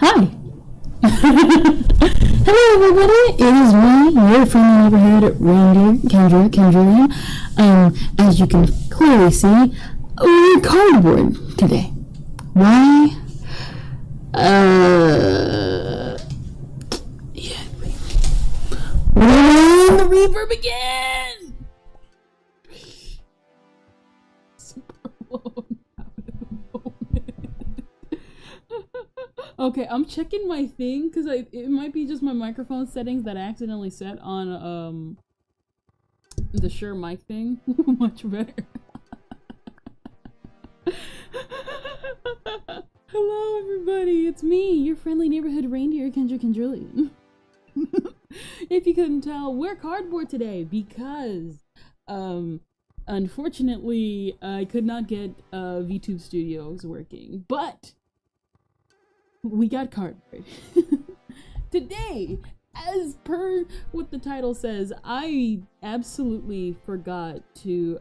Hi. Hello, everybody. It is me, your friendly neighborhood reindeer, Kendra. As you can clearly see, we're cardboard today. Why? Yeah. When the reverb again. Super low. Okay, I'm checking my thing because it might be just my microphone settings that I accidentally set on the Shure mic thing. Much better. Hello everybody, it's me, your friendly neighborhood reindeer, Kendra. If you couldn't tell, we're cardboard today because unfortunately I could not get VTube Studios working, but we got cardboard. Today, as per what the title says, I absolutely forgot to,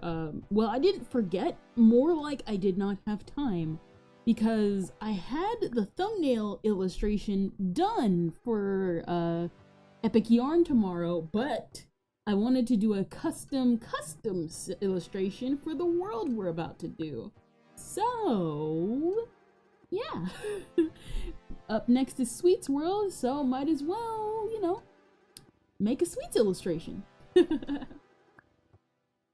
well, I didn't forget, more like I did not have time, because I had the thumbnail illustration done for Epic Yarn tomorrow, but I wanted to do a custom illustration for the world we're about to do. So, yeah. Up next is Sweets World, so might as well, you know, make a Sweets illustration.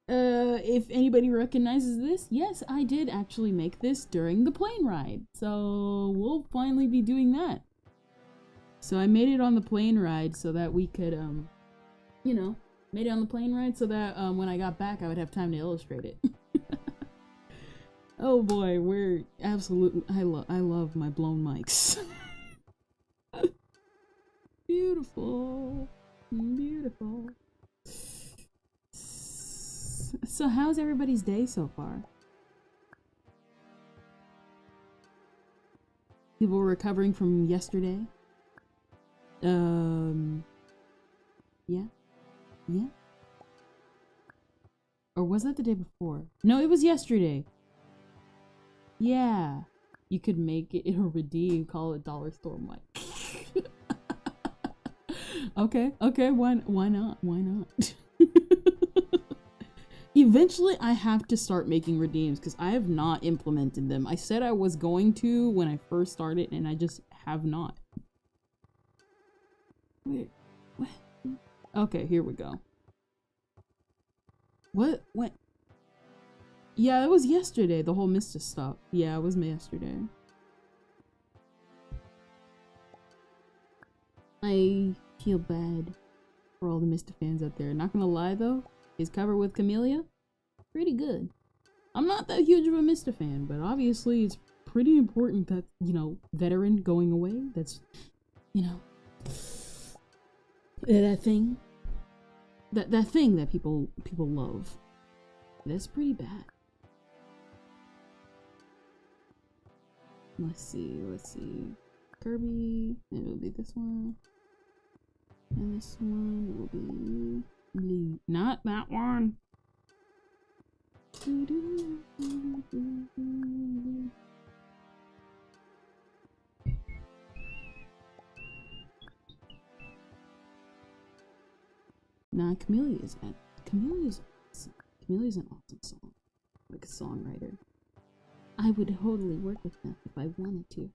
If anybody recognizes this, yes, I did actually make this during the plane ride, so we'll finally be doing that. So I made it on the plane ride so that we could, you know, made it on the plane ride so that when I got back I would have time to illustrate it. Oh boy, we're absolutely, I love my blown mics. Beautiful. Beautiful. So how's everybody's day so far? People recovering from yesterday? Yeah? Yeah? Or was that the day before? No, it was yesterday. Yeah. You could make it a redeem, call it dollar store mic. Okay, why not? Why not? Eventually, I have to start making redeems because I have not implemented them. I said I was going to when I first started, and I just have not. Wait, what? Okay, here we go. What? Yeah, it was yesterday, the whole Mista stuff. Yeah, it was yesterday. I feel bad for all the Mista fans out there. Not gonna lie though, his cover with Camellia, pretty good. I'm not that huge of a Mista fan, but obviously it's pretty important that, you know, veteran going away. That's, you know, that thing that people love. That's pretty bad. Let's see. Kirby, it will be this one. And this one will be blue. Not that one. Nah, Camellia's an awesome song. Like a songwriter. I would totally work with them if I wanted to.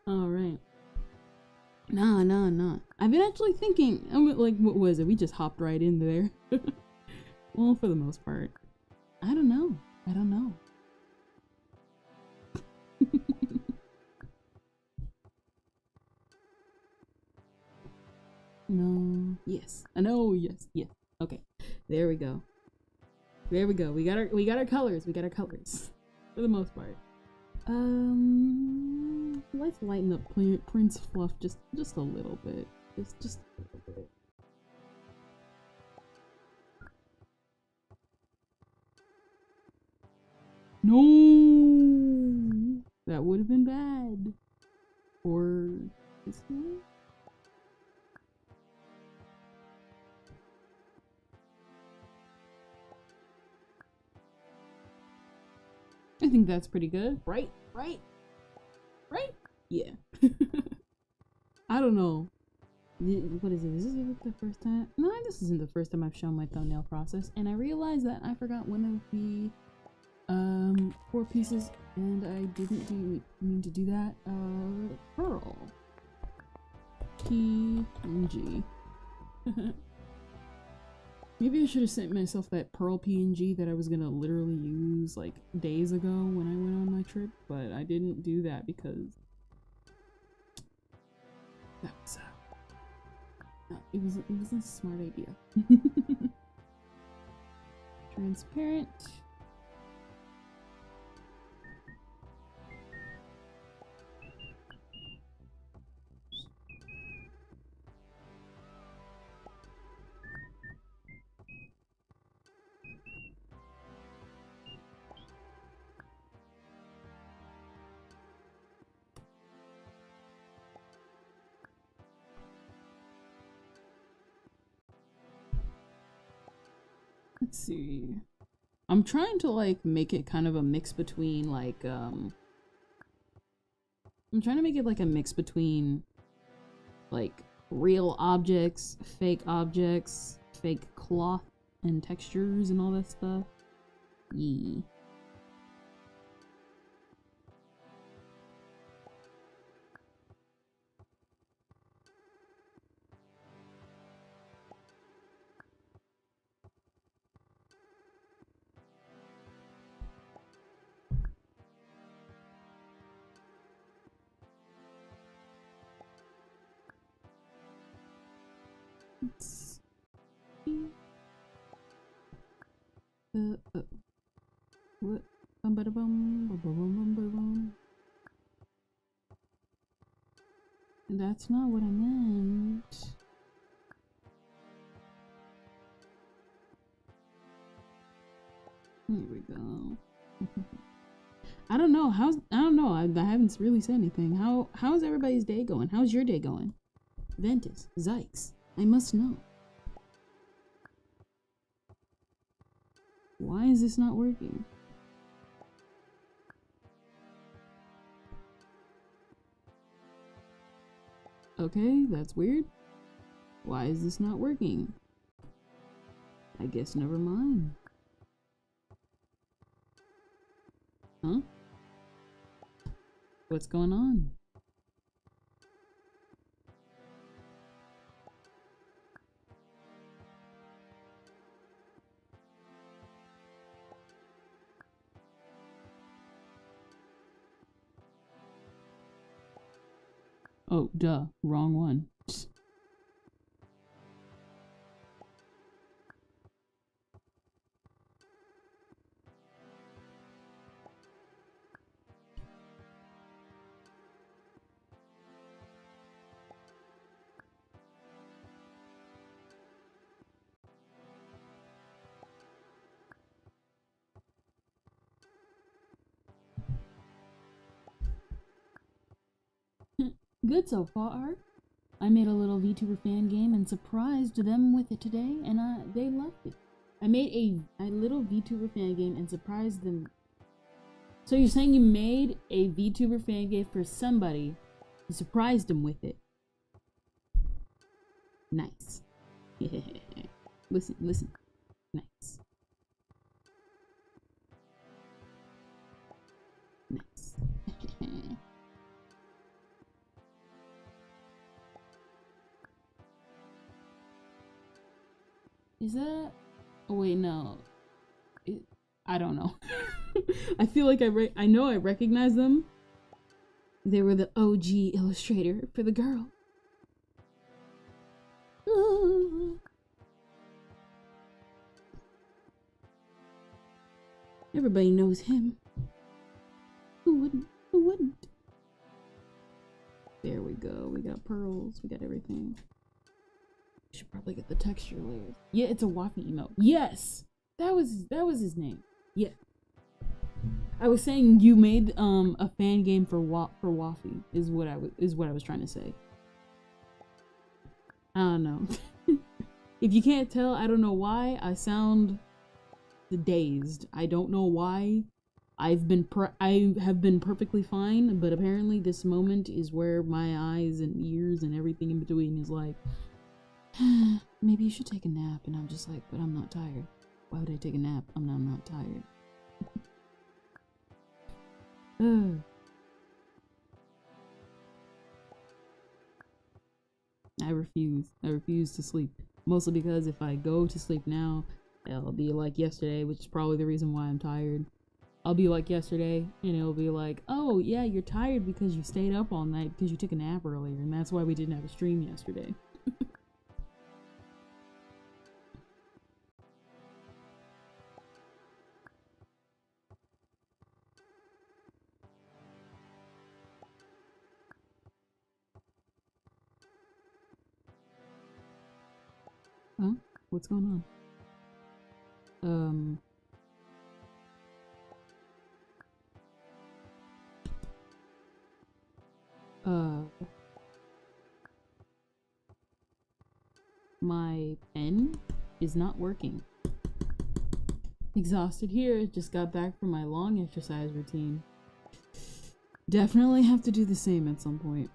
Alright. Nah. I've been actually thinking, like, what was it? We just hopped right in there. Well, for the most part. I don't know. No. Yes. I know. Yes. Okay. There we go. We got our colors. For the most part. Let's lighten up Prince Fluff just a little bit. Just a little bit. No, that would have been bad. Or this one. I think that's pretty good, right? right? Yeah. I don't know. What is it? Is this the first time? No, this isn't the first time I've shown my thumbnail process, and I realized that I forgot one of the 4 pieces, and I didn't mean to do that. Pearl, P and G. Maybe I should have sent myself that Pearl PNG that I was gonna literally use like days ago when I went on my trip, but I didn't do that because that was it wasn't a smart idea. Transparent. Let's see. I'm trying to like make it kind of a mix between like I'm trying to make it like a mix between like real objects, fake cloth and textures and all that stuff. Yeah. Let's see. What? Bum bada bum bum bum bum bum bum. That's not what I meant. Here we go. I don't know. I haven't really said anything. How's everybody's day going? How's your day going? Ventus, Zykes, I must know. Why is this not working? Okay, that's weird. Why is this not working? I guess never mind. Huh? What's going on? Oh, duh. Wrong one. Good so far. I made a little VTuber fan game and surprised them with it today, and they loved it. I made a little VTuber fan game and surprised them. So you're saying you made a VTuber fan game for somebody, you surprised them with it. Nice. Listen. Nice. Nice. Is that... Oh wait, no. I don't know. I feel like I know I recognize them. They were the OG illustrator for the girl. Everybody knows him. Who wouldn't? Who wouldn't? There we go. We got pearls. We got everything. Should probably get the texture layers. Yeah, it's a Waffy emote. Yes, that was his name. Yeah, I was saying you made a fan game for Waffy is what I was trying to say. I don't know. If you can't tell, I don't know why I sound dazed. I don't know why. I have been perfectly fine, but apparently this moment is where my eyes and ears and everything in between is like, maybe you should take a nap. And I'm just like, but I'm not tired. Why would I take a nap? I'm not tired. I refuse. I refuse to sleep. Mostly because if I go to sleep now, it'll be like yesterday, which is probably the reason why I'm tired. I'll be like yesterday, and it'll be like, oh yeah, you're tired because you stayed up all night because you took a nap earlier, and that's why we didn't have a stream yesterday. Huh? What's going on? My pen is not working. Exhausted here, just got back from my long exercise routine. Definitely have to do the same at some point.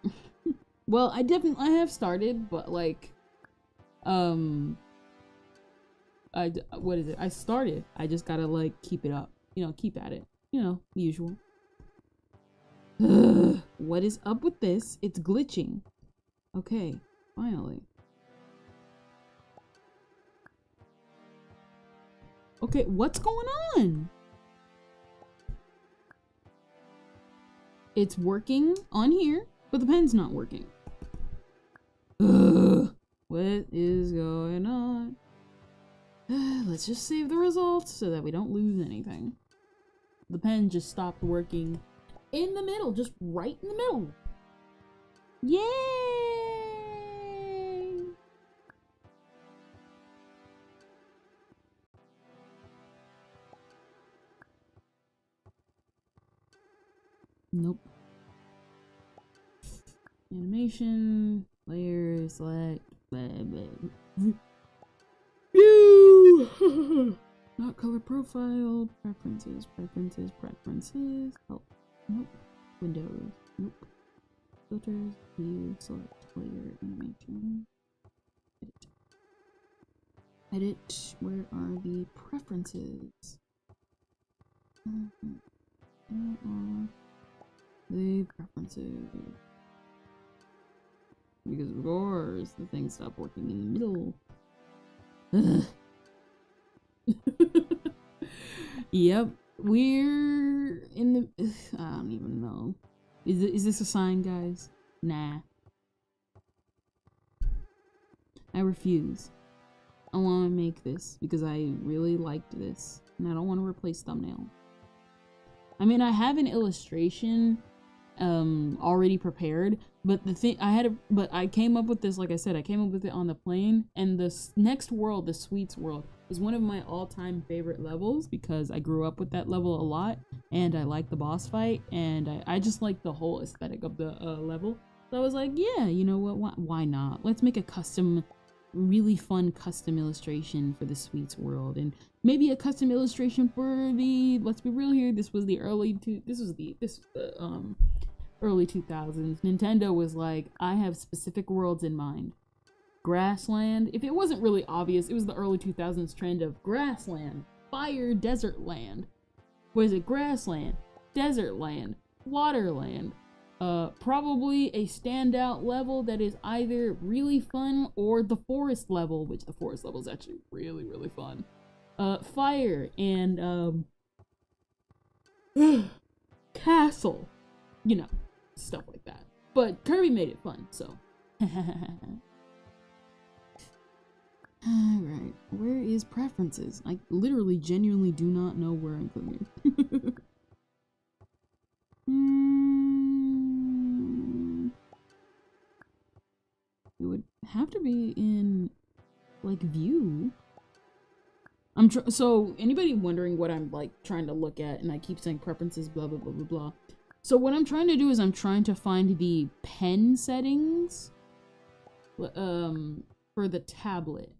Well, I have started, but like, what is it? I started. I just gotta like keep it up. You know, keep at it. You know, the usual. What is up with this? It's glitching. Okay, finally. Okay, what's going on? It's working on here, but the pen's not working. What is going on? Let's just save the results so that we don't lose anything. The pen just stopped working in the middle, just right in the middle. Yay! Nope. Animation, layers, select, blah, blah. Not color profile, preferences, help, nope, windows, nope, filters, view, select, layer, animation, edit, where are the preferences? The preferences. Because of course, the thing stopped working in the middle. Yep, we're in the. I don't even know. Is this a sign, guys? Nah. I refuse. I want to make this because I really liked this, and I don't want to replace thumbnail. I mean, I have an illustration already prepared, but the thing I came up with this, like I said, I came up with it on the plane, and this next world, the Sweets world, is one of my all-time favorite levels because I grew up with that level a lot, and I like the boss fight, and I just like the whole aesthetic of the level. So I was like, yeah, you know what, why not? Let's make a custom, really fun custom illustration for the Sweets world, and maybe a custom illustration for the, let's be real here, this was the early 2000s. Nintendo was like, I have specific worlds in mind. Grassland. If it wasn't really obvious, it was the early 2000s trend of grassland, fire, desert land. Was it grassland, desert land, waterland? Probably a standout level that is either really fun or the forest level, which the forest level is actually really, really fun. Fire and castle, you know, stuff like that. But Kirby made it fun, so. Alright, where is preferences? I literally genuinely do not know where I'm putting it. It would have to be in, like, view. So anybody wondering what I'm like trying to look at, and I keep saying preferences, blah blah blah blah blah. So what I'm trying to do is I'm trying to find the pen settings for the tablet.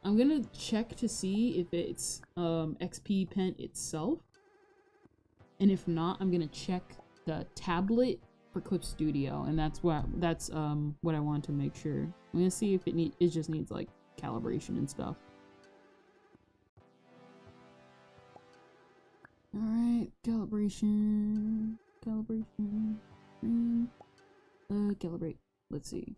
I'm gonna check to see if it's XP pen itself, And if not, I'm gonna check the tablet for Clip Studio, and that's what I want to make sure. I'm gonna see if it just needs like calibration and stuff. All right, calibration, calibrate. Let's see.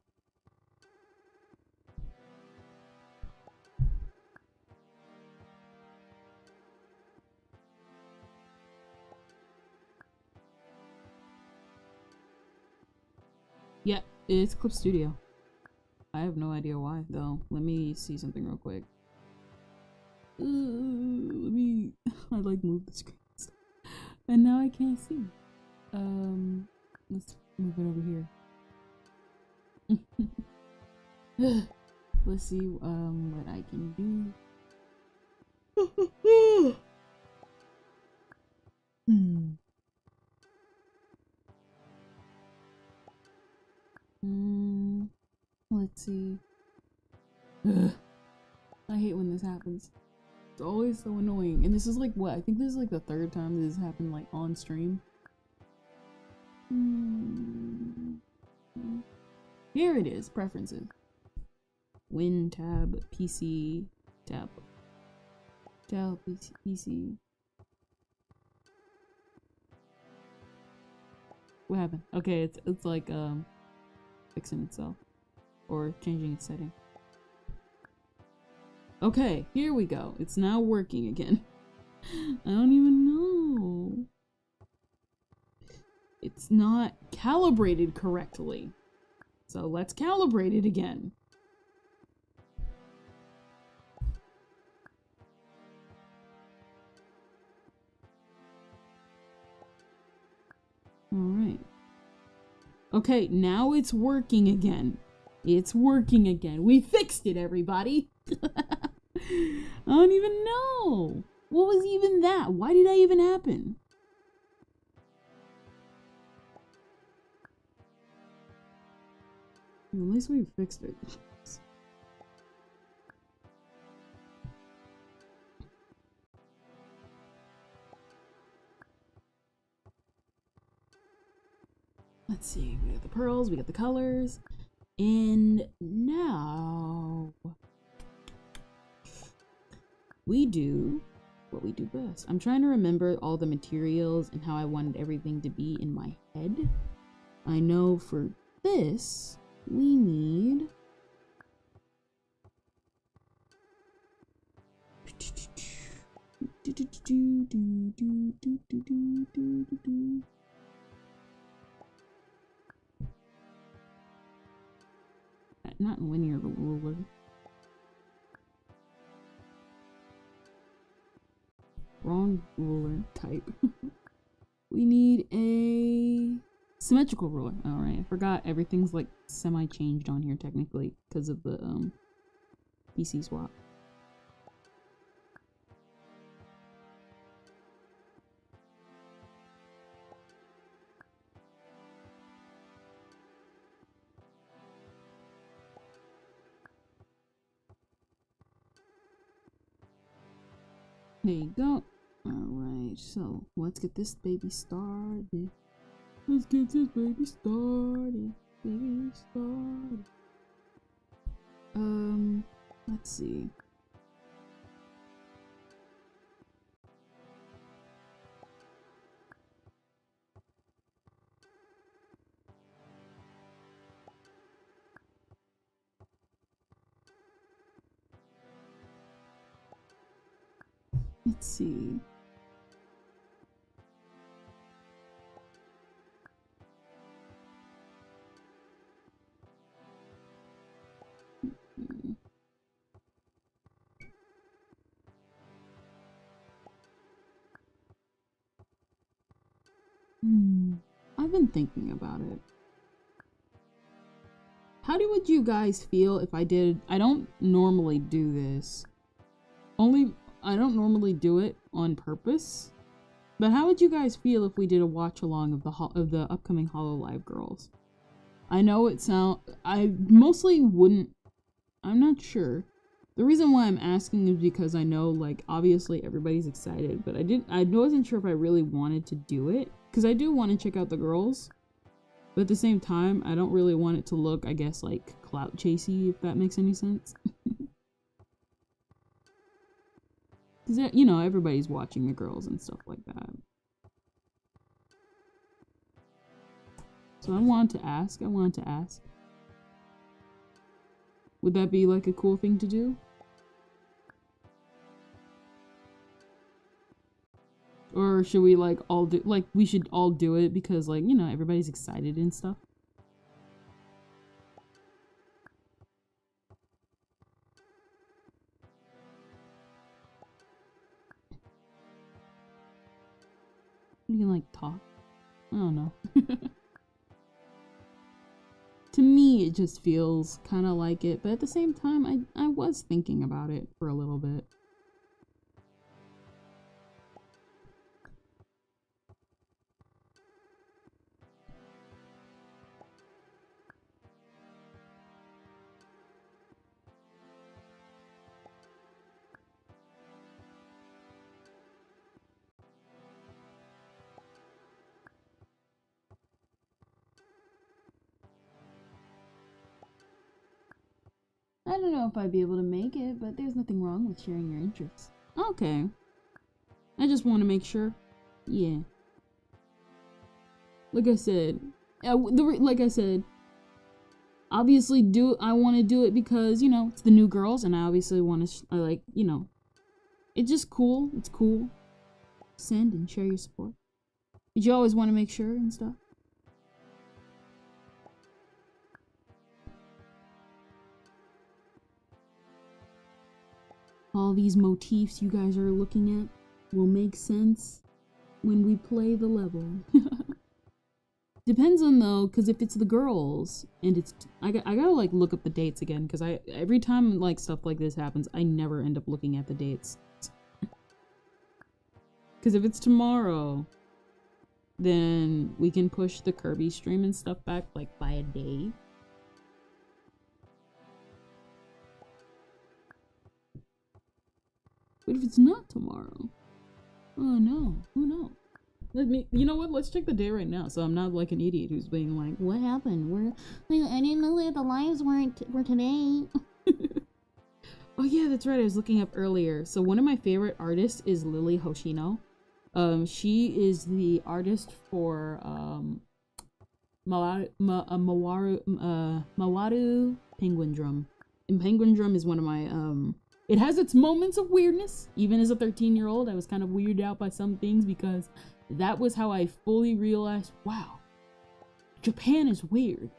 Yeah, it's Clip Studio. I have no idea why, though. Let me see something real quick. I like move the screen. And now I can't see. Let's move it over here. Let's see, what I can do. Let's see. I hate when this happens. It's always so annoying. And this is like what? I think this is like the third time this has happened like on stream. Here it is. Preferences. Win tab. PC tab. Tab PC. What happened? Okay, it's like fixing itself. Or changing its setting. Okay, here we go. It's now working again. I don't even know. It's not calibrated correctly. So let's calibrate it again. Alright. Okay, now it's working again. It's working again. We fixed it, everybody. I don't even know. What was even that? Why did that even happen? At least we fixed it. Let's see. We got the pearls, we got the colors. And now we do what we do best. I'm trying to remember all the materials and how I wanted everything to be in my head. I know for this, we need not linear ruler. Wrong ruler type. We need a symmetrical ruler. Alright, I forgot everything's like semi-changed on here technically because of the PC swap. There you go. Alright, so let's get this baby started. Let's get this baby started. Baby started. Let's see. Let's see. I've been thinking about it. How would you guys feel if I don't normally do this. I don't normally do it on purpose. But how would you guys feel if we did a watch along of the upcoming Hololive girls? I know I mostly wouldn't. I'm not sure. The reason why I'm asking is because I know, like, obviously everybody's excited, but I wasn't sure if I really wanted to do it. Because I do want to check out the girls. But at the same time, I don't really want it to look, I guess, like, clout chasey, if that makes any sense. Because, you know, everybody's watching the girls and stuff like that. So I wanted to ask. Would that be, like, a cool thing to do? Or should we, like, all do, like, we should all do it because, like, you know, everybody's excited and stuff? You can, like, talk. I don't know. To me, it just feels kind of like it, but at the same time, I was thinking about it for a little bit. I don't know if I'd be able to make it, but there's nothing wrong with sharing your interests. Okay. I just want to make sure. Yeah. Like I said, obviously I want to do it because, you know, it's the new girls, and I obviously want to, like, you know, it's just cool. It's cool. Send and share your support. Did you always want to make sure and stuff? All these motifs you guys are looking at will make sense when we play the level. Depends on though, because if it's the girls and it's I gotta like look up the dates again, because every time like stuff like this happens, I never end up looking at the dates. Because if it's tomorrow, then we can push the Kirby stream and stuff back like by a day. But if it's not tomorrow, oh no, who knows? You know what? Let's check the day right now, so I'm not like an idiot who's being like, "What happened? I didn't know that the lives were today." Oh yeah, that's right. I was looking up earlier. So one of my favorite artists is Lily Hoshino. She is the artist for Mawaru Penguin Drum, and Penguin Drum is one of my it has its moments of weirdness. Even as a 13-year-old, I was kind of weirded out by some things because that was how I fully realized, wow, Japan is weird.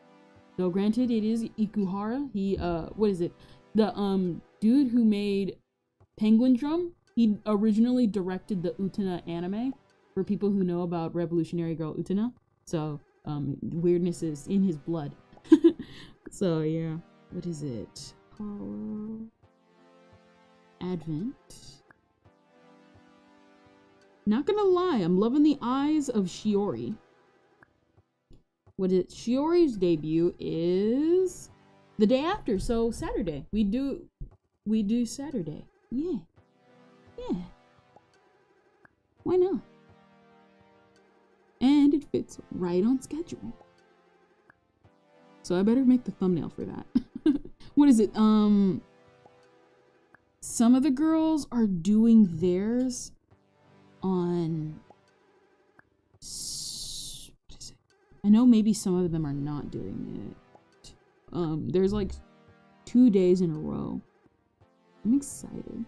Though granted, it is Ikuhara. He, what is it? The, dude who made Penguin Drum, he originally directed the Utena anime, for people who know about Revolutionary Girl Utena. So, weirdness is in his blood. So, yeah. What is it? Hollow Advent. Not gonna lie, I'm loving the eyes of Shiori. What is it? Shiori's debut is the day after, so Saturday. We do Saturday. Yeah. Yeah. Why not? And it fits right on schedule. So I better make the thumbnail for that. What is it? Some of the girls are doing theirs on, what is it? I know maybe some of them are not doing it. There's like 2 days in a row. I'm excited.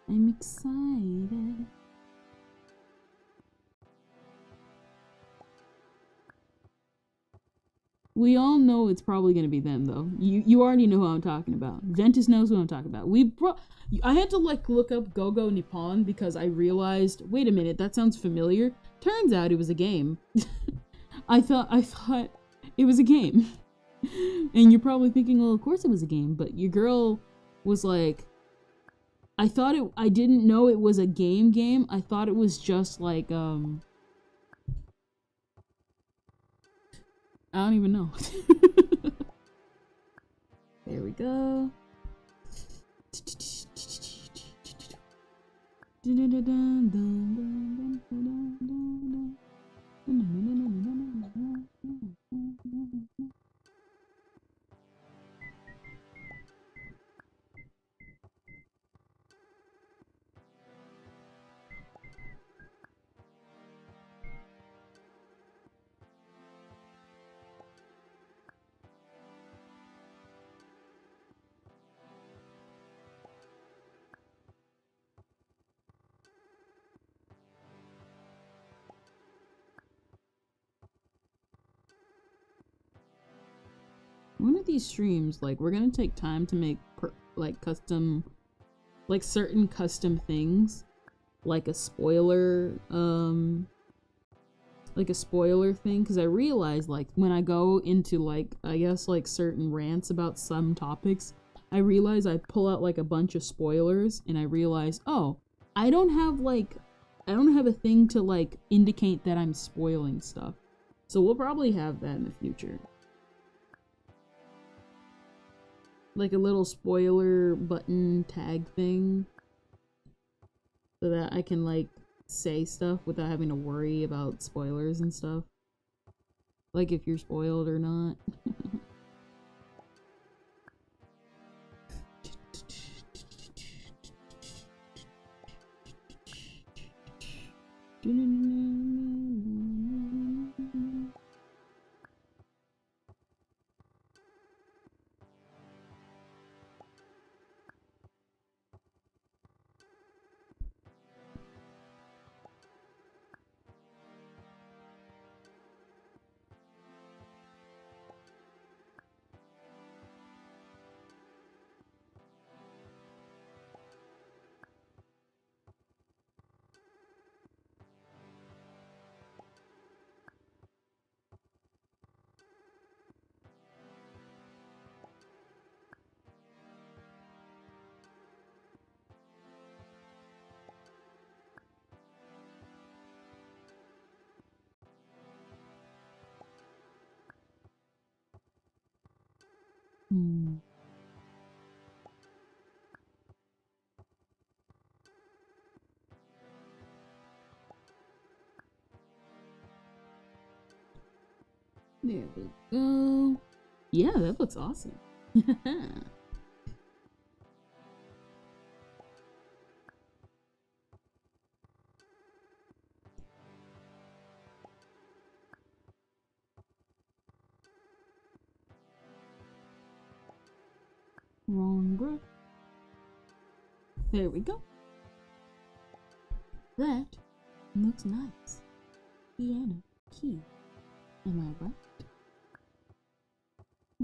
I'm excited. We all know it's probably gonna be them though. You already know who I'm talking about. Ventus knows who I'm talking about. I had to like look up Go-Go Nippon because I realized, wait a minute, that sounds familiar. Turns out it was a game. I thought it was a game. And you're probably thinking, well, of course it was a game, but your girl was like, I didn't know it was a game. I thought it was just like, I don't even know. There we go. One of these streams, like, we're gonna take time to make custom, like, certain custom things, like a spoiler thing, because I realized, like, when I go into, like, I guess, like, certain rants about some topics, I realize I pull out, like, a bunch of spoilers, and I realize, oh, I don't have a thing to, like, indicate that I'm spoiling stuff. So we'll probably have that in the future. Like a little spoiler button tag thing, so that I can, like, say stuff without having to worry about spoilers and stuff. Like if you're spoiled or not. There we go. Yeah, that looks awesome. Wrong brush. There we go. That looks nice. Piano key. Am I right?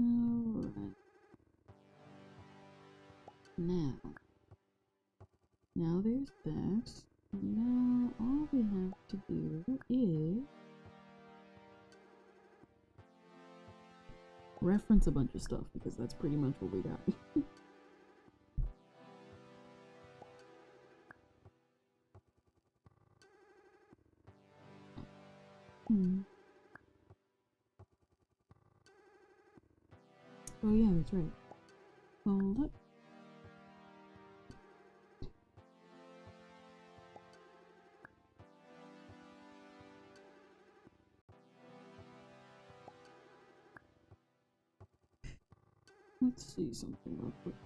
Alright. Now there's that. And now all we have to do is reference a bunch of stuff, because that's pretty much what we got. Oh yeah, that's right. Hold up. Let's see something real quick.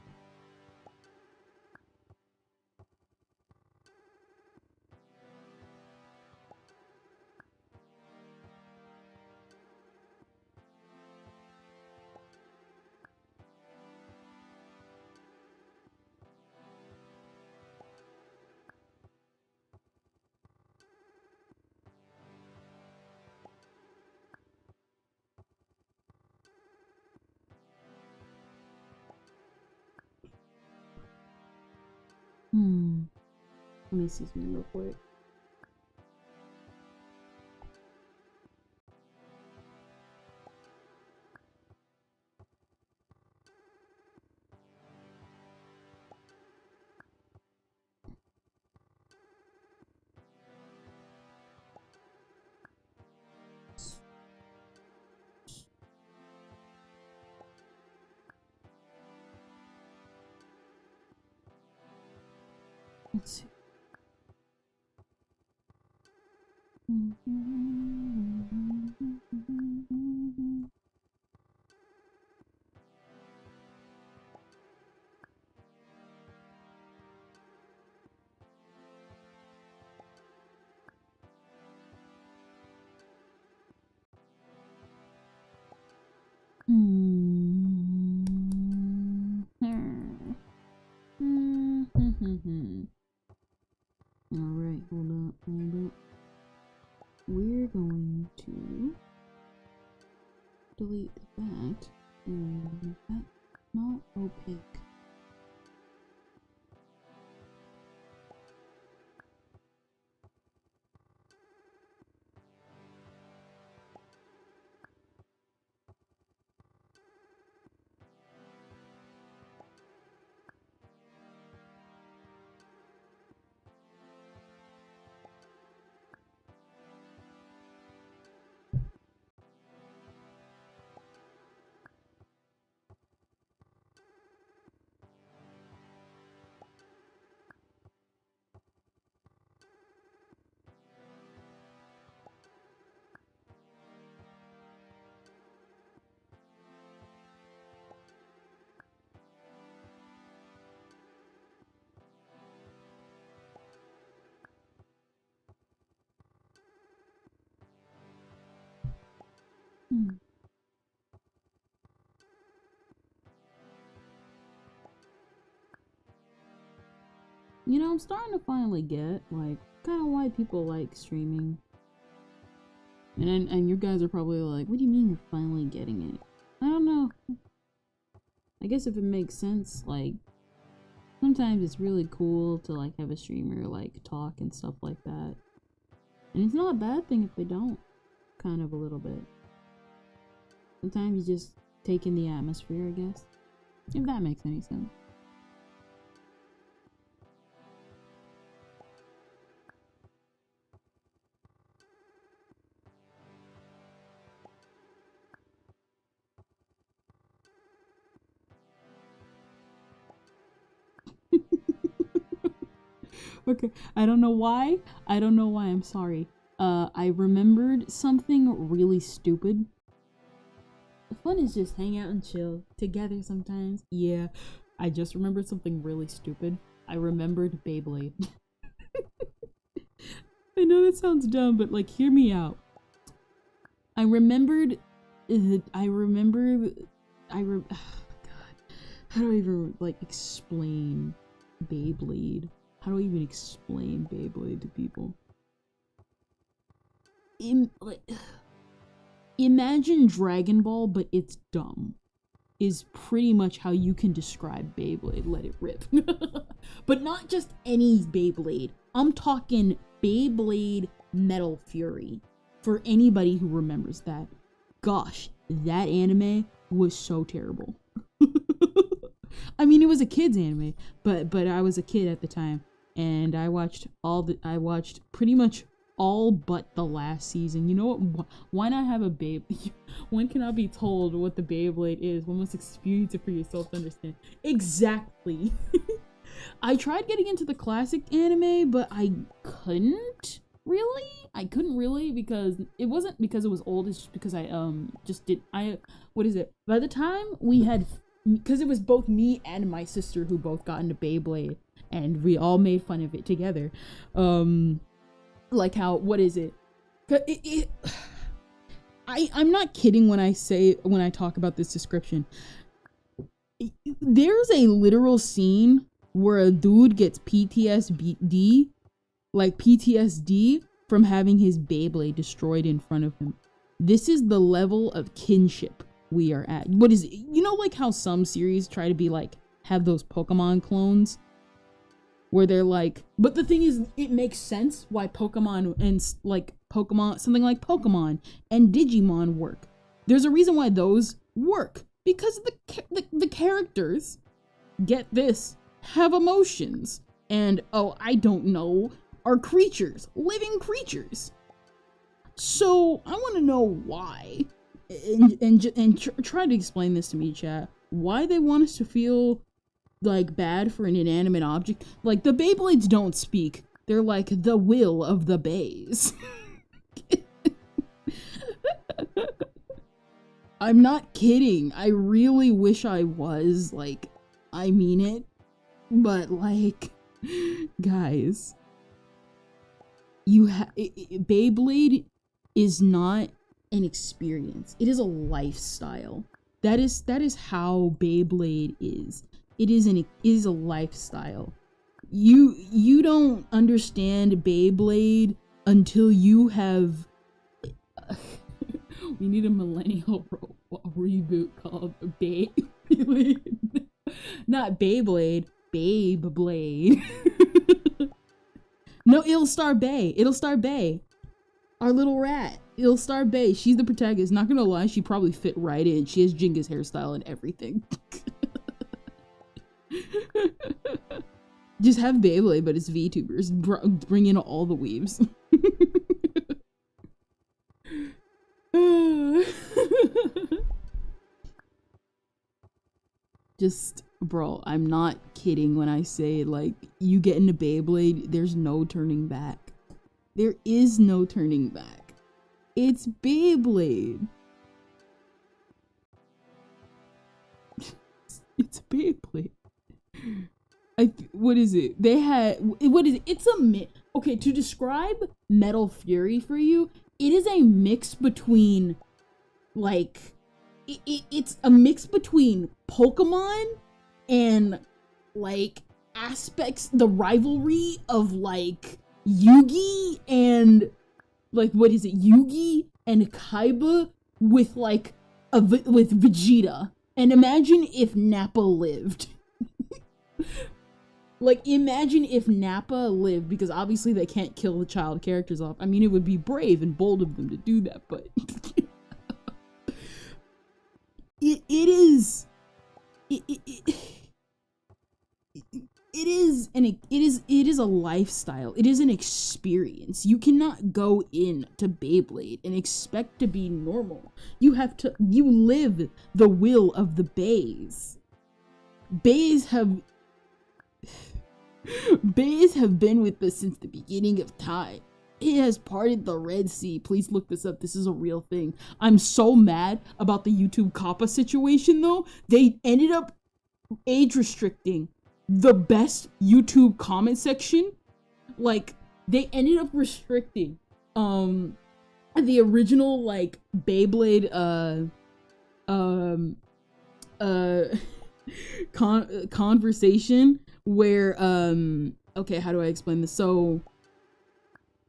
Let me see something real quick. Let's see. Alright, hold up. We're going to delete that, and that's not opaque. You know, I'm starting to finally get, like, kind of why people like streaming. And you guys are probably like, what do you mean you're finally getting it? I don't know. I guess if it makes sense, like, sometimes it's really cool to, like, have a streamer, like, talk and stuff like that. And it's not a bad thing if they don't. Kind of a little bit. Sometimes you just take in the atmosphere, I guess. If that makes any sense. Okay, I don't know why. I'm sorry. I remembered something really stupid. The fun is just hang out and chill together sometimes. Yeah, I just remembered something really stupid. I remembered Beyblade. I know that sounds dumb, but like, hear me out. I remembered, God, how do I even, like, explain Beyblade? How do I even explain Beyblade to people? Imagine Dragon Ball, but it's dumb. Is pretty much how you can describe Beyblade. Let it rip. But not just any Beyblade. I'm talking Beyblade Metal Fury. For anybody who remembers that. Gosh, that anime was so terrible. I mean, it was a kid's anime, but I was a kid at the time, and I watched pretty much all but the last season. You know what? Why not have a one cannot be told what the Beyblade is. One must experience it for yourself to understand. Exactly. I tried getting into the classic anime, but I couldn't really because it wasn't because it was old. It's just because by the time we had, because it was both me and my sister who both got into Beyblade, and we all made fun of it together. Like how, what is it? I'm not kidding when I talk about this description. There's a literal scene where a dude gets PTSD from having his Beyblade destroyed in front of him. This is the level of kinship we are at. What is it? You know, like how some series try to be like, have those Pokemon clones? Where they're like, but the thing is, it makes sense why Pokemon and something like Pokemon and Digimon work. There's a reason why those work. Because the characters, get this, have emotions. And, I don't know, are creatures, living creatures. So, I want to know why, and try to explain this to me, chat, why they want us to feel, like, bad for an inanimate object. Like, the Beyblades don't speak. They're like the will of the Bays. I'm not kidding. I really wish I was, like, I mean it. But, like, guys, Beyblade is not an experience. It is a lifestyle. That is how Beyblade is. It is a lifestyle. You don't understand Beyblade until you have we need a millennial reboot called Beyblade. Not Beyblade, Babeblade. No, it'll star Bay. It'll star Bay. Our little rat. It'll star Bay. She's the protagonist. Not gonna lie, she probably fit right in. She has Jenga's hairstyle and everything. Just have Beyblade, but it's VTubers. Bring in all the weaves. Just, bro, I'm not kidding when I say, like, you get into Beyblade, there's no turning back. There is no turning back. It's Beyblade. It's Beyblade. What is it? They had, what is it? It's a okay, to describe Metal Fury for you, it is a mix between, like, it's a mix between Pokemon and, like, aspects, the rivalry of, like, Yugi and, like, what is it? Yugi and Kaiba with, like, with Vegeta. And imagine if Nappa lived. Like, imagine if Nappa lived, because obviously they can't kill the child characters off. I mean, it would be brave and bold of them to do that, but it is a lifestyle. It is an experience. You cannot go in to Beyblade and expect to be normal. You live the will of the Bays. Bays have been with us since the beginning of time. It has parted the Red Sea. Please look this up. This is a real thing. I'm so mad about the YouTube Kappa situation, though. They ended up age restricting the best YouTube comment section. Like, they ended up restricting the original, like, Beyblade conversation where okay, how do I explain this? So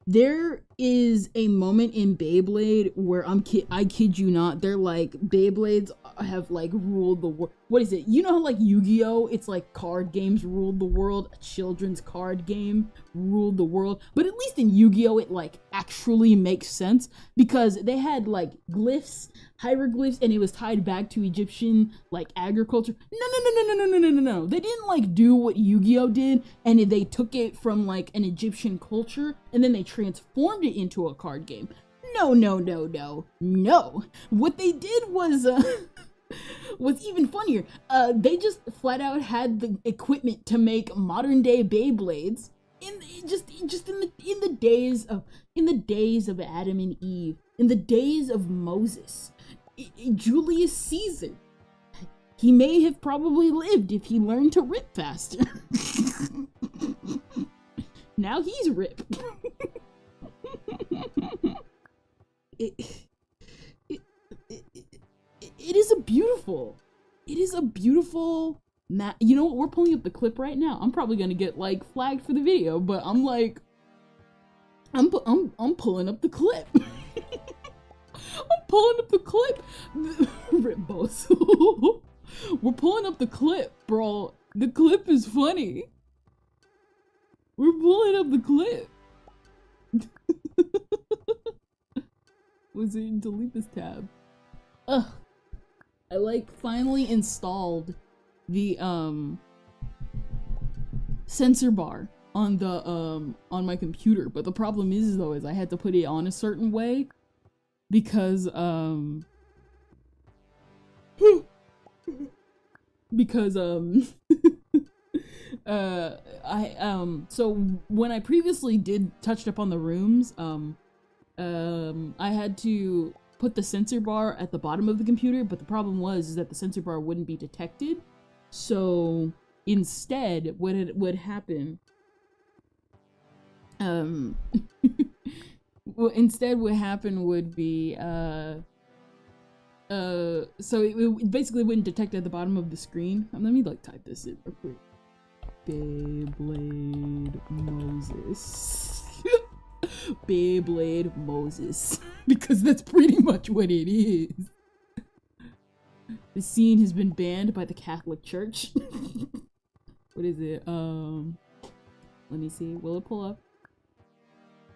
there is a moment in Beyblade where I kid you not, they're like, Beyblades have, like, ruled the world. What is it? You know how, like, Yu-Gi-Oh! It's like card games ruled the world. A children's card game ruled the world. But at least in Yu-Gi-Oh! It, like, actually makes sense, because they had, like, glyphs, hieroglyphs, and it was tied back to Egyptian, like, agriculture. No. They didn't, like, do what Yu-Gi-Oh! Did, and they took it from, like, an Egyptian culture, and then they transformed it into a card game. No. What they did was even funnier. They just flat out had the equipment to make modern day Beyblades in the days of Adam and Eve, in the days of Moses, Julius Caesar. He may have probably lived if he learned to rip faster. Now he's ripped. It is a beautiful you know what, we're pulling up the clip right now. I'm probably gonna get, like, flagged for the video, but I'm like, I'm pulling up the clip. I'm pulling up the clip. Rip boss. We're pulling up the clip, bro. The clip is funny. We're pulling up the clip. Was it delete this tab? Ugh. I, like, finally installed the sensor bar on the on my computer, but the problem is I had to put it on a certain way because so when I previously touched up on the rooms, I had to put the sensor bar at the bottom of the computer, but the problem was is that the sensor bar wouldn't be detected. So instead, what would happen? Well, instead, what happened would be so it basically wouldn't detect at the bottom of the screen. Let me like type this in real quick. Beyblade Moses. Beyblade Moses. Because that's pretty much what it is. The scene has been banned by the Catholic Church. What is it? Let me see. Will it pull up?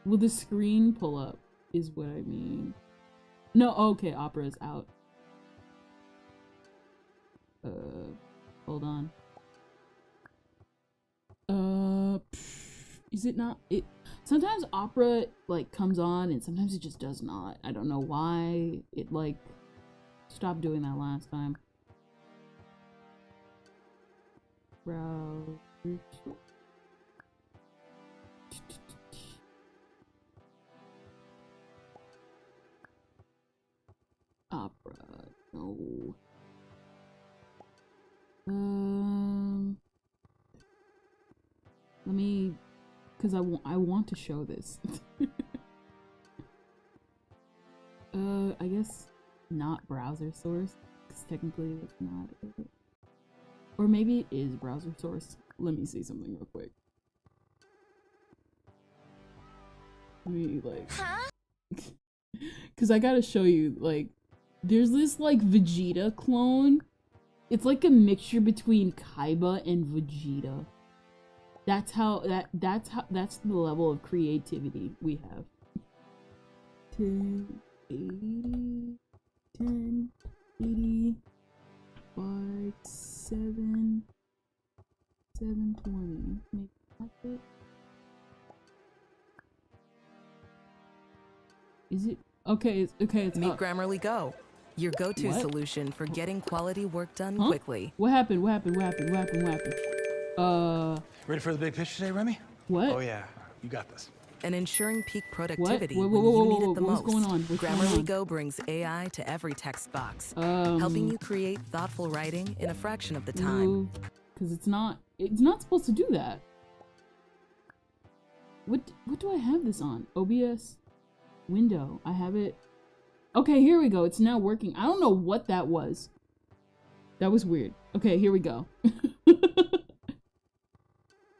Will the screen pull up? Is what I mean. No, okay, Opera is out. Hold on. Is it not? It sometimes Opera like comes on and sometimes it just does not. I don't know why it like stopped doing that last time. Browser. Opera. No. Let me, because I want to show this. I guess not browser source, because technically that's not it. Or maybe it is browser source. Let me see something real quick. Let me like, because I gotta show you, like, there's this like Vegeta clone. It's like a mixture between Kaiba and Vegeta. That's the level of creativity we have. 1080 by 720. Make that it. Is it okay? It's Meet Grammarly Go, your go-to solution for getting quality work done quickly. What happened? Ready for the big pitch today, Remy? What? Oh yeah, you got this. And ensuring peak productivity What? when you need it the What's most. going on? Grammarly Go brings AI to every text box, helping you create thoughtful writing in a fraction of the time. Because it's not supposed to do that. What do I have this on? OBS window. I have it. Okay, here we go. It's now working. I don't know what that was. That was weird. Okay, here we go.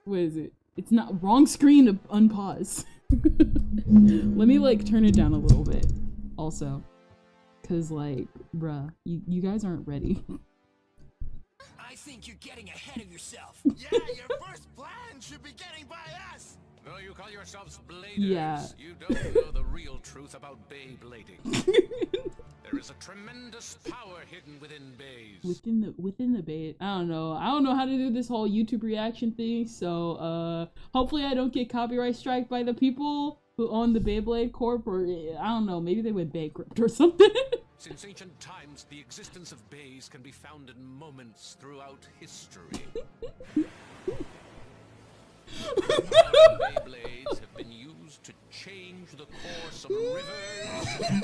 What is it? It's not wrong screen to unpause. Let me like turn it down a little bit also. Cause like, bruh, you guys aren't ready. I think you're getting ahead of yourself. Yeah, your first plan should be getting by us. Oh, you call yourselves bladers. Yeah. You don't know the real truth about Beyblading. There is a tremendous power hidden within bays. Within the bay. I don't know how to do this whole YouTube reaction thing, so hopefully I don't get copyright strike by the people who own the Beyblade Corp, or I don't know, maybe they went bankrupt or something. Since ancient times, the existence of bays can be found in moments throughout history. Beyblades have been used to change the course of rivers and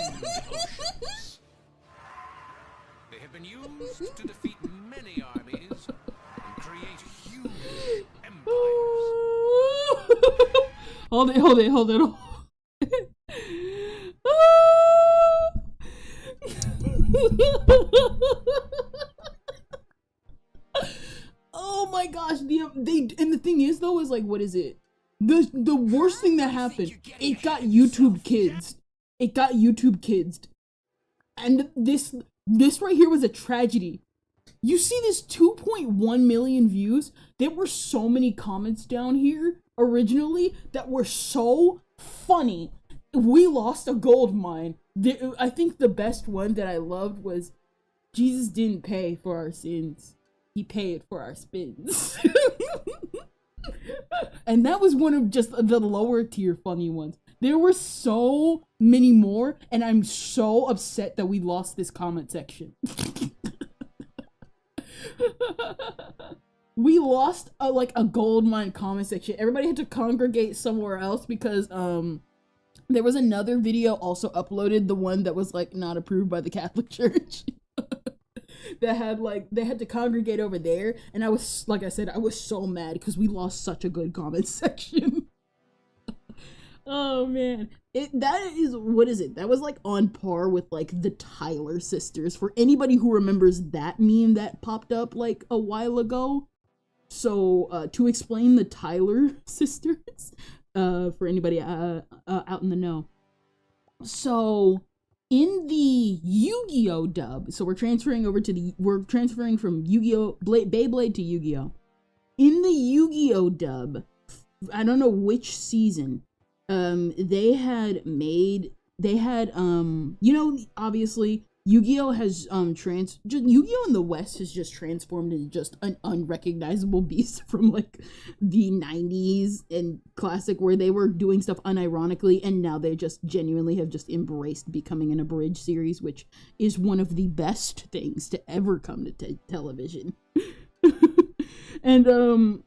oceans. They have been used to defeat many armies and create huge empires. Hold it. Oh my gosh, and the thing is though is like, what is it? The worst thing that happened, it got YouTube kids. It got YouTube kids. And this right here was a tragedy. You see this 2.1 million views? There were so many comments down here originally that were so funny. We lost a gold mine. I think the best one that I loved was, Jesus didn't pay for our sins. He paid for our spins. And that was one of just the lower tier funny ones. There were so many more, and I'm so upset that we lost this comment section. We lost a gold mine comment section. Everybody had to congregate somewhere else because There was another video also uploaded, the one that was like not approved by the Catholic Church. That had like, they had to congregate over there, and I was, like I said, I was so mad because we lost such a good comment section. Oh man, that is, what is it? That was like on par with like the Tyler sisters. For anybody who remembers that meme that popped up like a while ago. So to explain the Tyler sisters, for anybody out in the know. So in the Yu-Gi-Oh dub, so we're transferring from Yu-Gi-Oh Beyblade to Yu-Gi-Oh. In the Yu-Gi-Oh dub, I don't know which season, they had, you know, obviously Yu-Gi-Oh has Yu-Gi-Oh in the West has just transformed into just an unrecognizable beast from like the 90s and classic, where they were doing stuff unironically, and now they just genuinely have just embraced becoming an abridged series, which is one of the best things to ever come to television. And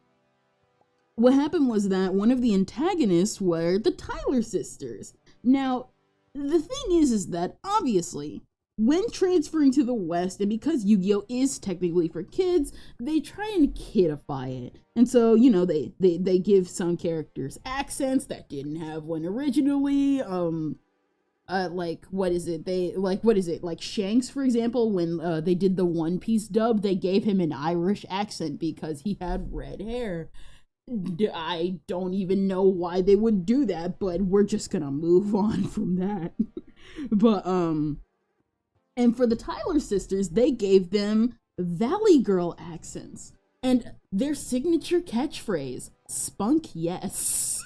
what happened was that one of the antagonists were the Tyler sisters. Now, the thing is that obviously, when transferring to the West, and because Yu-Gi-Oh is technically for kids, they try and kidify it. And so, you know, they give some characters accents that didn't have one originally. Like, what is it? Like Shanks, for example, when they did the One Piece dub, they gave him an Irish accent because he had red hair. I don't even know why they would do that, but we're just gonna move on from that. But, and for the Tyler sisters, they gave them Valley Girl accents. And their signature catchphrase, spunk yes.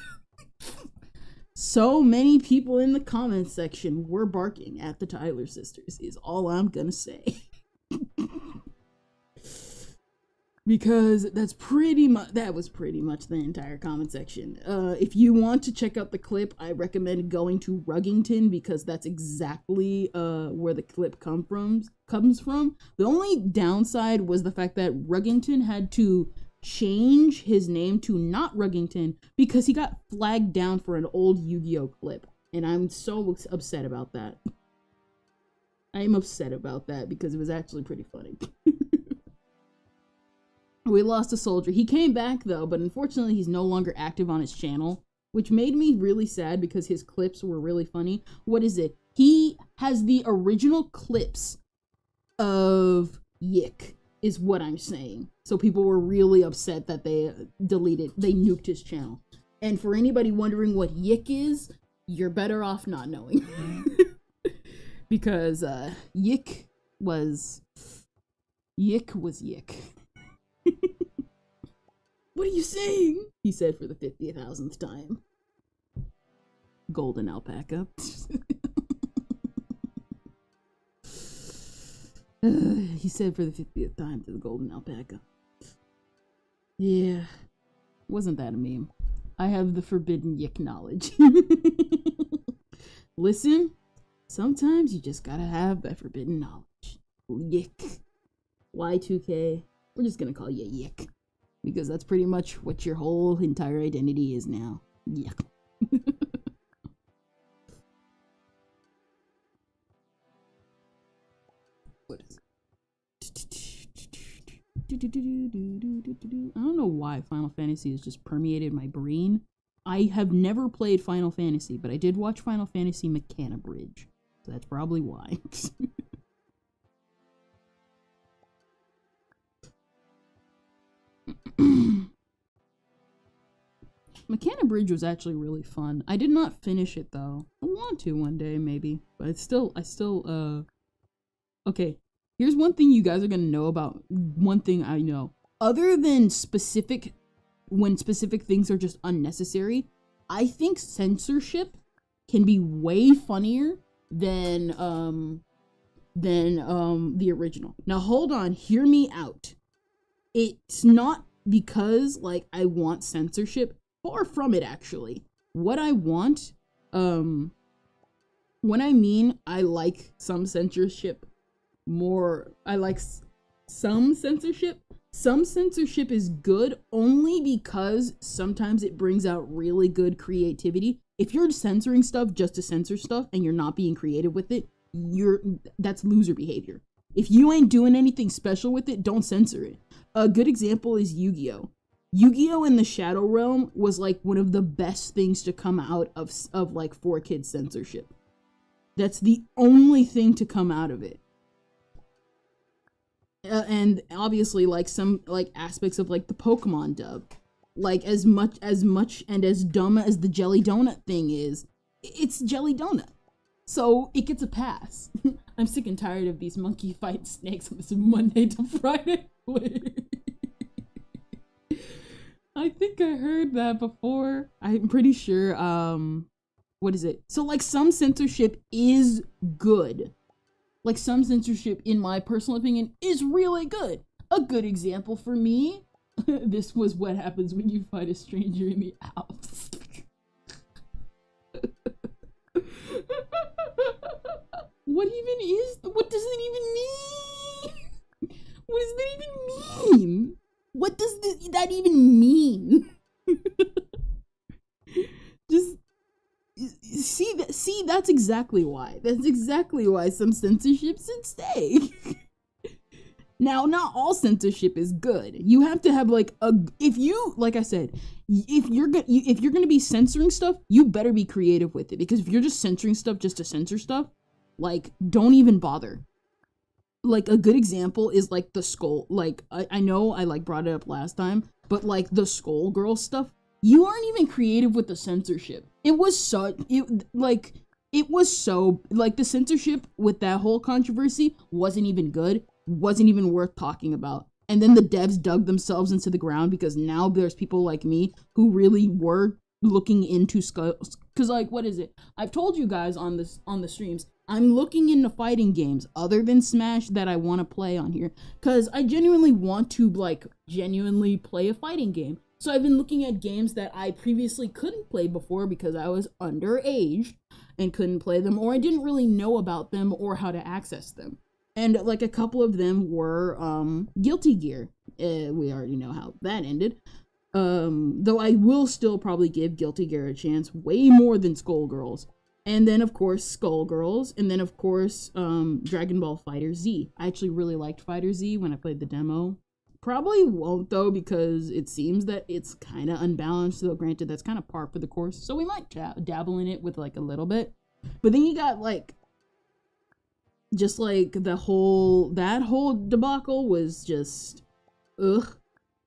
So many people in the comments section were barking at the Tyler sisters, is all I'm gonna say. Because that was pretty much the entire comment section. If you want to check out the clip, I recommend going to Ruggington, because that's exactly where the clip comes from. The only downside was the fact that Ruggington had to change his name to not Ruggington because he got flagged down for an old Yu-Gi-Oh clip, and I'm so upset about that. I am upset about that because it was actually pretty funny. We lost a soldier. He came back though, but unfortunately he's no longer active on his channel, which made me really sad because his clips were really funny. What is it? He has the original clips of Yick, is what I'm saying. So people were really upset that they nuked his channel. And for anybody wondering what Yick is, you're better off not knowing. Because Yick was Yick. What are you saying? He said for the 50,000th time. Golden alpaca. He said for the 50th time to the golden alpaca. Yeah. Wasn't that a meme? I have the forbidden Yick knowledge. Listen, sometimes you just gotta have that forbidden knowledge. Yick. Y2K. We're just gonna call you Yick. Because that's pretty much what your whole entire identity is now. Yick. What is it? I don't know why Final Fantasy has just permeated my brain. I have never played Final Fantasy, but I did watch Final Fantasy Mechanabridge. So that's probably why. Mechanabridge was actually really fun. I did not finish it though. I want to one day maybe, but okay, here's one thing you guys are gonna know about, one thing I know. Other than when specific things are just unnecessary, I think censorship can be way funnier than the original. Now hold on, hear me out. It's not because like I want censorship, far from it actually. What I want, when I mean I like some censorship more, I like some censorship is good only because sometimes it brings out really good creativity. If you're censoring stuff just to censor stuff and you're not being creative with it, that's loser behavior. If you ain't doing anything special with it, don't censor it. A good example is Yu-Gi-Oh! Yu-Gi-Oh! In the Shadow Realm was like one of the best things to come out of like 4Kids censorship. That's the only thing to come out of it. And obviously like some like aspects of like the Pokemon dub. Like as much and as dumb as the Jelly Donut thing is, it's Jelly Donut. So it gets a pass. I'm sick and tired of these monkey fight snakes on this Monday to Friday. I think I heard that before. I'm pretty sure, what is it? So like some censorship is good. Like some censorship, in my personal opinion, is really good. A good example for me, this was what happens when you fight a stranger in the Alps. What does it even mean? What does that even mean? What does that even mean? Just see, that's exactly why. That's exactly why some censorship should stay. Now, not all censorship is good. You have to have like like I said, if you're gonna be censoring stuff, you better be creative with it. Because if you're just censoring stuff just to censor stuff, like don't even bother. Like a good example is like the skull. Like I know I like brought it up last time, but like the Skull Girl stuff, you aren't even creative with the censorship. It was so the censorship with that whole controversy wasn't even good. Wasn't even worth talking about. And then the devs dug themselves into the ground because now there's people like me who really were looking into because like what is it? I've told you guys on the streams, I'm looking into fighting games other than Smash that I want to play on here because I genuinely want to like genuinely play a fighting game. So I've been looking at games that I previously couldn't play before because I was underage and couldn't play them, or I didn't really know about them or how to access them. And like a couple of them were Guilty Gear. We already know how that ended. Though I will still probably give Guilty Gear a chance way more than Skullgirls. And then of course Skullgirls, and then of course Dragon Ball FighterZ. I actually really liked FighterZ when I played the demo. Probably won't though because it seems that it's kind of unbalanced, though granted that's kind of par for the course. So we might dabble in it with like a little bit. But then you got like just like that whole debacle was just ugh,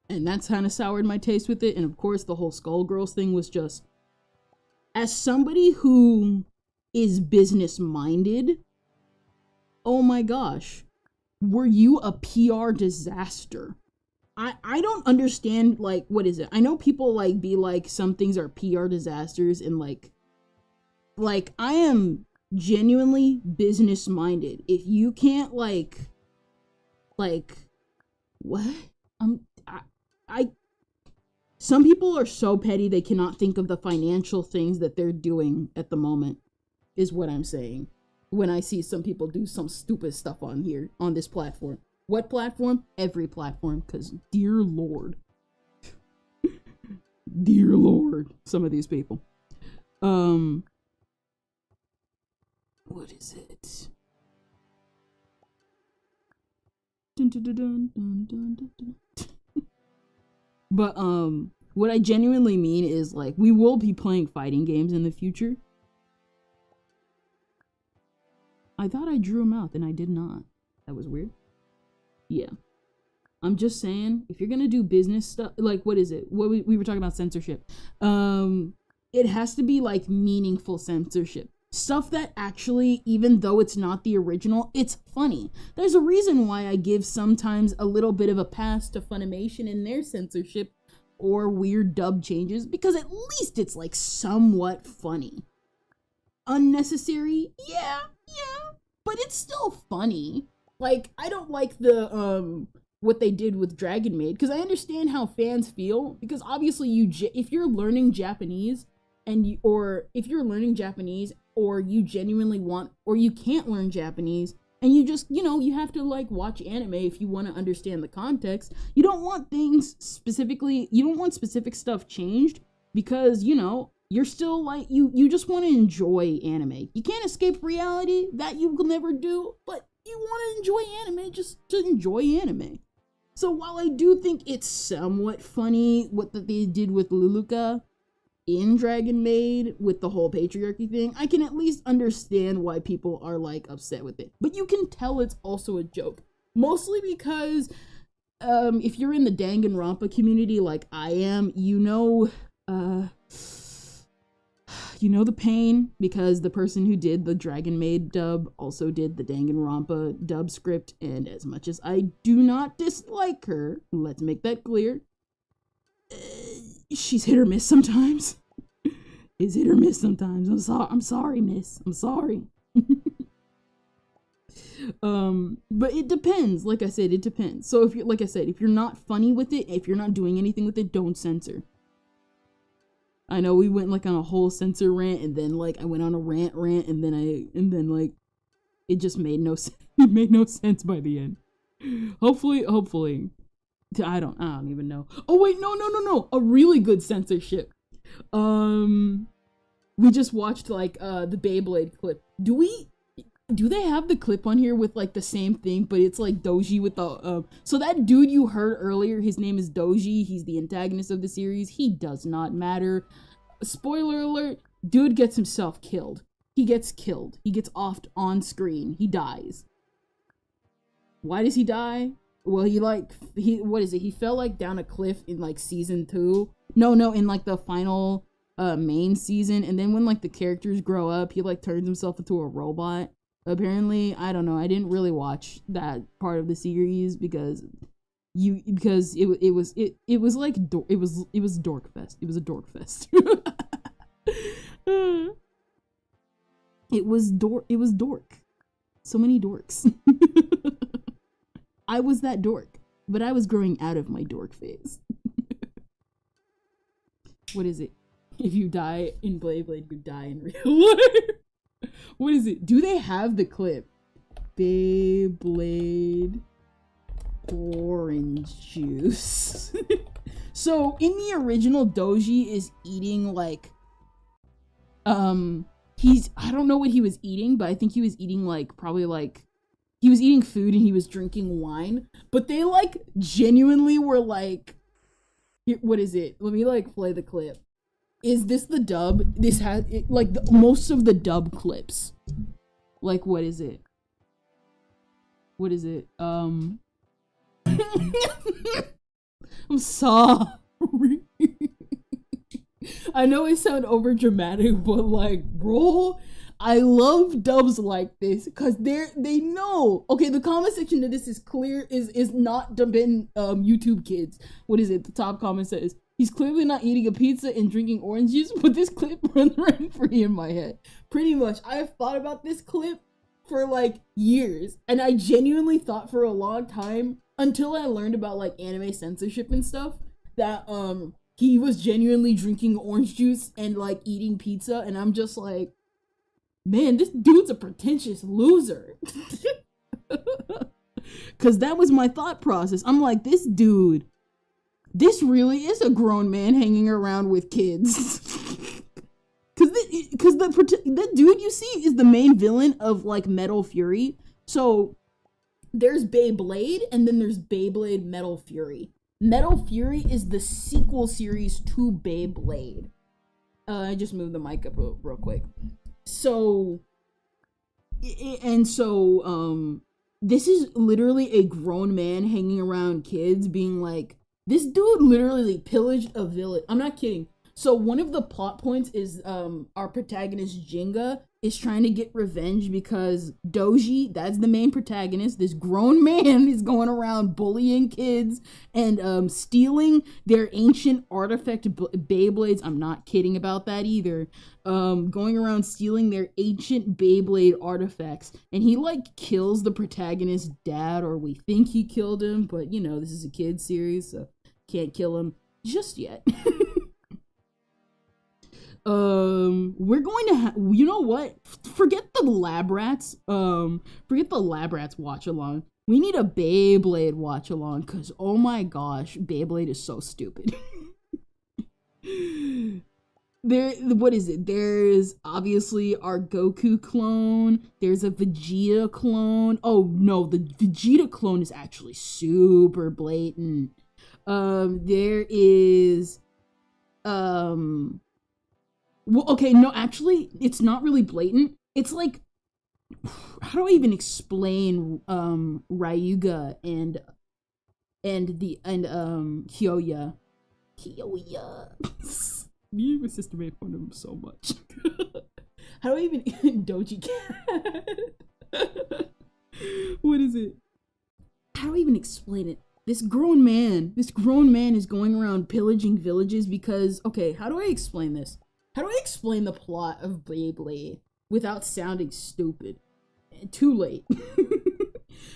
and that's kind of soured my taste with it. And of course the whole Skullgirls thing was just, as somebody who is business minded, oh my gosh, were you a PR disaster? I don't understand, like, what is it? I know people like be like some things are PR disasters, and like I am genuinely business minded. If you can't like what? Some people are so petty they cannot think of the financial things that they're doing at the moment, is what I'm saying. When I see some people do some stupid stuff on here, on this platform. What platform? Every platform, because dear Lord. Dear Lord, some of these people. What is it? Dun, dun, dun, dun, dun, dun, dun. But what I genuinely mean is like we will be playing fighting games in the future. I thought I drew a mouth and I did not. That was weird. Yeah. I'm just saying, if you're gonna do business stuff, like what is it? What we were talking about censorship. It has to be like meaningful censorship. Stuff that actually, even though it's not the original, it's funny. There's a reason why I give sometimes a little bit of a pass to Funimation in their censorship or weird dub changes, because at least it's like somewhat funny. Unnecessary? Yeah, but it's still funny. Like, I don't like the, what they did with Dragon Maid, because I understand how fans feel, because obviously if you're learning Japanese, or if you're learning Japanese, or you genuinely want, or you can't learn Japanese, And you just, you know, you have to like watch anime if you want to understand the context. You don't want things specifically, you don't want specific stuff changed because, you know, you're still like, you just want to enjoy anime. You can't escape reality, that you will never do, but you want to enjoy anime, just to enjoy anime. So while I do think it's somewhat funny what they did with Luluka in Dragon Maid with the whole patriarchy thing, I can at least understand why people are like upset with it. But you can tell it's also a joke. Mostly because if you're in the Danganronpa community like I am, you know the pain, because the person who did the Dragon Maid dub also did the Danganronpa dub script, and as much as I do not dislike her, let's make that clear, she's hit or miss sometimes. It's hit or miss sometimes. I'm sorry, miss. I'm sorry. But it depends. Like I said, it depends. So if you're, like I said, if you're not funny with it, if you're not doing anything with it, don't censor. I know we went like on a whole censor rant, and then like I went on a rant, and then like it just made no sense. It made no sense by the end. Hopefully. I don't even know. Oh wait, no. A really good censorship. We just watched like the Beyblade clip. Do they have the clip on here with like the same thing, but it's like Doji with the so that dude you heard earlier, his name is Doji, he's the antagonist of the series. He does not matter. Spoiler alert, dude gets himself killed. He gets killed. He gets offed on screen. He dies. Why does he die? Well, he fell like down a cliff in like season 2. No, in like the final main season, and then when like the characters grow up, he like turns himself into a robot. Apparently, I don't know. I didn't really watch that part of the series because it was Dorkfest. It was a Dorkfest. It was dork. So many dorks. I was that dork, but I was growing out of my dork phase. What is it? If you die in Beyblade, you die in real life. What is it? Do they have the clip? Beyblade orange juice. So in the original, Doji is eating like I don't know what he was eating, but I think he was eating like probably like he was eating food and he was drinking wine, but they like genuinely were like, what is it? Let me like play the clip. Is this the dub? This has it, like most of the dub clips. Like what is it? What is it? I'm sorry. I know it sounds over dramatic, but like, bro, I love dubs like this because they know. Okay, the comment section to this is clear is not dubbing YouTube kids. What is it? The top comment says he's clearly not eating a pizza and drinking orange juice, but this clip runs rent free in my head. Pretty much, I have thought about this clip for like years, and I genuinely thought for a long time until I learned about like anime censorship and stuff that he was genuinely drinking orange juice and like eating pizza, and I'm just like, man, this dude's a pretentious loser. Cause that was my thought process. I'm like, this really is a grown man hanging around with kids. Cause the dude you see is the main villain of like Metal Fury. So there's Beyblade and then there's Beyblade Metal Fury. Metal Fury is the sequel series to Beyblade. I just moved the mic up real quick. So, this is literally a grown man hanging around kids being like, this dude literally pillaged a village. I'm not kidding. So one of the plot points is our protagonist Jinga is trying to get revenge because Doji, that's the main protagonist, this grown man is going around bullying kids and stealing their ancient artifact Beyblades. I'm not kidding about that either. Going around stealing their ancient Beyblade artifacts, and he like kills the protagonist's dad, or we think he killed him, but you know, this is a kid's series, so can't kill him just yet. We're going to you know what? Forget the Lab Rats. Forget the Lab Rats watch along. We need a Beyblade watch along, cause oh my gosh, Beyblade is so stupid. What is it? There's obviously our Goku clone. There's a Vegeta clone. Oh no, the Vegeta clone is actually super blatant. There is, well, okay, no, actually, it's not really blatant. It's like, how do I even explain, Ryuga and Kyoya? Me and my sister made fun of him so much. How do I even Doji Cat? What is it? How do I even explain it? This grown man is going around pillaging villages because, okay, how do I explain this? How do I explain the plot of Beyblade without sounding stupid? Too late.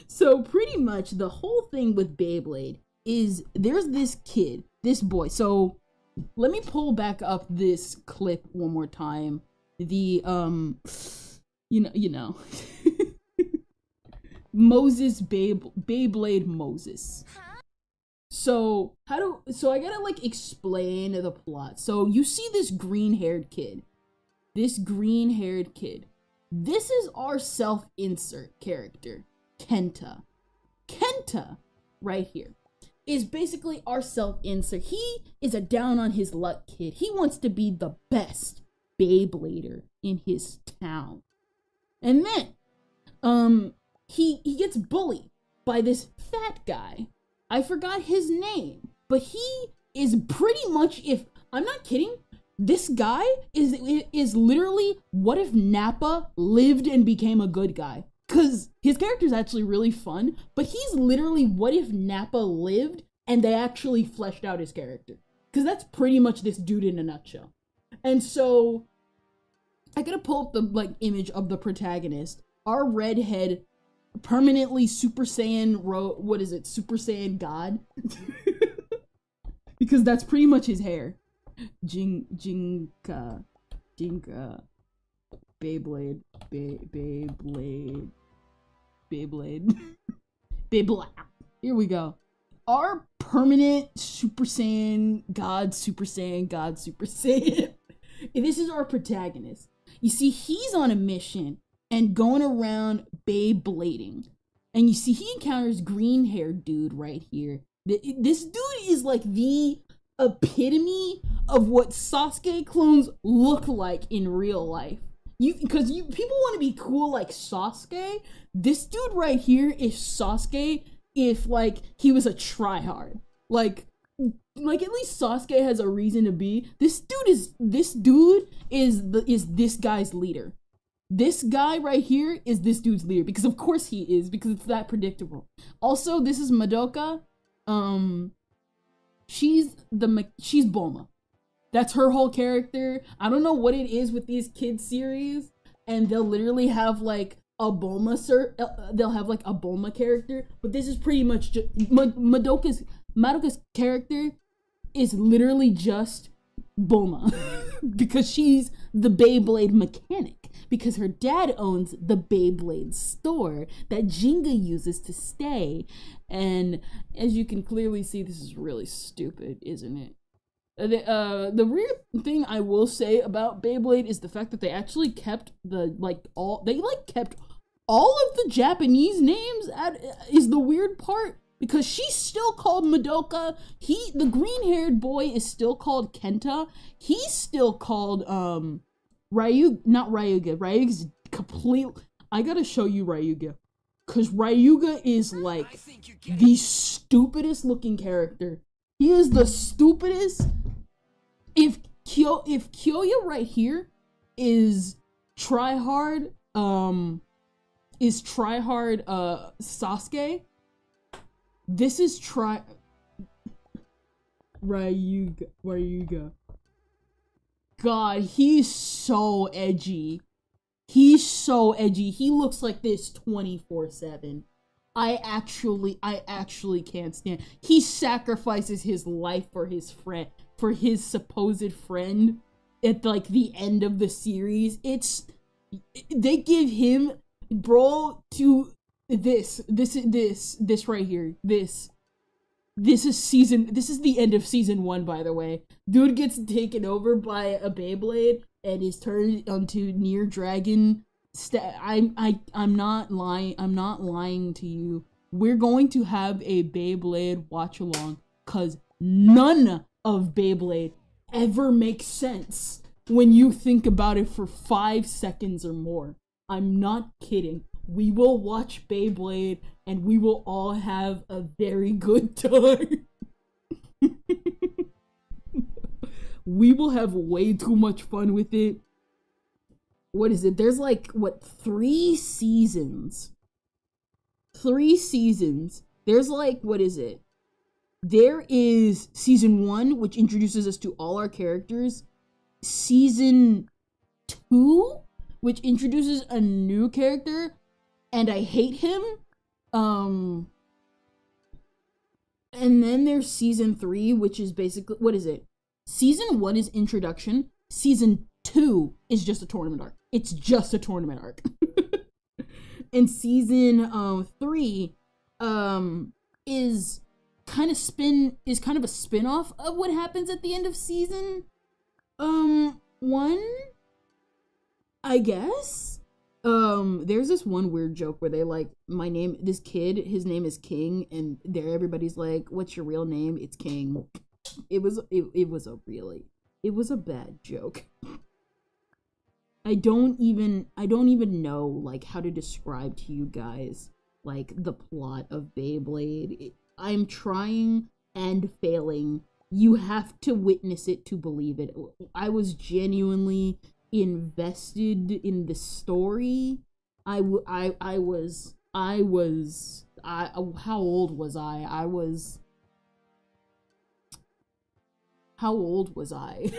So pretty much the whole thing with Beyblade is there's this kid, this boy. So let me pull back up this clip one more time. The you know Moses Beyblade Moses. So I gotta like explain the plot. So you see this green-haired kid. This is our self-insert character, Kenta. Kenta, right here, is basically our self-insert. He is a down-on-his-luck kid. He wants to be the best Beyblader in his town. And then, he gets bullied by this fat guy. I forgot his name, but he is pretty much, if I'm not kidding, this guy is literally what if Nappa lived and became a good guy. Cause his character is actually really fun, but he's literally what if Nappa lived and they actually fleshed out his character. Cause that's pretty much this dude in a nutshell. And so I gotta pull up the like image of the protagonist, our redhead, permanently Super Saiyan Super Saiyan God. Because that's pretty much his hair. Jinka, Beyblade, Beyblade. Here we go. Our permanent Super Saiyan God, Super Saiyan God, Super Saiyan. This is our protagonist. You see, he's on a mission and going around Beyblading. And you see, he encounters green-haired dude right here. This dude is like the epitome of what Sasuke clones look like in real life. Because people want to be cool like Sasuke. This dude right here is Sasuke if like he was a tryhard. Like at least Sasuke has a reason to be. This dude is this guy's leader. This guy right here is this dude's leader, because of course he is, because it's that predictable. Also, this is Madoka. She's Bulma. That's her whole character. I don't know what it is with these kids series, and they'll literally have like a Bulma they'll have like a Bulma character, but this is pretty much just Madoka's character is literally just Bulma because she's the Beyblade mechanic, because her dad owns the Beyblade store that Jinga uses to stay. And as you can clearly see, this is really stupid, isn't it? The weird thing I will say about Beyblade is the fact that they actually kept kept all of the Japanese names is the weird part, because she's still called Madoka. The green-haired boy is still called Kenta. He's still called Ryuga's complete. I gotta show you Ryuga, cause Ryuga is like the stupidest looking character. He is the stupidest. If Kyoya right here is tryhard Sasuke, this is Ryuga. God, he's so edgy. He looks like this 24/7. I actually can't stand. He sacrifices his life for his supposed friend. at like the end of the series, they give him, bro, to this right here. This is the end of season 1, by the way. Dude gets taken over by a Beyblade and is turned onto near dragon. I'm not lying to you. We're going to have a Beyblade watch along, cause none of Beyblade ever makes sense when you think about it for 5 seconds or more. I'm not kidding. We will watch Beyblade and we will all have a very good time. We will have way too much fun with it. What is it? There's like, 3 seasons? 3 seasons. There's like, what is it? There is season 1, which introduces us to all our characters. Season 2, which introduces a new character, and I hate him. And then there's season 3, which is basically, what is it? Season 1 is introduction. Season 2 is just a tournament arc. It's just a tournament arc. And season 3 is kind of a spin-off of what happens at the end of season 1, I guess. There's this one weird joke where they like, this kid, his name is King, and everybody's like, what's your real name? It's King. It was a bad joke. I don't even know like how to describe to you guys like the plot of Beyblade. I'm trying and failing. You have to witness it to believe it. I was genuinely invested in the story. How old was how old was I?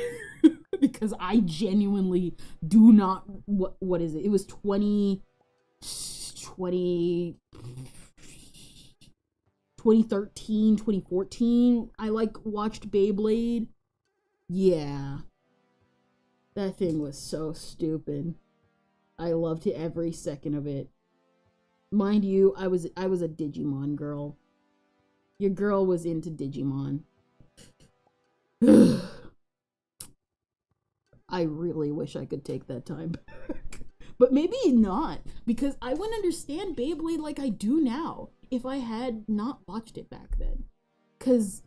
Because I genuinely do not, what is it? It was 2013, 2014, I like watched Beyblade. Yeah. That thing was so stupid. I loved every second of it. Mind you, I was a Digimon girl. Your girl was into Digimon. I really wish I could take that time back. But maybe not, because I wouldn't understand Beyblade like I do now if I had not watched it back then. Because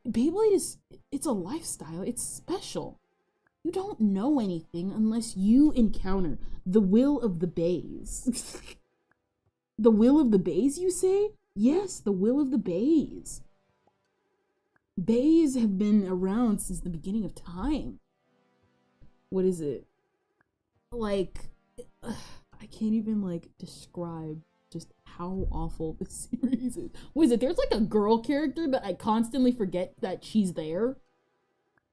Beyblade it's a lifestyle. It's special. You don't know anything unless you encounter the will of the bays. The will of the bays, you say? Yes, the will of the bays. Bays have been around since the beginning of time. What is it? Like, I can't even, like, describe just how awful this series is. What is it? There's, like, a girl character, but I constantly forget that she's there.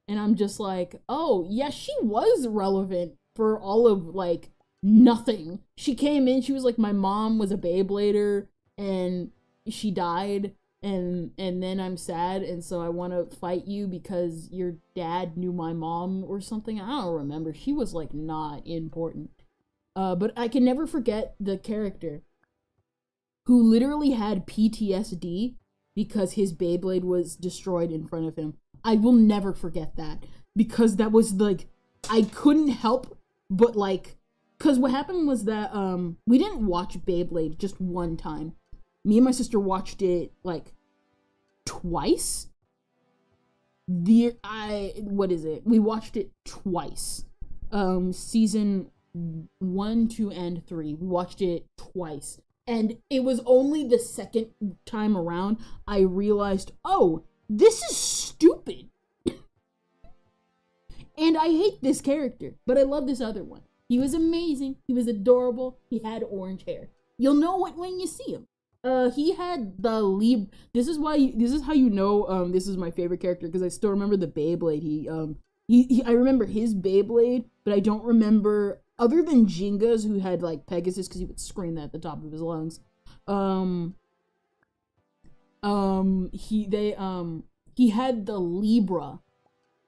And I'm just like, oh, yeah, she was relevant for all of, like, nothing. She came in, she was like, my mom was a Beyblader, and she died. And then I'm sad, and so I want to fight you because your dad knew my mom or something. I don't remember. She was, like, not important. But I can never forget the character who literally had PTSD because his Beyblade was destroyed in front of him. I will never forget that. Because that was, like, I couldn't help but, like... Because what happened was that, we didn't watch Beyblade just one time. Me and my sister watched it, like, twice. What is it? We watched it twice. Season 1, 2, and 3. We watched it twice. And it was only the second time around I realized, oh, this is stupid. And I hate this character, but I love this other one. He was amazing. He was adorable. He had orange hair. You'll know it when you see him. He had the this is how you know, this is my favorite character, because I still remember the Beyblade. I remember his Beyblade, but I don't remember, other than Jinga's, who had, like, Pegasus, because he would scream that at the top of his lungs. He had the Libra,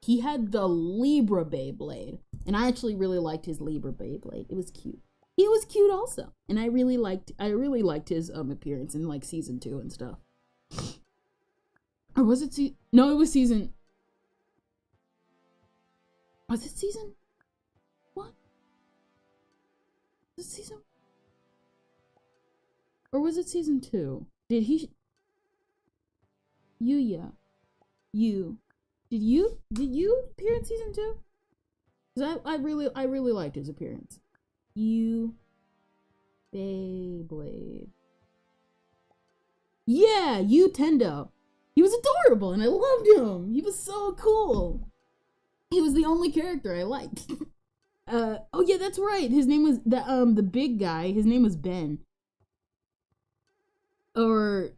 he had the Libra Beyblade, and I actually really liked his Libra Beyblade. It was cute. He was cute also, and I really liked his appearance in like season 2 and stuff. Or was it no, it was season. Was it season? What? Was it season? Or was it season 2? Did he? Yuya. Did you appear in season 2? Cause I really liked his appearance. Beyblade. Yeah, Tendo. He was adorable and I loved him. He was so cool. He was the only character I liked. Oh yeah, that's right. His name was the big guy. His name was Ben. Or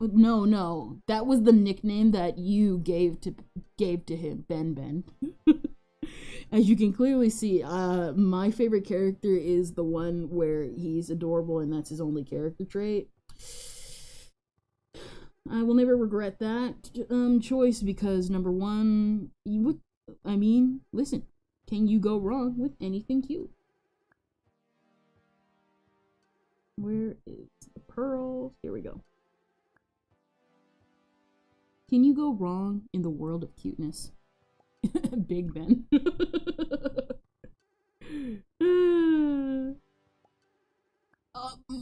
no, that was the nickname that you gave to him, Ben. As you can clearly see, my favorite character is the one where he's adorable and that's his only character trait. I will never regret that choice because number one, listen, can you go wrong with anything cute? Where is the pearls? Here we go. Can you go wrong in the world of cuteness? Big Ben.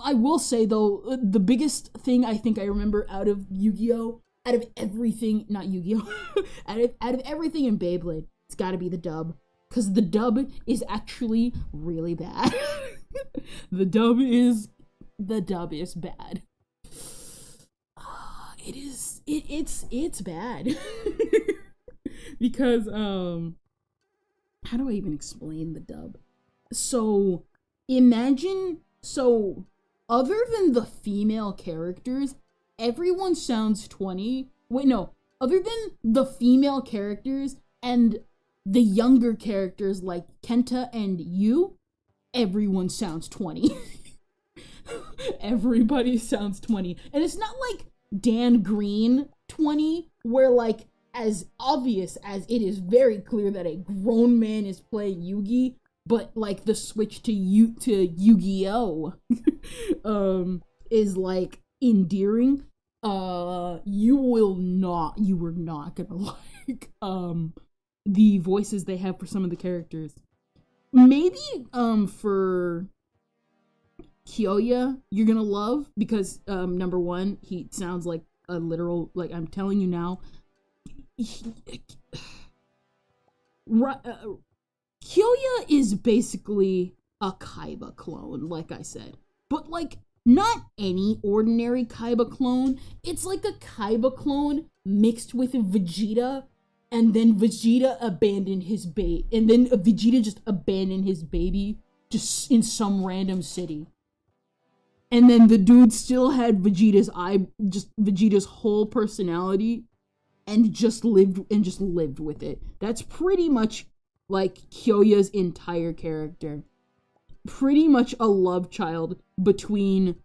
I will say though, the biggest thing I think I remember out of Yu-Gi-Oh, out of everything, not Yu-Gi-Oh, out of everything in Beyblade, it's gotta be the dub. Cause the dub is actually really bad. The dub is bad. It's bad. Because, how do I even explain the dub? So, other than the female characters, everyone sounds 20. Wait, no. Other than the female characters and the younger characters like Kenta and Yu, everyone sounds 20. Everybody sounds 20. And it's not like Dan Green 20, where like, as obvious as it is very clear that a grown man is playing Yugi, but like the switch to Yu-Gi-Oh is like endearing. You were not gonna like the voices they have for some of the characters. Maybe for Kyoya you're gonna love because number one, he sounds like a literal, like I'm telling you now, Kyoya is basically a Kaiba clone, like I said. But like, not any ordinary Kaiba clone. It's like a Kaiba clone mixed with a Vegeta, and then Vegeta abandoned his baby, and then Vegeta just abandoned his baby just in some random city. And then the dude still had Vegeta's whole personality, and just lived with it. That's pretty much like Kyoya's entire character. Pretty much a love child between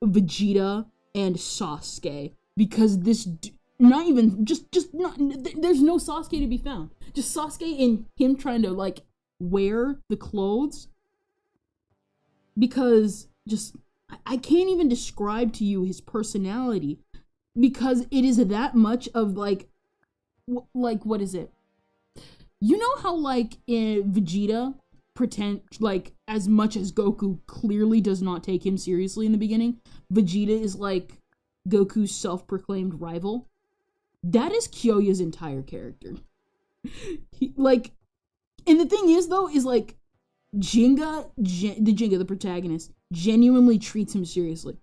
Vegeta and Sasuke, because there's no Sasuke to be found. Just Sasuke and him trying to like wear the clothes, because just I can't even describe to you his personality, because it is that much of like what is it? You know how like in Vegeta pretend, like, as much as Goku clearly does not take him seriously in the beginning, Vegeta is like Goku's self-proclaimed rival. That is Kyoya's entire character. Like, and the thing is though, is like the protagonist, genuinely treats him seriously.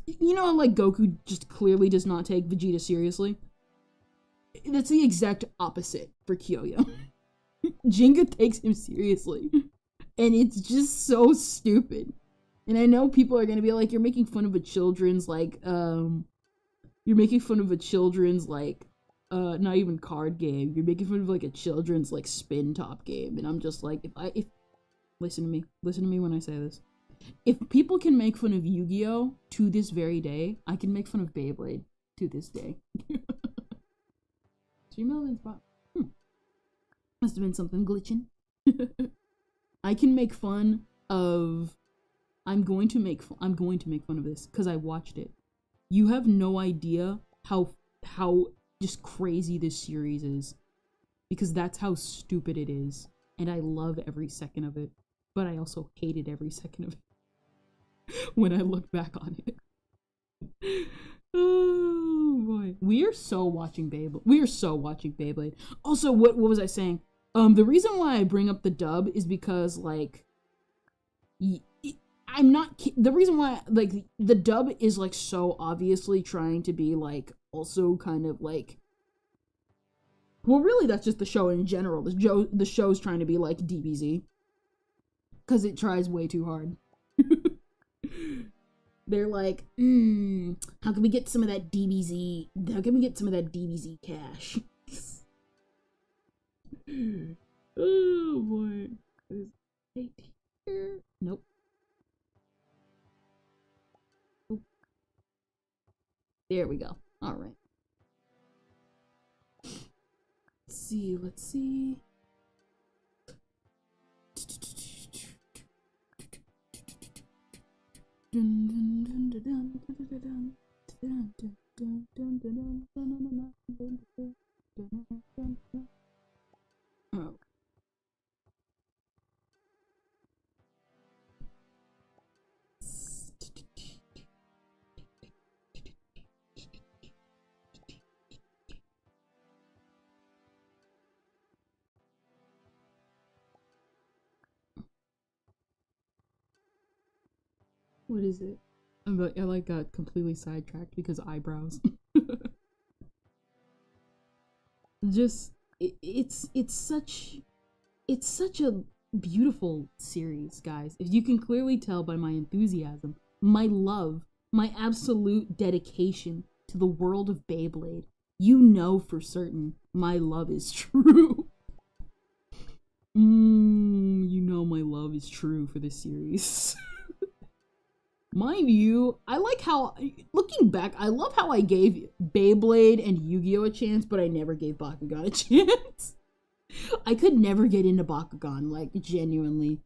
You know how like Goku just clearly does not take Vegeta seriously? That's the exact opposite for Kyoya. Jinga takes him seriously. And it's just so stupid. And I know people are gonna be like, you're making fun of a children's like, not even card game. You're making fun of like a children's like spin top game. And I'm just like, listen to me when I say this. If people can make fun of Yu-Gi-Oh to this very day, I can make fun of Beyblade to this day. 3 million spot. Must have been something glitching. I can make fun of... I'm going to make fun of this because I watched it. You have no idea how just crazy this series is, because that's how stupid it is, and I love every second of it, but I also hated every second of it when I look back on it. Oh boy, we are so watching Beyblade. Also, what was I saying? The reason why I bring up the dub is because, like, the reason why, like, the dub is, like, so obviously trying to be, like, also kind of, like, well, really, that's just the show in general. The show's trying to be, like, DBZ. Because it tries way too hard. They're like, how can we get some of that DBZ? How can we get some of that DBZ cash? Oh, boy. Is it here? Nope. There we go. All right. Let's see. Oh. What is it? I like got completely sidetracked because eyebrows. Just it's such a beautiful series, guys. If you can clearly tell by my enthusiasm, my love, my absolute dedication to the world of Beyblade, you know for certain my love is true. You know my love is true for this series. Mind you, I like how, looking back, I love how I gave Beyblade and Yu-Gi-Oh! A chance, but I never gave Bakugan a chance. I could never get into Bakugan, like, genuinely.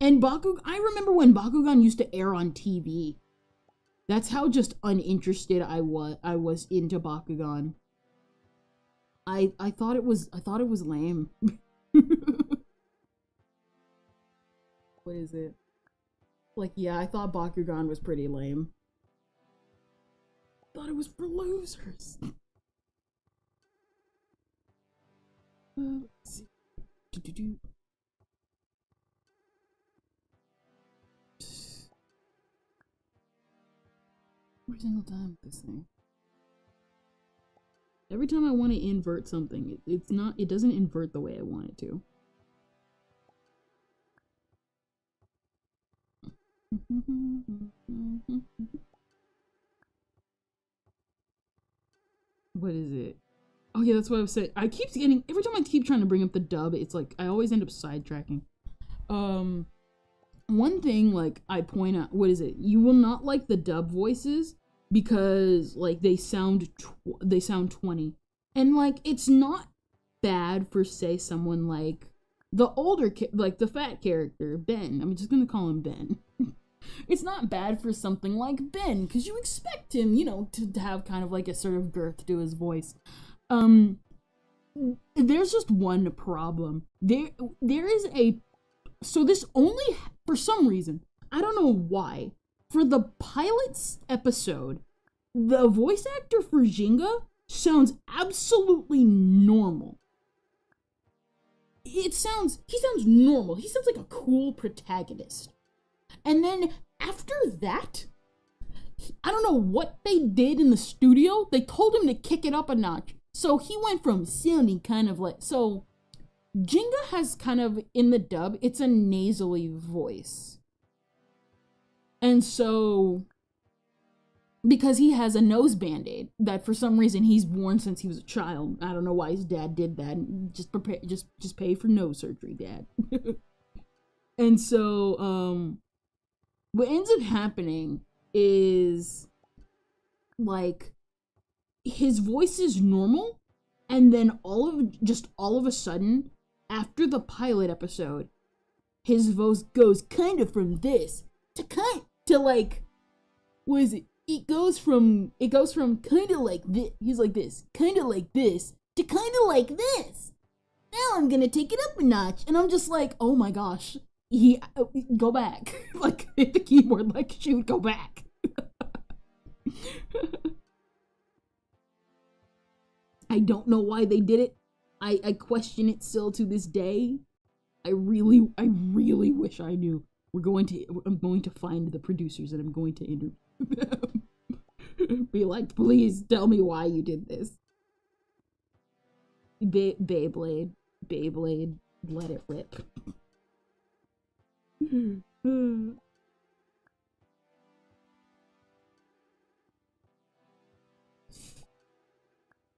And I remember when Bakugan used to air on TV. That's how just uninterested I was into Bakugan. I thought it was lame. What is it? Like, yeah, I thought Bakugan was pretty lame. Thought it was for losers. Let's see. Every single time with this thing. Every time I want to invert something, it doesn't invert the way I want it to. What is it? Oh yeah, that's what I was saying. Every time I keep trying to bring up the dub, it's like I always end up sidetracking. One thing, like, I point out, what is it? You will not like the dub voices because, like, they sound 20. And, like, it's not bad for, say, someone like the older, like, the fat character, Ben. I'm just gonna call him Ben. It's not bad for something like Ben, because you expect him, you know, to have kind of like a sort of girth to his voice. There's just one problem. There is so this only, for some reason, I don't know why, for the pilot's episode, the voice actor for Jinga sounds absolutely normal. He sounds normal. He sounds like a cool protagonist. And then after that, I don't know what they did in the studio. They told him to kick it up a notch. So he went from sounding kind of like, so Jinga has kind of, in the dub, it's a nasally voice. And so, because he has a nose band-aid that for some reason he's worn since he was a child. I don't know why his dad did that. Just pay for nose surgery, Dad. And so, what ends up happening is, like, his voice is normal, And then all of a sudden, after the pilot episode, his voice goes kind of from this to like, what is it? It goes from kind of like this. He's like this, kind of like this, to kind of like this. Now I'm gonna take it up a notch, and I'm just like, oh my gosh, go back, like hit the keyboard, like shoot, go back. I don't know why they did it. I question it still to this day. I really wish I knew. I'm going to find the producers and I'm going to interview them. Be like, please tell me why you did this. Beyblade, let it rip.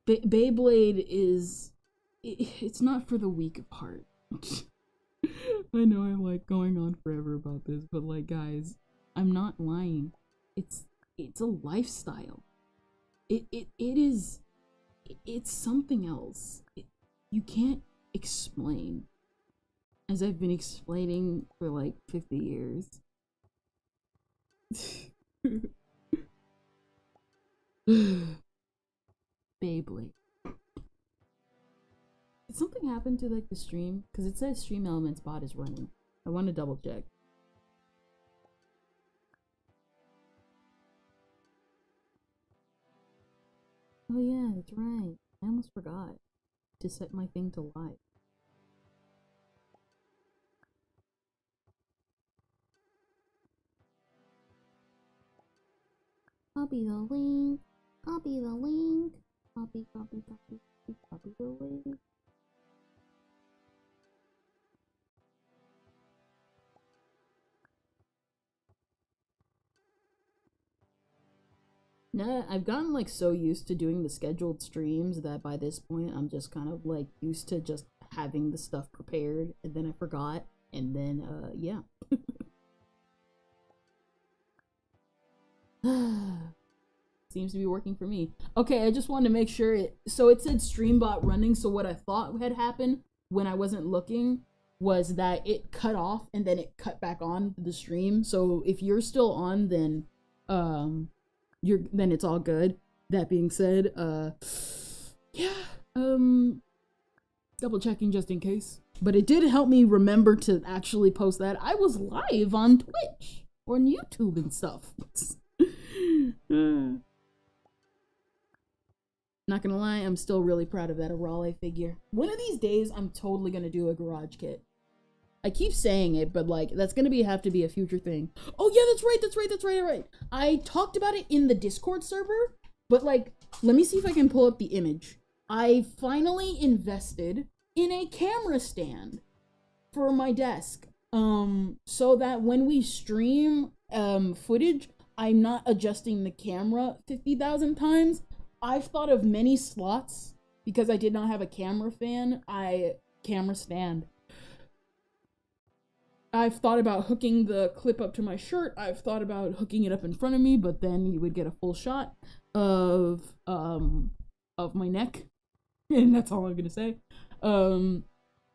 Beyblade is... It's not for the weak of heart. I know I'm like going on forever about this, but like guys, I'm not lying. It's a lifestyle. It's something else. You can't explain. As I've been explaining for like 50 years. Beyblade. Did something happen to like the stream? Because it says Stream Elements bot is running. I want to double check. Oh yeah, that's right. I almost forgot to set my thing to live. Copy the link. Copy the link. Copy the link. Nah, I've gotten like so used to doing the scheduled streams that by this point I'm just kind of like used to just having the stuff prepared, and then I forgot, and then yeah. Seems to be working for me. Okay, I just wanted to make sure so it said StreamBot running, so what I thought had happened when I wasn't looking was that it cut off and then it cut back on the stream. So if you're still on, then then it's all good. That being said, yeah, double checking just in case. But it did help me remember to actually post that I was live on Twitch or on YouTube and stuff. Not gonna lie, I'm still really proud of that Arale figure. One of these days, I'm totally gonna do a garage kit. I keep saying it, but like, that's gonna have to be a future thing. Oh yeah, that's right. I talked about it in the Discord server, but like, let me see if I can pull up the image. I finally invested in a camera stand for my desk, so that when we stream footage, I'm not adjusting the camera 50,000 times. I've thought of many slots because I did not have a camera stand. I've thought about hooking the clip up to my shirt. I've thought about hooking it up in front of me, but then you would get a full shot of my neck. And that's all I'm gonna say. And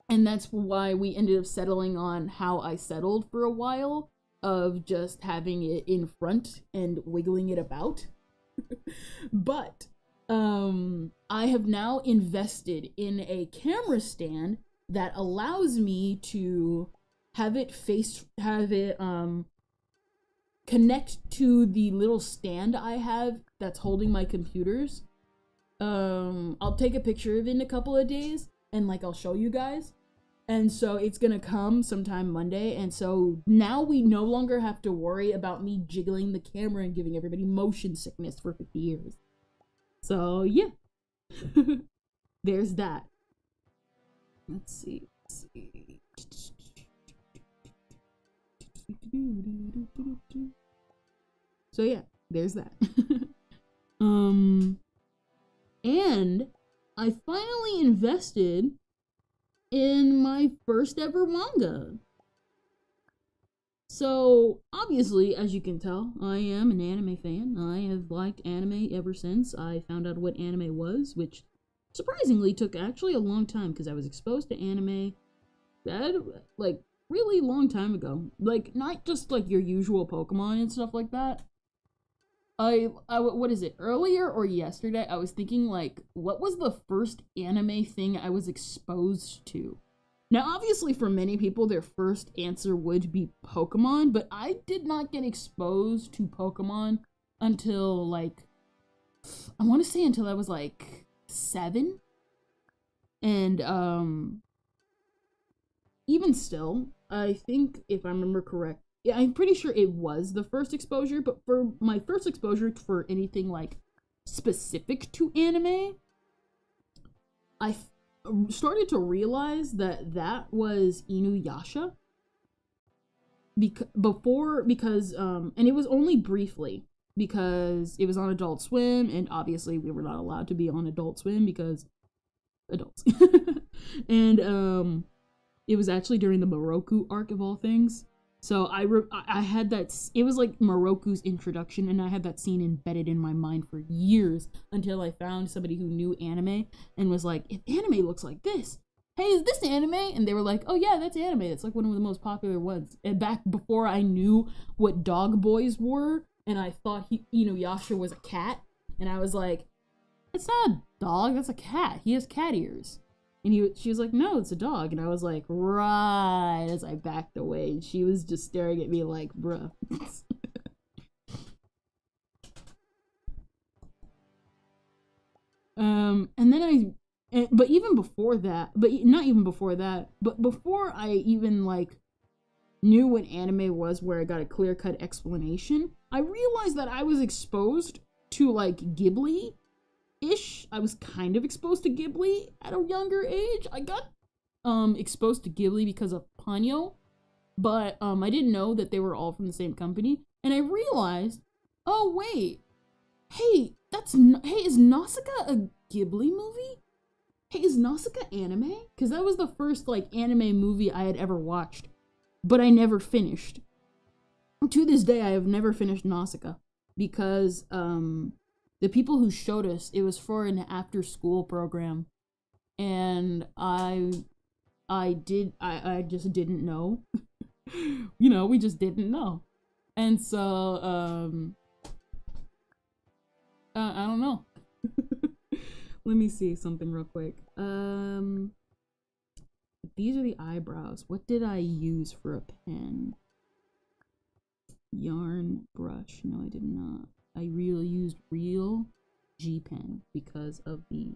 that's why we ended up settling on how I settled for a while, of just having it in front and wiggling it about. But I have now invested in a camera stand that allows me to have it connect to the little stand I have that's holding my computers. I'll take a picture of it in a couple of days and like I'll show you guys. And so it's gonna come sometime Monday, and so now we no longer have to worry about me jiggling the camera and giving everybody motion sickness for 50 years. So yeah. There's that. Let's see. So yeah, there's that. And I finally invested in my first ever manga. So obviously, as you can tell, I am an anime fan. I have liked anime ever since I found out what anime was, which surprisingly took actually a long time because I was exposed to anime that, like, really long time ago. Like, not just like your usual Pokemon and stuff like that. What is it, earlier or yesterday, I was thinking, like, what was the first anime thing I was exposed to? Now, obviously, for many people, their first answer would be Pokemon, but I did not get exposed to Pokemon until, like, I want to say until I was, like, 7. And, even still, I think, if I remember correct, yeah, I'm pretty sure it was the first exposure, but for my first exposure for anything, like, specific to anime, I started to realize that was Inuyasha. Because and it was only briefly, because it was on Adult Swim, and obviously we were not allowed to be on Adult Swim because adults. And, it was actually during the Moroku arc of all things. So I had that, it was like Moroku's introduction, and I had that scene embedded in my mind for years until I found somebody who knew anime and was like, if anime looks like this, hey, is this anime? And they were like, oh yeah, that's anime. It's like one of the most popular ones. And back before I knew what dog boys were, and I thought Inuyasha was a cat, and I was like, it's not a dog, that's a cat. He has cat ears. And she was like, no, it's a dog. And I was like, right, as I backed away. And she was just staring at me like, bruh. And then but even before that, but not even before that, but before I even, like, knew what anime was, where I got a clear-cut explanation, I realized that I was exposed to, like, Ghibli ish. I was kind of exposed to Ghibli at a younger age. I got exposed to Ghibli because of Ponyo, but I didn't know that they were all from the same company. And I realized, oh wait, hey, is Nausicaa a Ghibli movie? Hey, is Nausicaa anime? Because that was the first, like, anime movie I had ever watched, but I never finished. To this day, I have never finished Nausicaa because the people who showed us, it was for an after-school program, and I just didn't know. You know, we just didn't know. And so, I don't know. Let me see something real quick. These are the eyebrows. What did I use for a pen? Yarn brush. No, I did not. I really used real G-pen because of the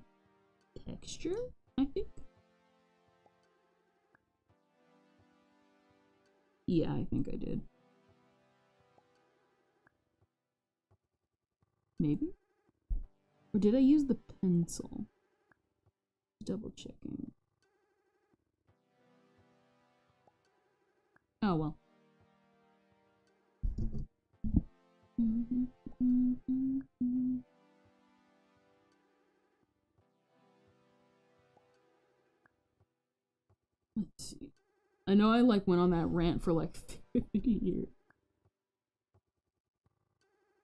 texture, I think. Yeah, I think I did. Maybe? Or did I use the pencil? Double checking. Oh well. Let's see. I know I like went on that rant for like 50 years.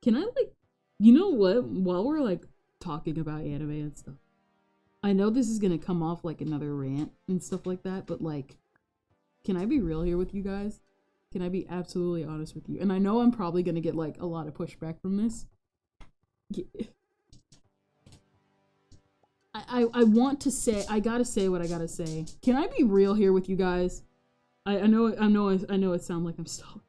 Can I, like, you know what? While we're like talking about anime and stuff, I know this is gonna come off like another rant and stuff like that, but like, can I be real here with you guys? Can I be absolutely honest with you? And I know I'm probably gonna get like a lot of pushback from this. I want to say, I gotta say what I gotta say. Can I be real here with you guys? I know it sounds like I'm stalling.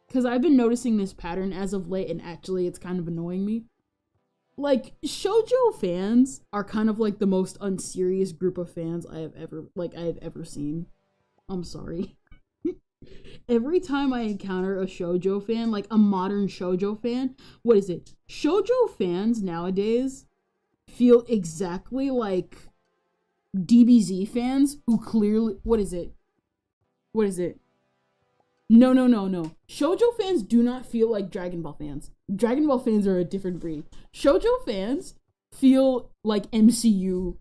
Because I've been noticing this pattern as of late, and actually it's kind of annoying me. Like, shoujo fans are kind of like the most unserious group of fans I have ever seen. I'm sorry. Every time I encounter a shoujo fan, like a modern shoujo fan, what is it? Shoujo fans nowadays feel exactly like DBZ fans who clearly, what is it? No. Shoujo fans do not feel like Dragon Ball fans. Dragon Ball fans are a different breed. Shoujo fans feel like MCU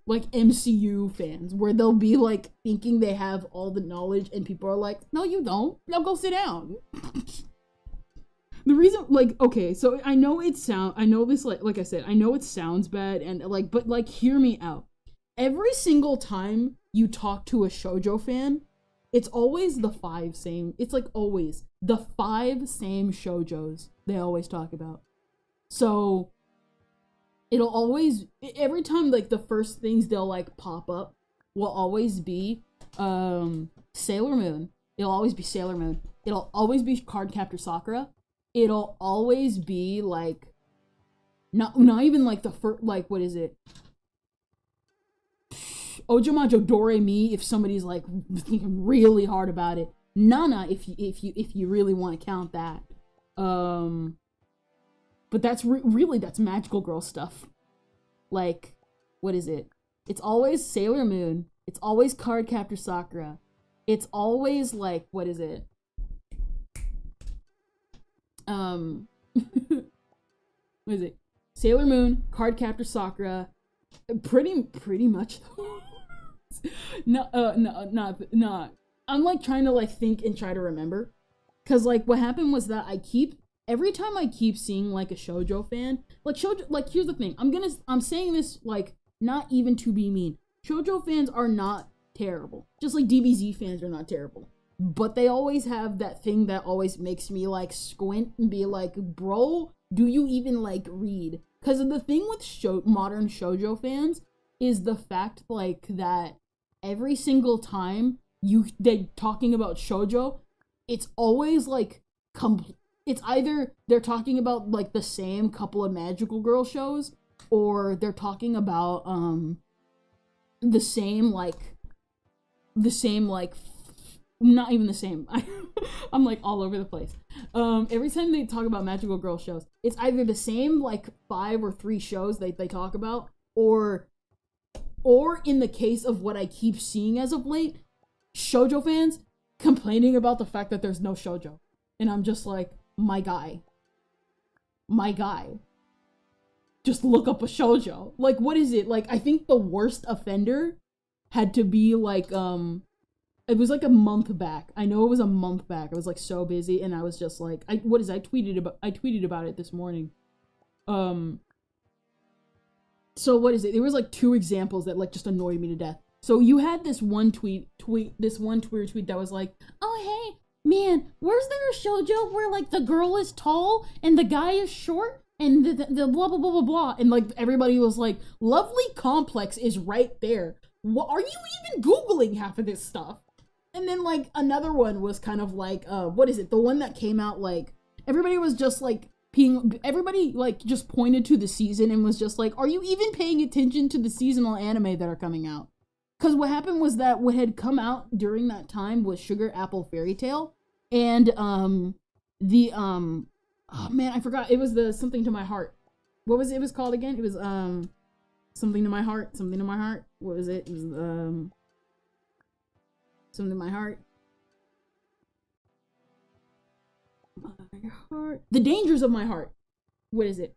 fans, where they'll be like thinking they have all the knowledge and people are like, no, you don't. Now go sit down. The reason, like, okay, so I know this, like I said, I know it sounds bad, and, like, but, like, hear me out. Every single time you talk to a shoujo fan, it's always it's, like, always the 5 same shoujos they always talk about. So, it'll always, every time, like, the first things they'll, like, pop up will always be, Sailor Moon. It'll always be Sailor Moon. It'll always be Cardcaptor Sakura. It'll always be, like, not even, like, the first, like, what is it? Ojamajo Doremi, if somebody's, like, thinking really hard about it. Nana, if you really want to count that. But that's really, that's magical girl stuff. Like, what is it? It's always Sailor Moon. It's always Cardcaptor Sakura. It's always, like, what is it? What is it? Sailor Moon, Cardcaptor Sakura. Pretty much. No. I'm, like, trying to, like, think and try to remember. Cause, like, what happened was that every time I keep seeing, like, a shoujo fan, like, here's the thing. I'm saying this, like, not even to be mean. Shoujo fans are not terrible. Just like DBZ fans are not terrible. But they always have that thing that always makes me, like, squint and be like, bro, do you even, like, read? Because the thing with modern shoujo fans is the fact, like, that every single time they talking about shoujo, it's always, like, it's either they're talking about, like, the same couple of magical girl shows, or they're talking about, the same, not even the same. I'm, like, all over the place. Every time they talk about magical girl shows, it's either the same, like, 5 or 3 shows they talk about, or in the case of what I keep seeing as of late, shoujo fans complaining about the fact that there's no shoujo. And I'm just like, my guy. Just look up a shoujo. Like, what is it? Like, I think the worst offender had to be, like, it was, like, a month back. I know it was a month back. I was, like, so busy, and I was just, like, I tweeted about it this morning. So what is it? There was, like, 2 examples that, like, just annoyed me to death. So you had this one this one Twitter tweet that was like, oh, hey, man, where's there a shoujo where, like, the girl is tall and the guy is short? And the blah, blah, blah, blah, blah. And, like, everybody was like, Lovely Complex is right there. What, are you even Googling half of this stuff? And then, like, another one was kind of like, what is it? The one that came out, like, everybody was just, like, everybody, like, just pointed to the season and was just like, are you even paying attention to the seasonal anime that are coming out? Because what happened was that what had come out during that time was Sugar Apple Fairy Tale. And, oh man, I forgot. It was the Something to My Heart. What was it? It was called again? It was, Something to My Heart. What was it? It was, Something to My Heart. My heart. The Dangers of My Heart. What is it?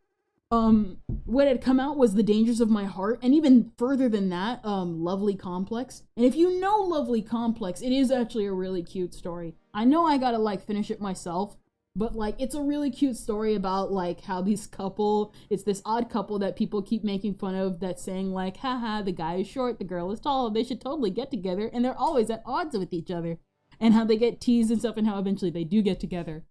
What had come out was The Dangers of My Heart, and even further than that, Lovely Complex. And if you know Lovely Complex, it is actually a really cute story. I know I gotta, like, finish it myself, but, like, it's a really cute story about, like, how it's this odd couple that people keep making fun of, that's saying, like, haha, the guy is short, the girl is tall, they should totally get together, and they're always at odds with each other. And how they get teased and stuff, and how eventually they do get together.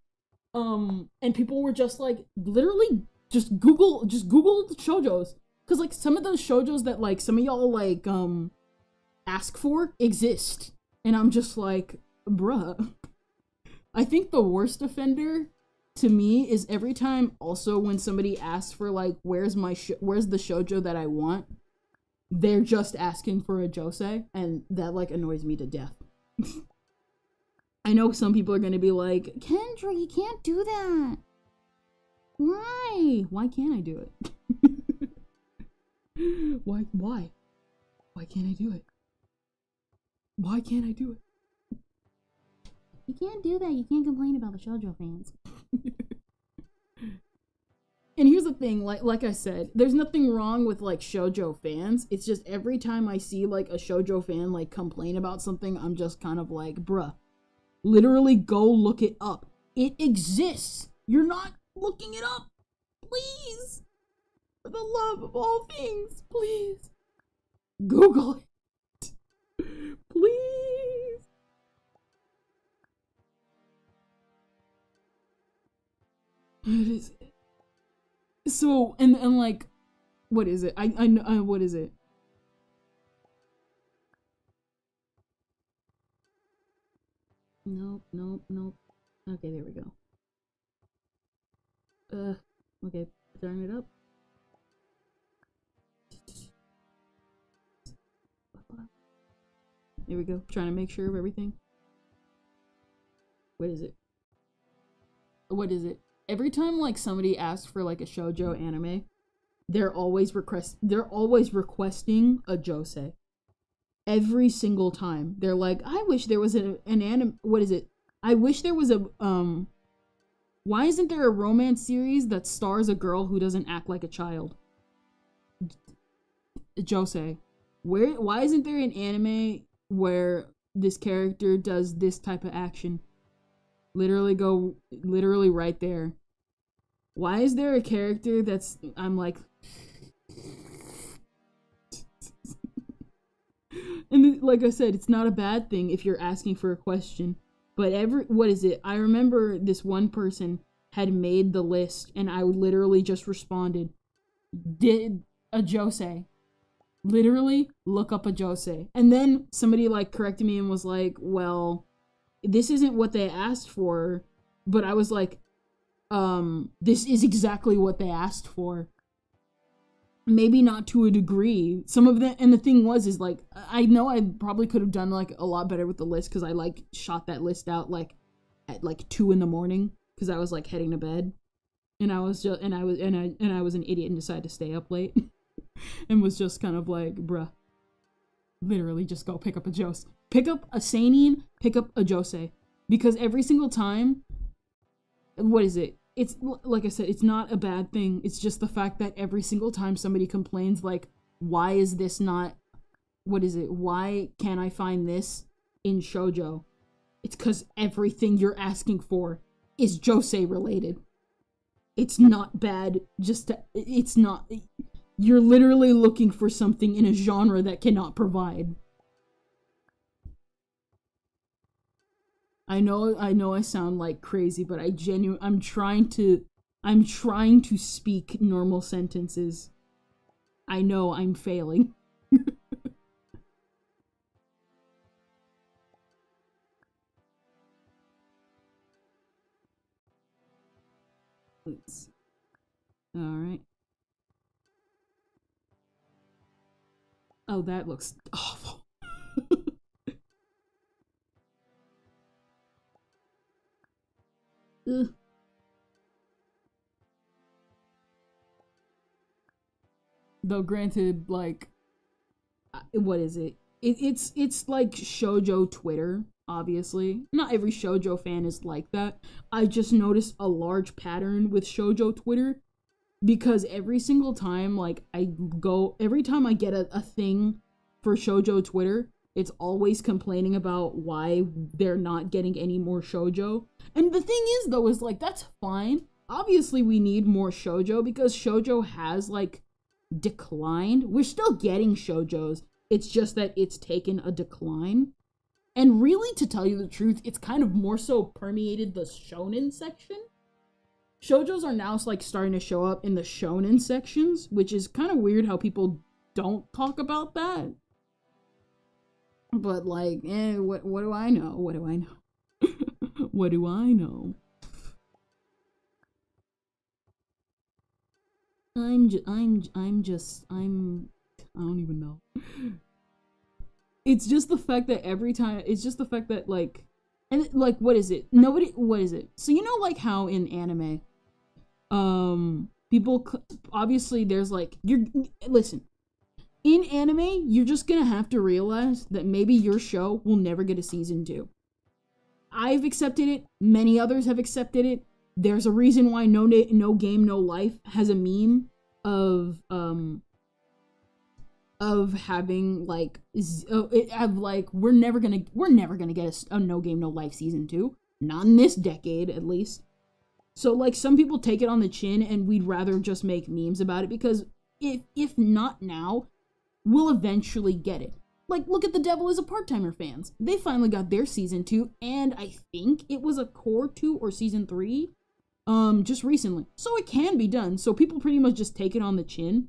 And people were just, like, literally just Google the shoujos. Cause, like, some of those shoujos that, like, some of y'all, like, ask for exist. And I'm just like, bruh. I think the worst offender to me is every time also when somebody asks for, like, where's the shoujo that I want, they're just asking for a josei, and that, like, annoys me to death. I know some people are gonna be like, Kendra, you can't do that. Why? Why can't I do it? Why? Why can't I do it? Why can't I do it? You can't do that. You can't complain about the shoujo fans. And here's the thing, like I said, there's nothing wrong with, like, shoujo fans. It's just every time I see, like, a shoujo fan, like, complain about something, I'm just kind of like, bruh. Literally go look it up. It exists. You're not looking it up. Please. For the love of all things, please. Google it. Please. What is it? So, and like, what is it? I know, what is it? Nope. Okay, there we go. Okay, turn it up. There we go. Trying to make sure of everything. What is it? What is it? Every time like somebody asks for like a shoujo anime, they're always requesting a josei. Every single time. They're like, I wish there was an anime. What is it? I wish there was a why isn't there a romance series that stars a girl who doesn't act like a child? Josei. Why isn't there an anime where this character does this type of action? Literally right there. Why is there a character that's, I'm like, and like I said, it's not a bad thing if you're asking for a question, but what is it? I remember this one person had made the list and I literally just responded, did a josei. Literally look up a josei. And then somebody like corrected me and was like, well, this isn't what they asked for. But I was like, this is exactly what they asked for. Maybe not to a degree. Some of them, and the thing is like, I know I probably could have done like a lot better with the list because I like shot that list out like at like 2 a.m. because I was like heading to bed. And I was just, and I was an idiot and decided to stay up late. And was just kind of like, bruh, literally just go pick up a josei. Pick up a seinen, pick up a josei. Because every single time, what is it? It's, like I said, it's not a bad thing. It's just the fact that every single time somebody complains, like, why is this not, what is it? Why can't I find this in shoujo? It's because everything you're asking for is josei related. It's not bad, it's not... You're literally looking for something in a genre that cannot provide. I know I sound like crazy, but I'm trying to speak normal sentences. I know I'm failing. Let's see. All right. Oh, that looks awful. Ugh. Though granted, like, what is it? It's like shoujo Twitter, obviously. Not every shoujo fan is like that. I just noticed a large pattern with shoujo Twitter. Because every single time, like, every time I get a thing for shoujo Twitter, it's always complaining about why they're not getting any more shoujo. And the thing is, though, is, like, that's fine. Obviously, we need more shoujo because shoujo has, like, declined. We're still getting shoujos. It's just that it's taken a decline. And really, to tell you the truth, it's kind of more so permeated the shonen section. Shoujos are now like starting to show up in the shonen sections, which is kind of weird how people don't talk about that. But like, what do I know? What do I know? What do I know? I don't even know. It's just the fact that every time, it's just the fact that like, and like, what is it? What is it? So you know like how in anime, people, obviously there's like, listen, in anime, you're just gonna have to realize that maybe your show will never get a season 2. I've accepted it, many others have accepted it. There's a reason why No Game No Life has a meme of having like, we're never gonna get a No Game No Life season 2, not in this decade at least. So, like, some people take it on the chin, and we'd rather just make memes about it, because if not now, we'll eventually get it. Like, look at The Devil is a Part-Timer fans. They finally got their season 2, and I think it was a core 2 or season 3, just recently. So it can be done. So people pretty much just take it on the chin,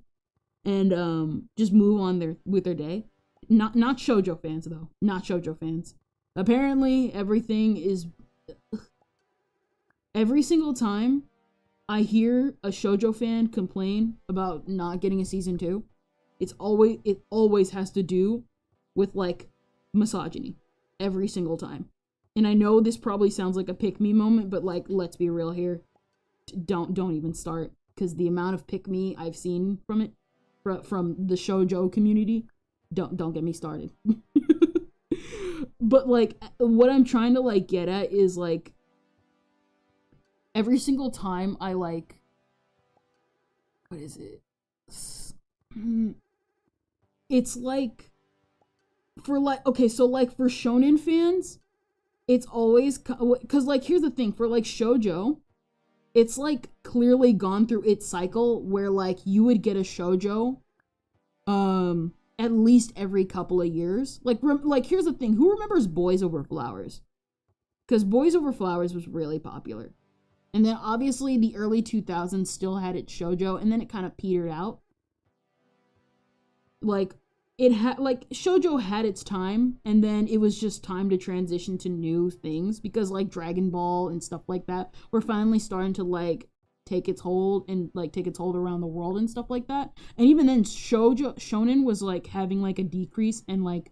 and, just move on with their day. Not shoujo fans, though. Not shoujo fans. Apparently, everything is... Every single time I hear a shoujo fan complain about not getting a season 2, it always has to do with, like, misogyny. Every single time. And I know this probably sounds like a pick-me moment, but, like, let's be real here. Don't even start. Because the amount of pick-me I've seen from it, from the shoujo community, don't get me started. But, like, what I'm trying to, like, get at is, like, every single time I, like, what is it? It's like, for, like, okay, so, like, for shonen fans, it's always, because, like, here's the thing, for, like, shoujo, it's, like, clearly gone through its cycle where, like, you would get a shoujo, at least every couple of years. Like, here's the thing, who remembers Boys Over Flowers? Because Boys Over Flowers was really popular. And then, obviously, the early 2000s still had its shoujo, and then it kind of petered out. Like, shoujo had its time, and then it was just time to transition to new things, because, like, Dragon Ball and stuff like that were finally starting to, like, take its hold around the world and stuff like that. And even then, shonen was, like, having, like, a decrease, and, like,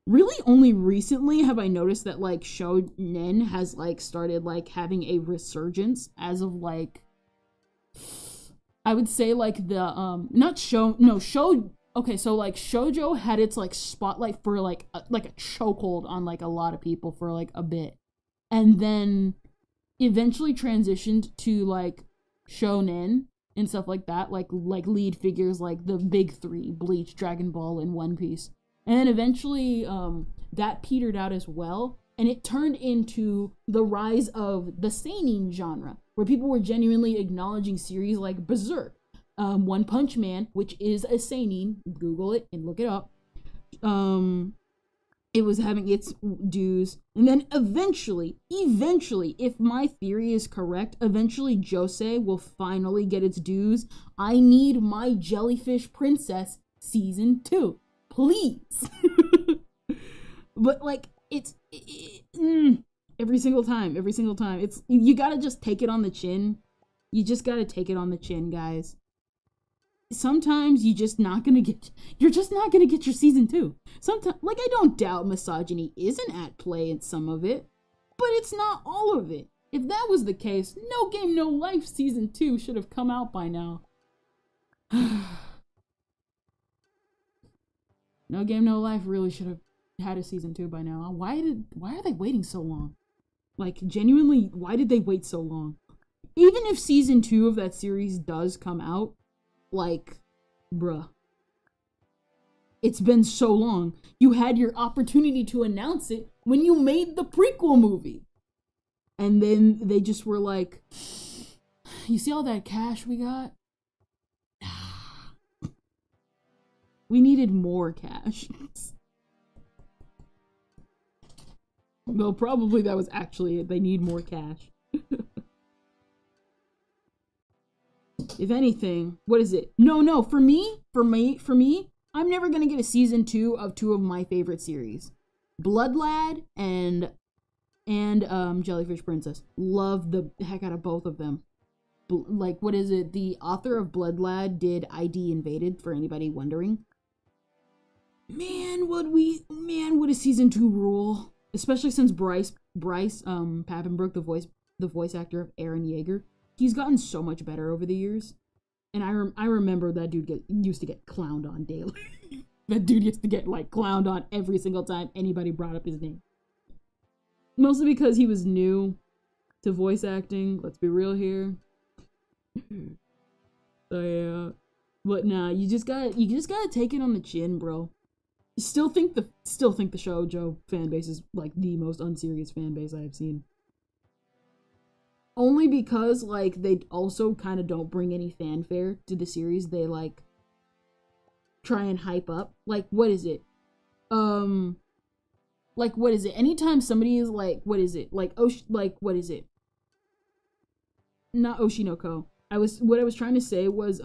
really only recently have I noticed that, like, shonen has, like, started, like, having a resurgence as of, like, I would say, like, okay, so, like, shoujo had its, like, spotlight for, like a chokehold on, like, a lot of people for, like, a bit. And then eventually transitioned to, like, shonen and stuff like that, like lead figures like the big three, Bleach, Dragon Ball, and One Piece. And then eventually, that petered out as well, and it turned into the rise of the seinen genre, where people were genuinely acknowledging series like Berserk, One Punch Man, which is a seinen, Google it and look it up. It was having its dues, and then eventually, if my theory is correct, eventually Josei will finally get its dues. I need my Jellyfish Princess season 2. Please. But, like, every single time, it's, you gotta just take it on the chin. You just gotta take it on the chin, guys. Sometimes you're just not gonna get your season 2. Sometimes, like, I don't doubt misogyny isn't at play in some of it, but it's not all of it. If that was the case, No Game No Life season 2 should have come out by now. No Game No Life really should have had a season 2 by now. Why are they waiting so long? Like, genuinely, why did they wait so long? Even if season 2 of that series does come out, like, bruh. It's been so long. You had your opportunity to announce it when you made the prequel movie. And then they just were like, you see all that cash we got? We needed more cash. Well, probably that was actually it. They need more cash. If anything, what is it? No, for me, I'm never gonna get a season 2 of 2 of my favorite series. Blood Lad and Jellyfish Princess. Love the heck out of both of them. Like, what is it? The author of Blood Lad did ID Invaded, for anybody wondering. Man, would a season 2 rule? Especially since Bryce Papenbrook, the voice actor of Eren Yeager, he's gotten so much better over the years. And I remember that dude used to get clowned on daily. That dude used to get, like, clowned on every single time anybody brought up his name. Mostly because he was new to voice acting. Let's be real here. So yeah, but nah, you just gotta take it on the chin, bro. Still think the shoujo fan base is, like, the most unserious fan base I have seen. only because, like, they also kind of don't bring any fanfare to the series. They, like, try and hype up. Like, what is it? Like, what is it? Anytime somebody is, like, what is it? Like, what is it? Not Oshinoko. What I was trying to say was,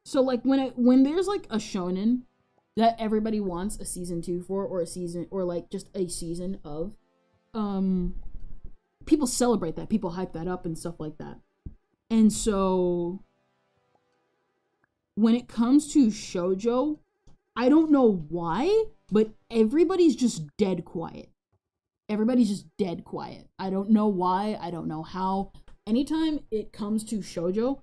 so, like, when there's, like, a shonen that everybody wants a season 2 for, or a season, or, like, just a season of, people celebrate that. People hype that up and stuff like that. And so, when it comes to shoujo, I don't know why, but everybody's just dead quiet. Everybody's just dead quiet. I don't know why. I don't know how. Anytime it comes to shoujo,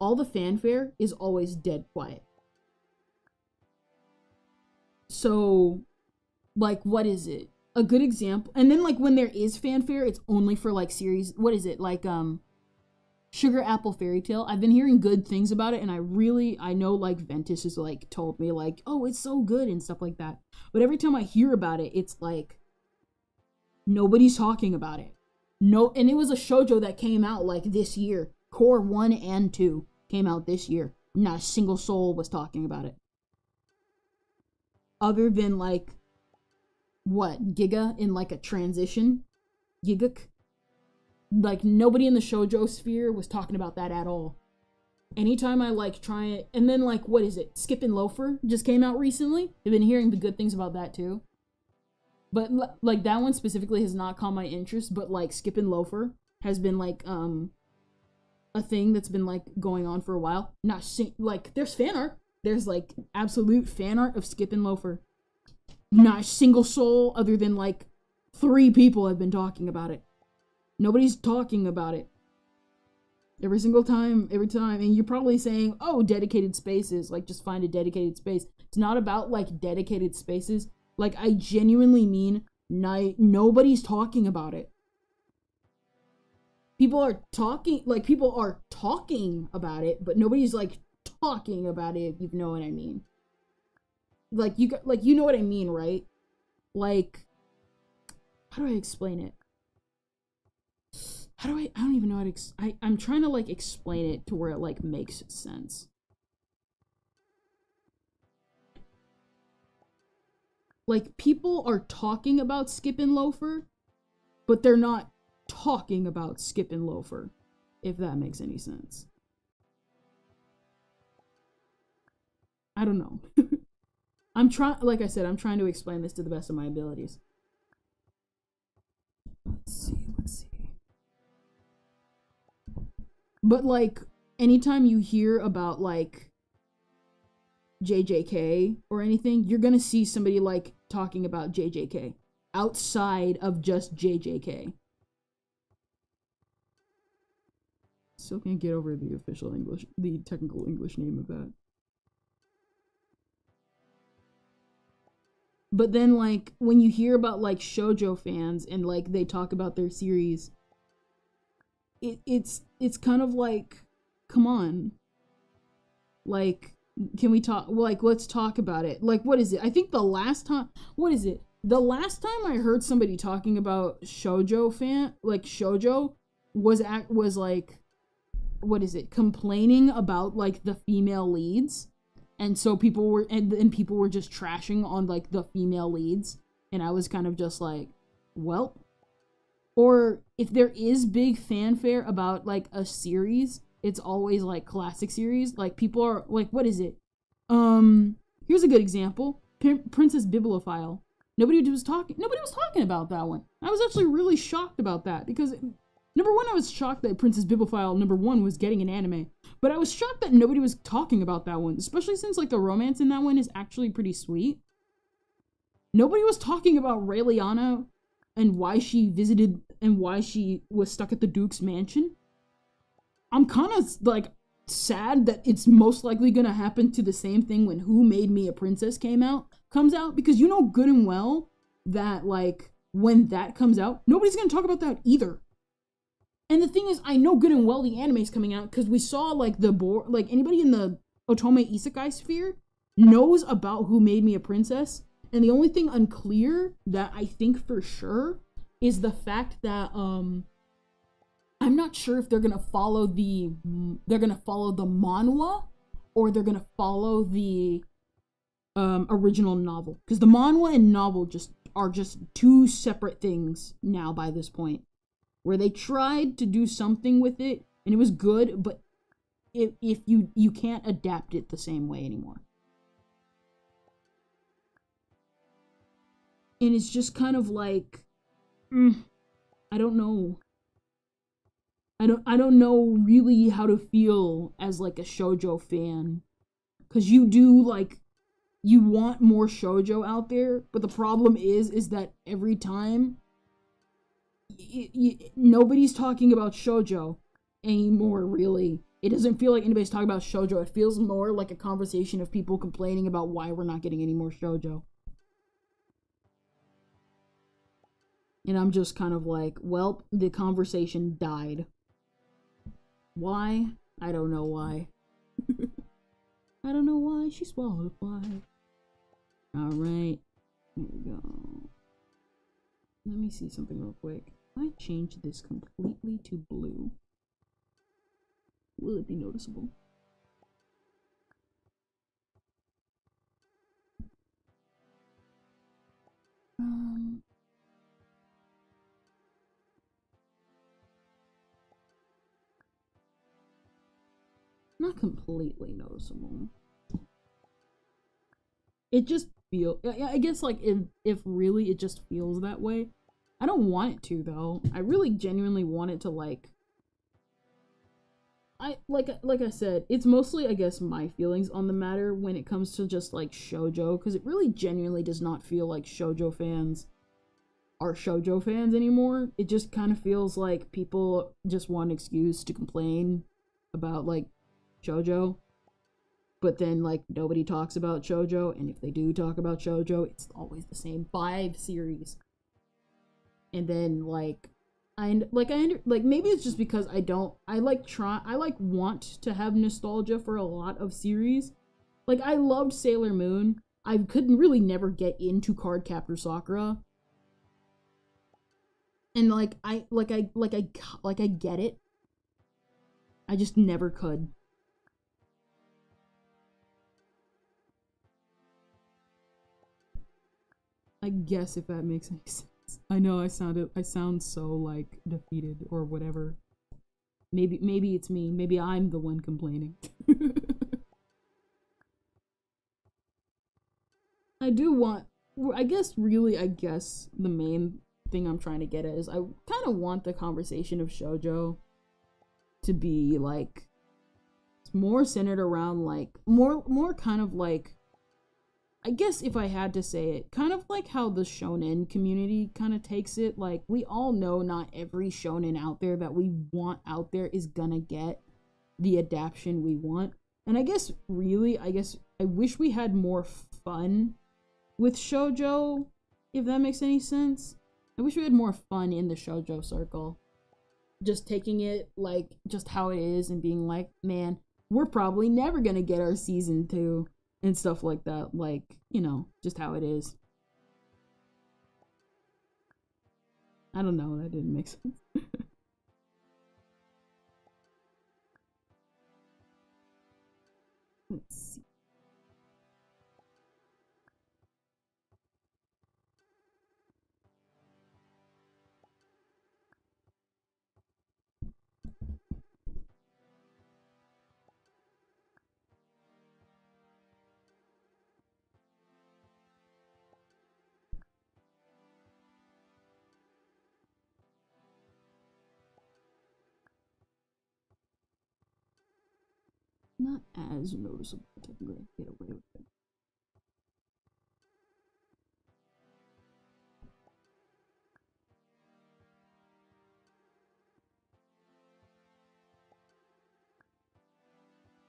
all the fanfare is always dead quiet. So, like, what is it? A good example. And then, like, when there is fanfare, it's only for, like, series. What is it? Like, Sugar Apple Fairy Tale. I've been hearing good things about it, and I know, like, Ventus has, like, told me, like, oh, it's so good and stuff like that. But every time I hear about it, it's like, nobody's talking about it. No, and it was a shoujo that came out, like, this year. Core 1 and 2 came out this year. Not a single soul was talking about it. Other than, like, what, Giga in, like, a transition? Giguk? Like, nobody in the shoujo sphere was talking about that at all. Anytime I, like, try it, and then, like, what is it? Skip and Loafer just came out recently. I've been hearing the good things about that, too. But, like, that one specifically has not caught my interest, but, like, Skip and Loafer has been, like, a thing that's been, like, going on for a while. Like, there's fan art. There's, like, absolute fan art of Skip and Loafer. Not a single soul other than, like, 3 people have been talking about it. Nobody's talking about it. Every time. And you're probably saying, oh, dedicated spaces. Like, just find a dedicated space. It's not about, like, dedicated spaces. Like, I genuinely mean, nobody's talking about it. People are talking about it, but nobody's, like, talking about it, if you know what I mean. Like, you know what I mean, right? Like, how do I explain it? I don't even know how to, I'm trying to, like, explain it to where it, like, makes sense. Like, people are talking about Skip and Loafer, but they're not talking about Skip and Loafer, if that makes any sense. I don't know. Like I said, I'm trying to explain this to the best of my abilities. Let's see. But, like, anytime you hear about, like, JJK or anything, you're gonna see somebody, like, talking about JJK outside of just JJK. Still can't get over the technical English name of that. But then, like, when you hear about, like, shoujo fans and, like, they talk about their series, it's kind of like, come on. Like, can we talk, like, let's talk about it. Like, what is it? I think the last time I heard somebody talking about shoujo was like, what is it? Complaining about, like, the female leads. And so people were just trashing on, like, the female leads. And I was kind of just like, well. Or if there is big fanfare about, like, a series, it's always, like, classic series. Like, people are, like, what is it? Here's a good example. Princess Bibliophile. Nobody was talking about that one. I was actually really shocked about that, because, number one, I was shocked that Princess Bibliophile, number 1, was getting an anime. But I was shocked that nobody was talking about that one, especially since, like, the romance in that one is actually pretty sweet. Nobody was talking about Raeliana and why she visited and why she was stuck at the Duke's mansion. I'm kind of, like, sad that it's most likely gonna happen to the same thing when Who Made Me a Princess comes out, because you know good and well that, like, when that comes out, nobody's gonna talk about that either. And the thing is, I know good and well the anime's coming out, because we saw, like, anybody in the Otome Isekai sphere knows about Who Made Me a Princess, and the only thing unclear that I think for sure is the fact that, I'm not sure if they're gonna follow the manhwa or they're gonna follow the original novel, because the manhwa and novel are just two separate things now by this point, where they tried to do something with it and it was good, but if you can't adapt it the same way anymore. And it's just kind of like, I don't know. I don't know really how to feel as like a shoujo fan, because you do like, you want more shoujo out there, but the problem is that every time nobody's talking about shoujo anymore, really. It doesn't feel like anybody's talking about shoujo. It feels more like a conversation of people complaining about why we're not getting any more shoujo. And I'm just kind of like, well, the conversation died. Why? I don't know why. I don't know why she swallowed a fly. Alright. Here we go. Let me see something real quick. If I change this completely to blue, will it be noticeable? Not completely noticeable. It just feels, I guess like if really it just feels that way. I don't want it to though. I really genuinely want it to like like I said, it's mostly I guess my feelings on the matter when it comes to just like shoujo, because it really genuinely does not feel like shoujo fans are shoujo fans anymore. It just kind of feels like people just want an excuse to complain about like shoujo, but then like nobody talks about shoujo, and if they do talk about shoujo, it's always the same 5 series. And then like maybe it's just because I want to have nostalgia for a lot of series. Like I loved Sailor Moon. I couldn't really never get into Cardcaptor Sakura. And I get it. I just never could. I guess if that makes any sense. I know I sound so like defeated or whatever. Maybe it's me. Maybe I'm the one complaining. I guess the main thing I'm trying to get at is I kind of want the conversation of shoujo to be like more centered around like more kind of like, I guess if I had to say it, kind of like how the shonen community kind of takes it. Like, we all know not every shonen out there that we want out there is gonna get the adaptation we want. And I guess I wish we had more fun with shoujo, if that makes any sense. I wish we had more fun in the shoujo circle. Just taking it like just how it is and being like, man, we're probably never gonna get our season 2. And stuff like that, like, you know, just how it is. I don't know, that didn't make sense. Let's see. Not as noticeable. I'm gonna get away with it.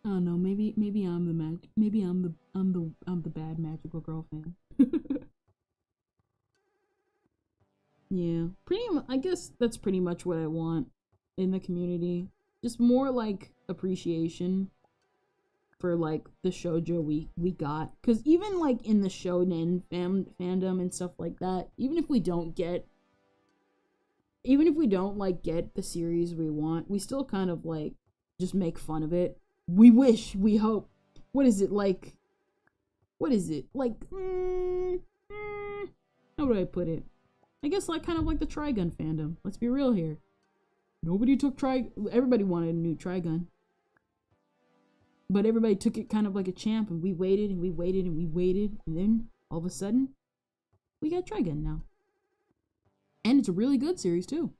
I don't know. Maybe I'm the bad magical girl fan. Yeah, I guess that's pretty much what I want in the community. Just more like appreciation for like the shoujo we got, because even like in the shonen fandom and stuff like that, even if we don't get even if we don't like get the series we want, we still kind of like just make fun of it. We wish, we hope. What is it like? What is it like? How would I put it? I guess like kind of like the Trigun fandom. Let's be real here. Nobody took everybody wanted a new Trigun. But everybody took it kind of like a champ, and we waited and we waited and we waited, and then all of a sudden, we got Trigun now. And it's a really good series too.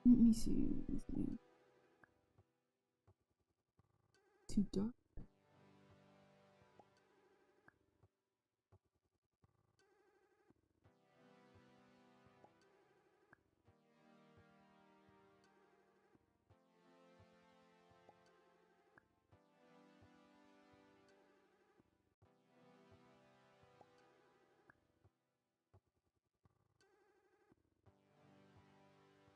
Let me see. Too dark.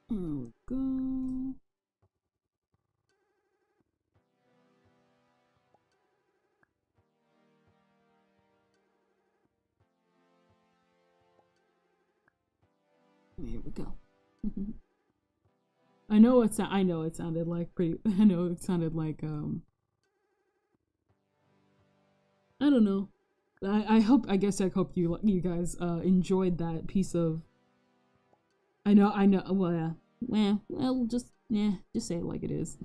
There we go. There we go. I know it sounded like pretty. I know it sounded like I don't know. I hope you guys enjoyed that piece of. I know. Well, yeah. Well, just say it like it is.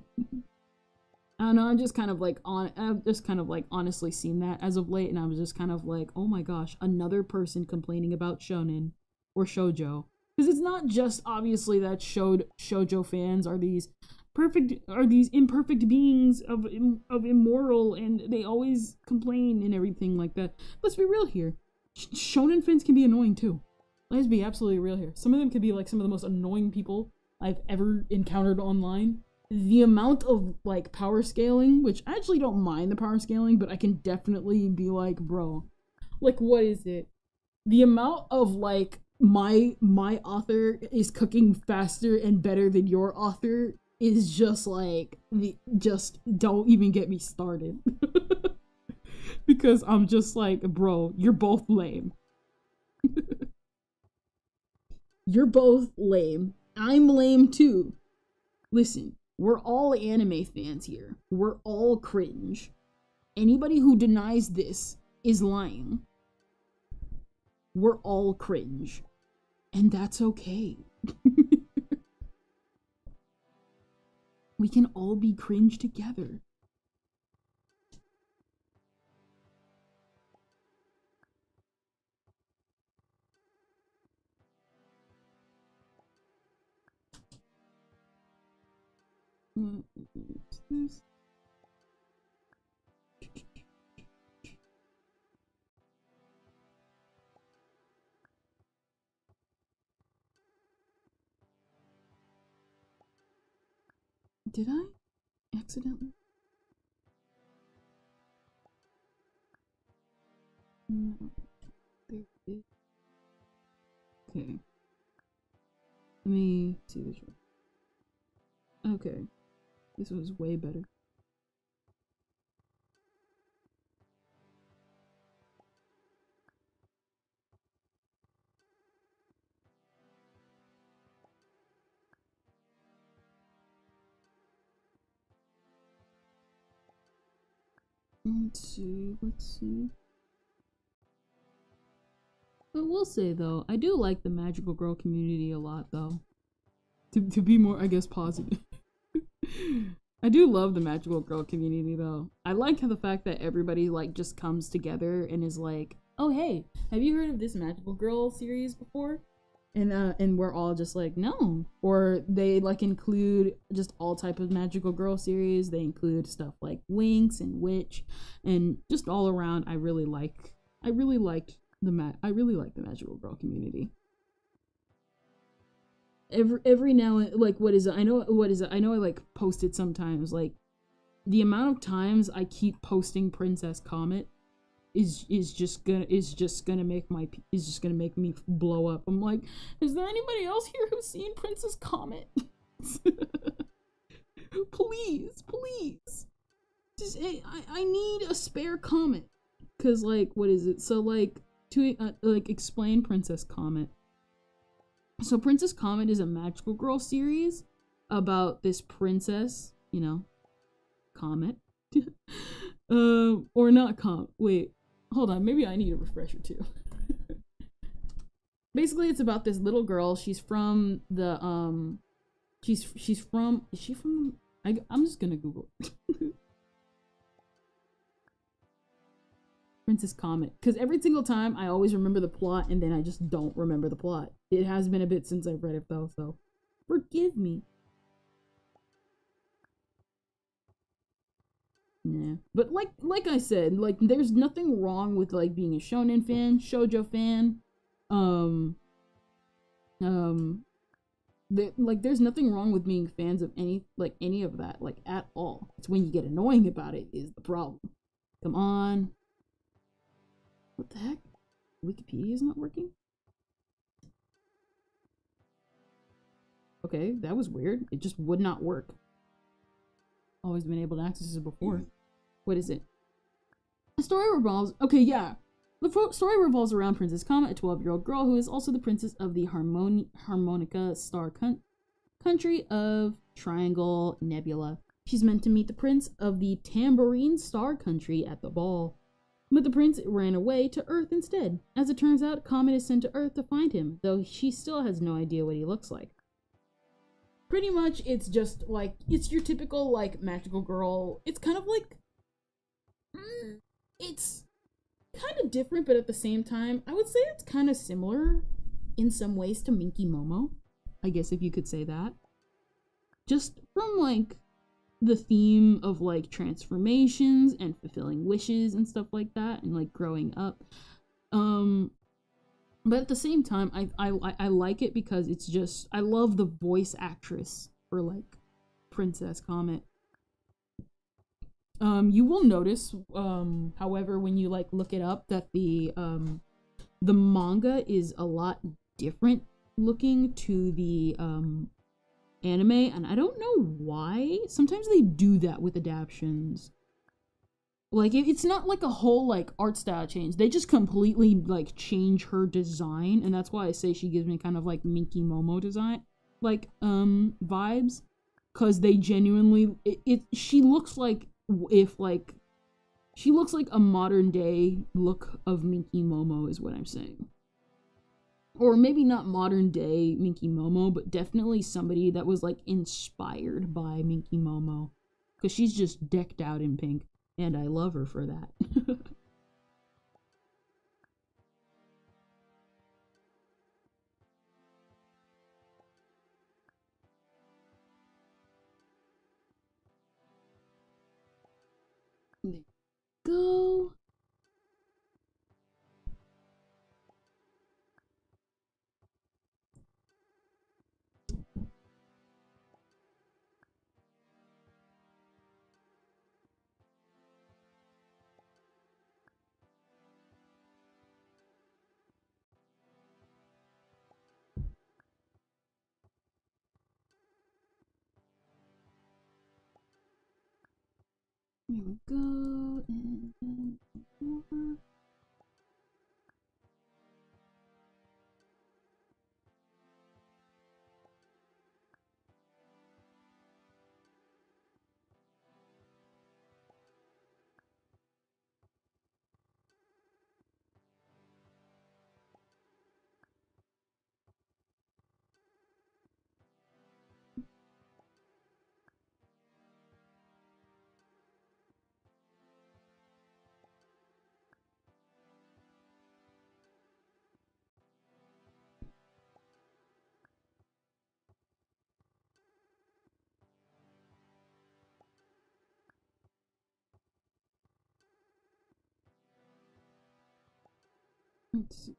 I don't know. I'm just kind of like I've just kind of like honestly seen that as of late, and I was just kind of like, oh my gosh, another person complaining about shonen or shoujo, because it's not just obviously that shoujo fans are these imperfect beings of immoral, and they always complain and everything like that. Let's be real here. Shonen fans can be annoying too. Let's be absolutely real here. Some of them could be like some of the most annoying people I've ever encountered online. The amount of like power scaling, which I actually don't mind the power scaling, but I can definitely be like, bro, like what is it? The amount of like my author is cooking faster and better than your author is just like just don't even get me started. Because I'm just like, bro, you're both lame. You're both lame. I'm lame too. Listen, we're all anime fans here. We're all cringe. Anybody who denies this is lying. We're all cringe. And that's okay. We can all be cringe together. This. Did I accidentally? No. There it is. Okay. Let me see this one. Okay. This was way better. Let's see. But we'll say though, I do like the magical girl community a lot though. To be more, I guess, positive. I do love the magical girl community though. I like how the fact that everybody like just comes together and is like, oh hey, have you heard of this magical girl series before? And we're all just like, no. Or they like include just all type of magical girl series. They include stuff like Winx and Witch, and just all around. I really like the magical girl community. Every now and like I know I like post it sometimes, like the amount of times I keep posting Princess Comet is just gonna make me blow up. I'm like, is there anybody else here who's seen Princess Comet? Please. Just I need a spare comet. Cause like, what is it? So like, to like explain Princess Comet. So Princess Comet is a magical girl series about this princess, you know, Comet. Or not Comet. Wait, hold on. Maybe I need a refresher too. Basically, it's about this little girl. She's from the is she from? I'm just gonna Google it. Princess Comet, because every single time I always remember the plot and then I just don't remember the plot. It has been a bit since I've read it though, so forgive me. Yeah, but like I said, like there's nothing wrong with like being a shonen fan, shoujo fan, there's nothing wrong with being fans of any of that, like at all. It's when you get annoying about it is the problem. Come on. What the heck? Wikipedia is not working? Okay, that was weird. It just would not work. Always been able to access this before. What is it? The story revolves... Okay, yeah. The story revolves around Princess Comet, a 12-year-old girl who is also the princess of the Harmonica Star country of Triangle Nebula. She's meant to meet the prince of the Tambourine Star country at the ball. But the prince ran away to Earth instead. As it turns out, Comet is sent to Earth to find him, though she still has no idea what he looks like. Pretty much, it's just, like, it's your typical, like, magical girl. It's kind of like... it's kind of different, but at the same time, I would say it's kind of similar in some ways to Minky Momo. I guess if you could say that. Just from, like... the theme of like transformations and fulfilling wishes and stuff like that, and like growing up, but at the same time I like it because it's just, I love the voice actress for like Princess Comet. You will notice however, when you like look it up, that the manga is a lot different looking to the anime, and I don't know why. Sometimes they do that with adaptions. Like, it's not like a whole, like, art style change. They just completely, like, change her design, and that's why I say she gives me kind of, like, Minky Momo design, like, vibes. Because they genuinely, she looks like, she looks like a modern day look of Minky Momo is what I'm saying. Or maybe not modern day Minky Momo, but definitely somebody that was, like, inspired by Minky Momo. Because she's just decked out in pink, and I love her for that. There you go. Here we go, and then more. Let's see.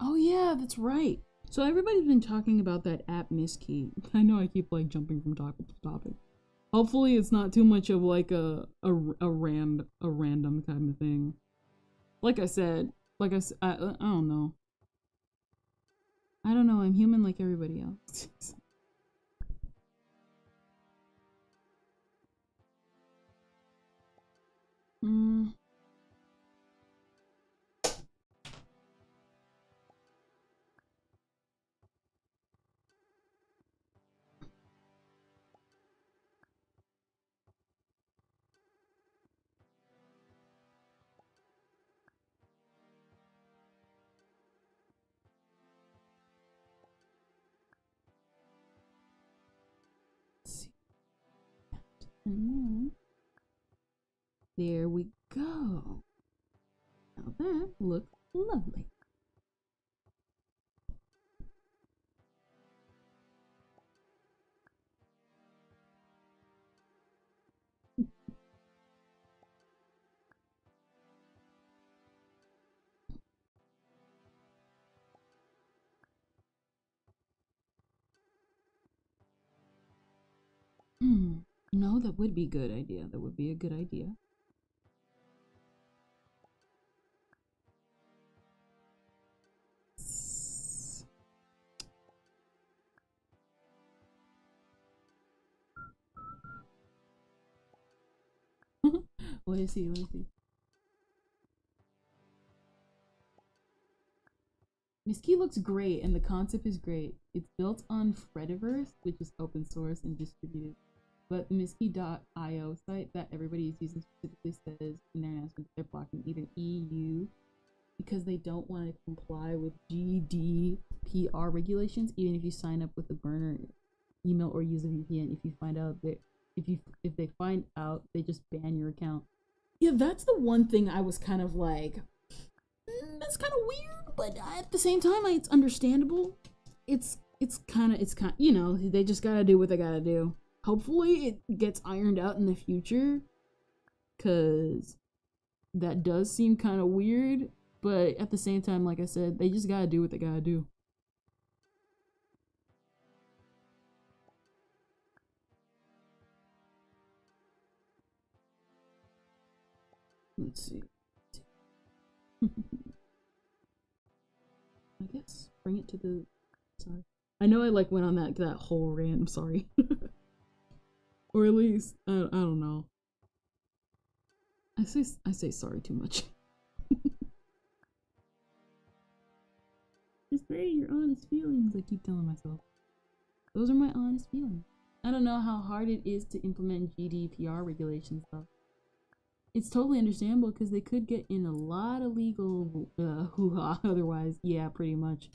Oh yeah, that's right. So everybody's been talking about that app Miss Key. I know I keep like jumping from topic to topic. Hopefully it's not too much of like a random kind of thing. Like I said, I don't know. I don't know, I'm human like everybody else. There we go. Now that looks lovely. No, that would be a good idea. That would be a good idea. Let's see, let's see. Miss Key looks great and the concept is great. It's built on Frediverse, which is open source and distributed. But the misskey.io site that everybody is using specifically says in their announcement they're blocking either EU because they don't want to comply with GDPR regulations, even if you sign up with a burner email or use a VPN. If you find out that if they find out, they just ban your account. Yeah, that's the one thing I was kind of like, that's kind of weird, but at the same time, like, it's understandable. It's kind of, you know, they just gotta do what they gotta do. Hopefully it gets ironed out in the future, because that does seem kind of weird, but at the same time, like I said, they just gotta do what they gotta do. Let's see. I guess bring it to the, sorry. I know I like went on that whole rant, I'm sorry. Or at least, I don't know. I say sorry too much. Just say your honest feelings, I keep telling myself. Those are my honest feelings. I don't know how hard it is to implement GDPR regulations though. It's totally understandable because they could get in a lot of legal hoo-ha otherwise. Yeah, pretty much.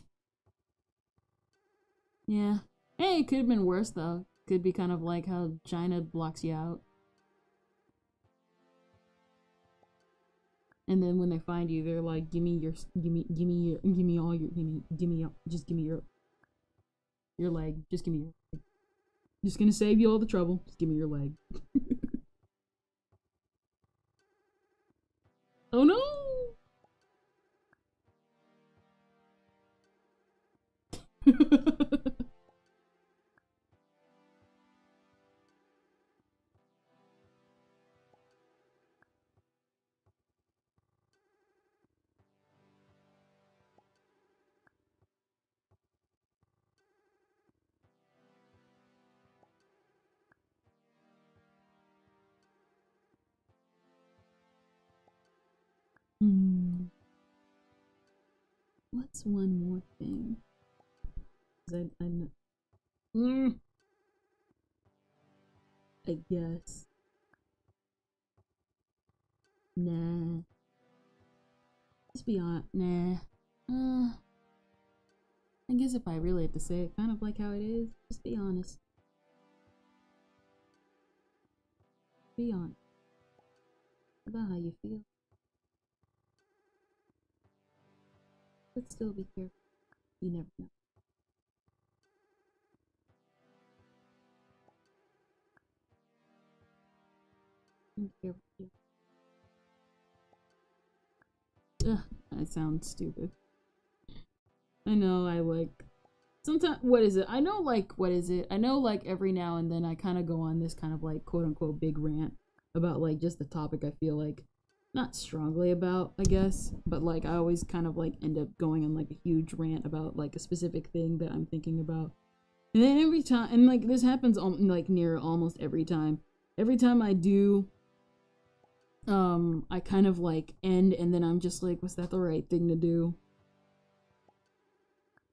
Yeah. Hey, it could have been worse though. Could be kind of like how China blocks you out. And then when they find you, they're like, give me just give me your leg. Just give me your leg. Just gonna save you all the trouble. Just give me your leg. Oh no! What's one more thing? I guess. Nah. Just be honest. Nah. I guess if I really have to say it, kind of like how it is, just be honest. Be honest about how you feel. But still be careful. You never know. Be careful. Ugh, that sounds stupid. I know I like sometimes, what is it? I know, like, what is it? I know, like, every now and then I kind of go on this kind of, like, quote-unquote big rant about, like, just the topic I feel like not strongly about, I guess, but, like, I always kind of, like, end up going on, like, a huge rant about, like, a specific thing that I'm thinking about. And then every time, and, like, this happens, like, near almost every time. Every time I do, I kind of, like, end, and then I'm just like, was that the right thing to do?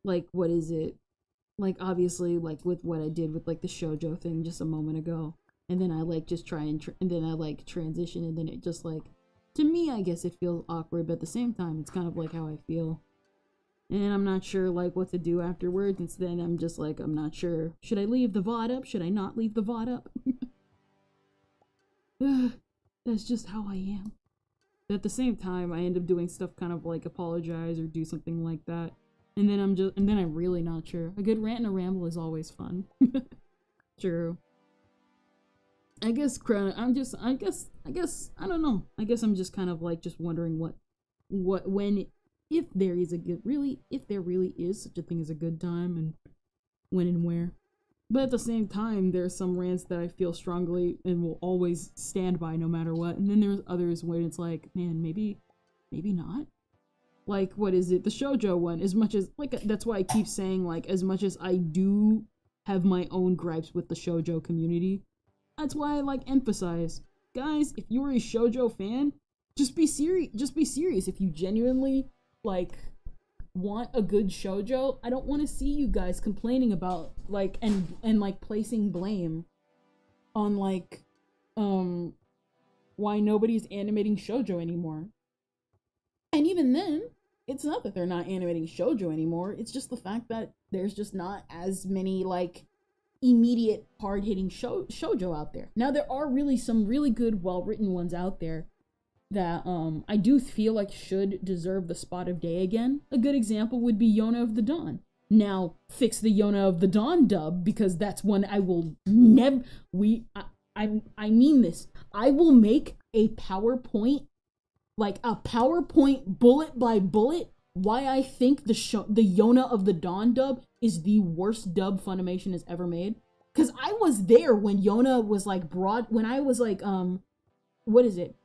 Like, what is it? Like, obviously, like, with what I did with, like, the shoujo thing just a moment ago. And then I, like, just try and, and then I, like, transition, and then it just, like, to me, I guess it feels awkward, but at the same time, it's kind of, like, how I feel. And I'm not sure, like, what to do afterwards, and then I'm just, like, I'm not sure. Should I leave the VOD up? Should I not leave the VOD up? That's just how I am. But at the same time, I end up doing stuff kind of, like, apologize or do something like that. And then I'm really not sure. A good rant and a ramble is always fun. True. I guess, I don't know. I guess I'm just kind of, like, just wondering if there really is such a thing as a good time, and when and where. But at the same time, there's some rants that I feel strongly and will always stand by no matter what. And then there's others where it's like, man, maybe not. Like, what is it? The shoujo one, as much as, like, that's why I keep saying, like, as much as I do have my own gripes with the shoujo community, that's why I, like, emphasize, guys, if you're a shoujo fan, just be serious. If you genuinely, like, want a good shoujo, I don't want to see you guys complaining about, like, and like, placing blame on, like, why nobody's animating shoujo anymore. And even then, it's not that they're not animating shoujo anymore, it's just the fact that there's just not as many, like, immediate, hard-hitting shoujo out there. Now, there are really some really good, well-written ones out there that, I do feel like should deserve the spot of day again. A good example would be Yona of the Dawn. Now, fix the Yona of the Dawn dub, because that's one I will never, I mean this, I will make a PowerPoint, like a PowerPoint bullet by bullet, why I think the Yona of the Dawn dub is the worst dub Funimation has ever made. Cause I was there when Yona was, like, when I was, like, what is it?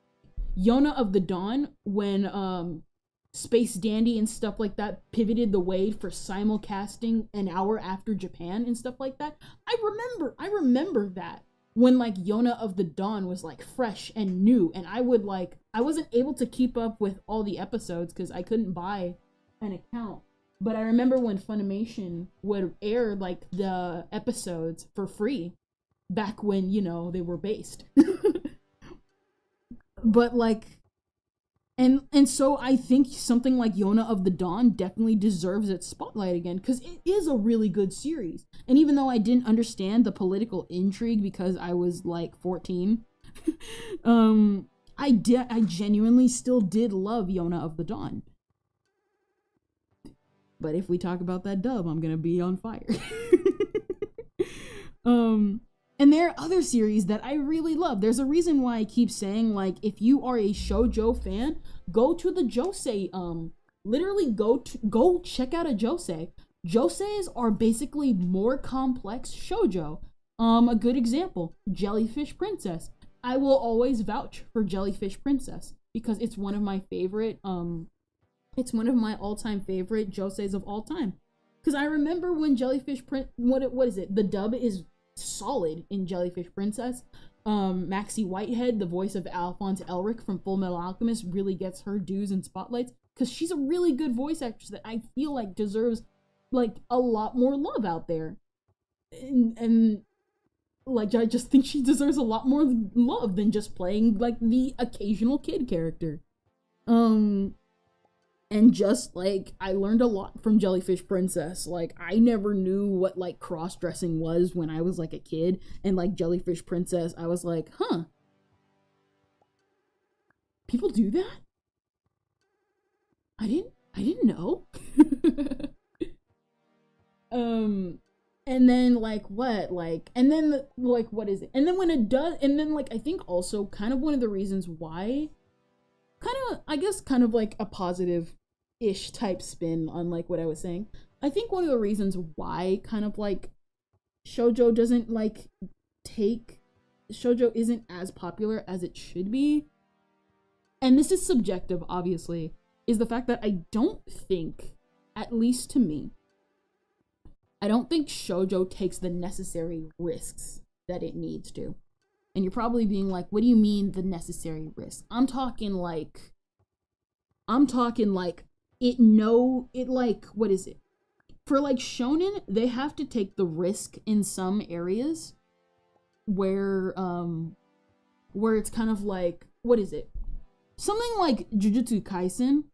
Yona of the Dawn, when, Space Dandy and stuff like that pivoted the way for simulcasting an hour after Japan and stuff like that. I remember that. When, like, Yona of the Dawn was, like, fresh and new, and I wasn't able to keep up with all the episodes because I couldn't buy an account, but I remember when Funimation would air, like, the episodes for free back when, you know, they were based. But, like, and so I think something like Yona of the Dawn definitely deserves its spotlight again, because it is a really good series. And even though I didn't understand the political intrigue because I was, like, 14, I genuinely still did love Yona of the Dawn. But if we talk about that dub, I'm gonna be on fire. And there are other series that I really love. There's a reason why I keep saying, like, if you are a shoujo fan, go to the josei, literally go check out a josei. Joseis are basically more complex shoujo. A good example, Jellyfish Princess. I will always vouch for Jellyfish Princess because it's one of my favorite, it's one of my all-time favorite joseis of all time. Because I remember when Jellyfish what is it? The dub is solid in Jellyfish Princess. Maxie Whitehead, the voice of Alphonse Elric from Full Metal Alchemist, really gets her dues and spotlights because she's a really good voice actress that I feel like deserves, like, a lot more love out there. And like, I just think she deserves a lot more love than just playing, like, the occasional kid character. And just, like, I learned a lot from Jellyfish Princess. Like, I never knew what, like, cross-dressing was when I was, like, a kid. And, like, Jellyfish Princess, I was like, huh. People do that? I didn't know. And then, like, what? Like, and then, like, what is it? And then when it does, and then, like, I think also kind of one of the reasons why, kind of, I guess, kind of, like, a positive ish type spin on like what I was saying. I think one of the reasons why kind of like shoujo doesn't like shoujo isn't as popular as it should be, and this is subjective obviously, is the fact that I don't think, at least to me, I don't think shoujo takes the necessary risks that it needs to. And you're probably being like, what do you mean the necessary risk? I'm talking like what is it? For like shonen, they have to take the risk in some areas where it's kind of like, what is it? Something like Jujutsu Kaisen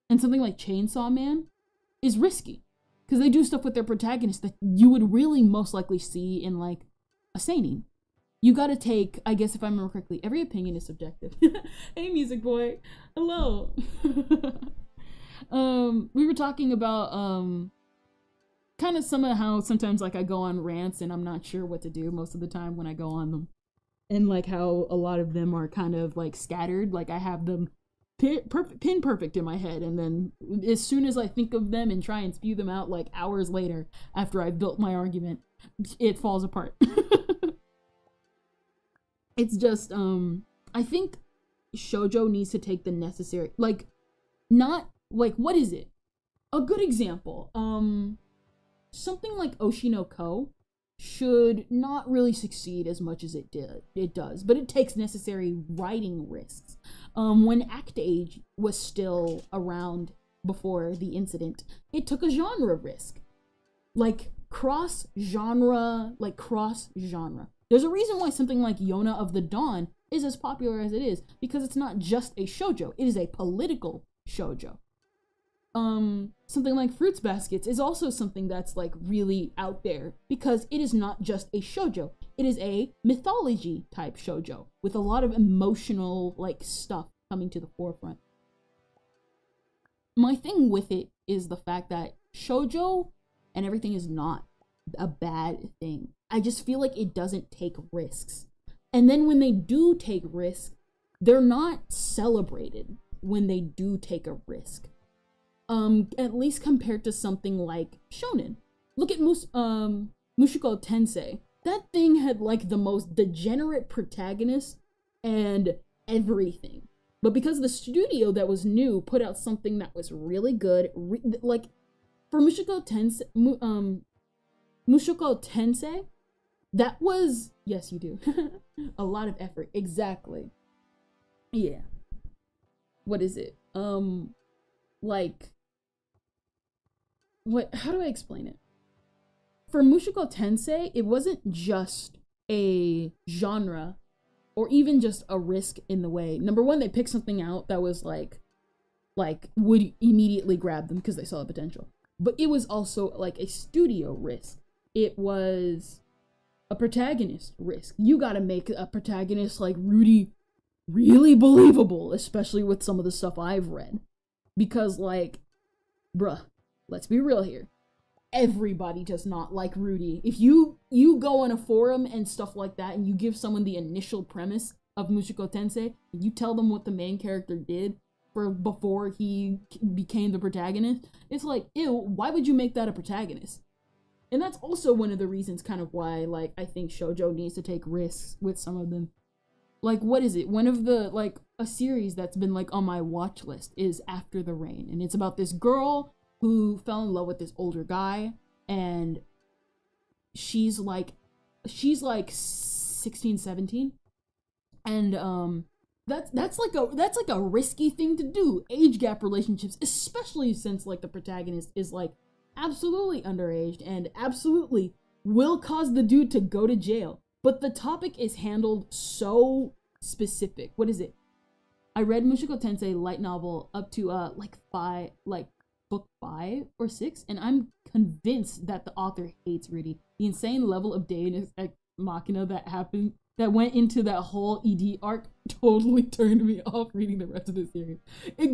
and something like Chainsaw Man is risky because they do stuff with their protagonists that you would really most likely see in like a seinen. You gotta take, I guess if I remember correctly, every opinion is subjective. Hey, music boy. Hello. We were talking about kind of somehow sometimes like I go on rants and I'm not sure what to do most of the time when I go on them. And like how a lot of them are kind of like scattered. Like I have them pin perfect in my head, and then as soon as I think of them and try and spew them out like hours later after I've built my argument, it falls apart. It's just, I think shoujo needs to take the necessary, like, not, like, what is it? A good example, something like Oshi no Ko should not really succeed as much as it does, but it takes necessary writing risks. When Act Age was still around before the incident, it took a genre risk. Like, cross-genre. There's a reason why something like Yona of the Dawn is as popular as it is, because it's not just a shoujo, it is a political shoujo. Something like Fruits Baskets is also something that's like really out there, because it is not just a shoujo, it is a mythology type shoujo with a lot of emotional like stuff coming to the forefront. My thing with it is the fact that shoujo and everything is not a bad thing. I just feel like it doesn't take risks. And then when they do take risks, they're not celebrated when they do take a risk. At least compared to something like shonen. Look at Mushoku Tensei. That thing had like the most degenerate protagonist and everything. But because the studio that was new put out something that was really good, like for Mushoku Tensei, that was, yes you do, a lot of effort. Exactly. Yeah. What is it? Like, how do I explain it? For Mushoku Tensei, it wasn't just a genre or even just a risk in the way. Number one, they picked something out that was like would immediately grab them because they saw the potential. But it was also like a studio risk. It was a protagonist risk. You gotta make a protagonist like Rudy really believable, especially with some of the stuff I've read. Because like, bruh, let's be real here. Everybody does not like Rudy. If you go on a forum and stuff like that and you give someone the initial premise of Mushoku Tensei, and you tell them what the main character did before he became the protagonist, it's like, ew, why would you make that a protagonist? And that's also one of the reasons kind of why, like, I think shoujo needs to take risks with some of them. Like, what is it? One of the, like, a series that's been, like, on my watch list is After the Rain. And it's about this girl who fell in love with this older guy. And she's like 16, 17. And, that's like a risky thing to do. Age gap relationships, especially since, like, the protagonist is, like, absolutely underaged and absolutely will cause the dude to go to jail. But the topic is handled so specific. What is it? I read Mushoku Tensei light novel up to book 5 or 6, and I'm convinced that the author hates Rudy. The insane level of Deus Ex Machina that went into that whole ED arc totally turned me off reading the rest of the series. It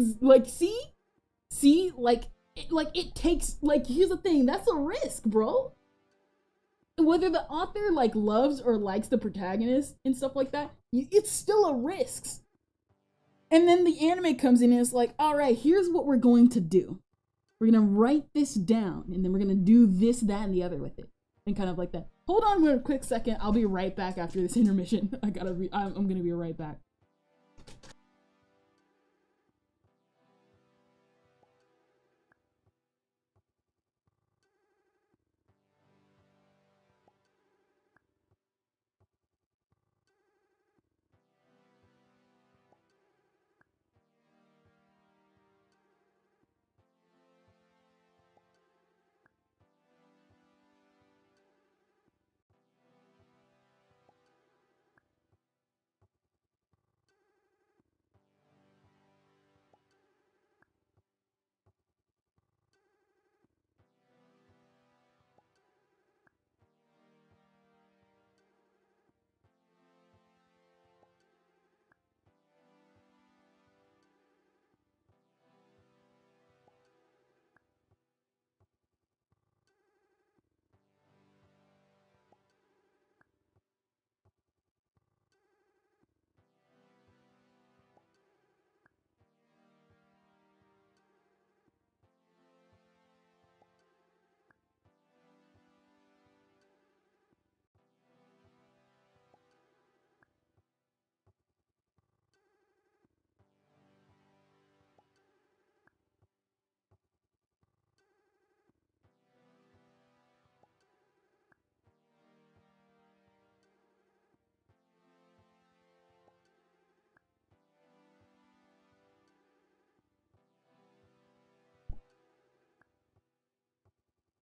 takes, like, here's the thing, that's a risk, bro. Whether the author, like, loves or likes the protagonist and stuff like that, it's still a risk. And then the anime comes in and it's like, all right, here's what we're going to do. We're going to write this down, and then we're going to do this, that, and the other with it. And kind of like that. Hold on a quick second. I'll be right back after this intermission. I'm going to be right back.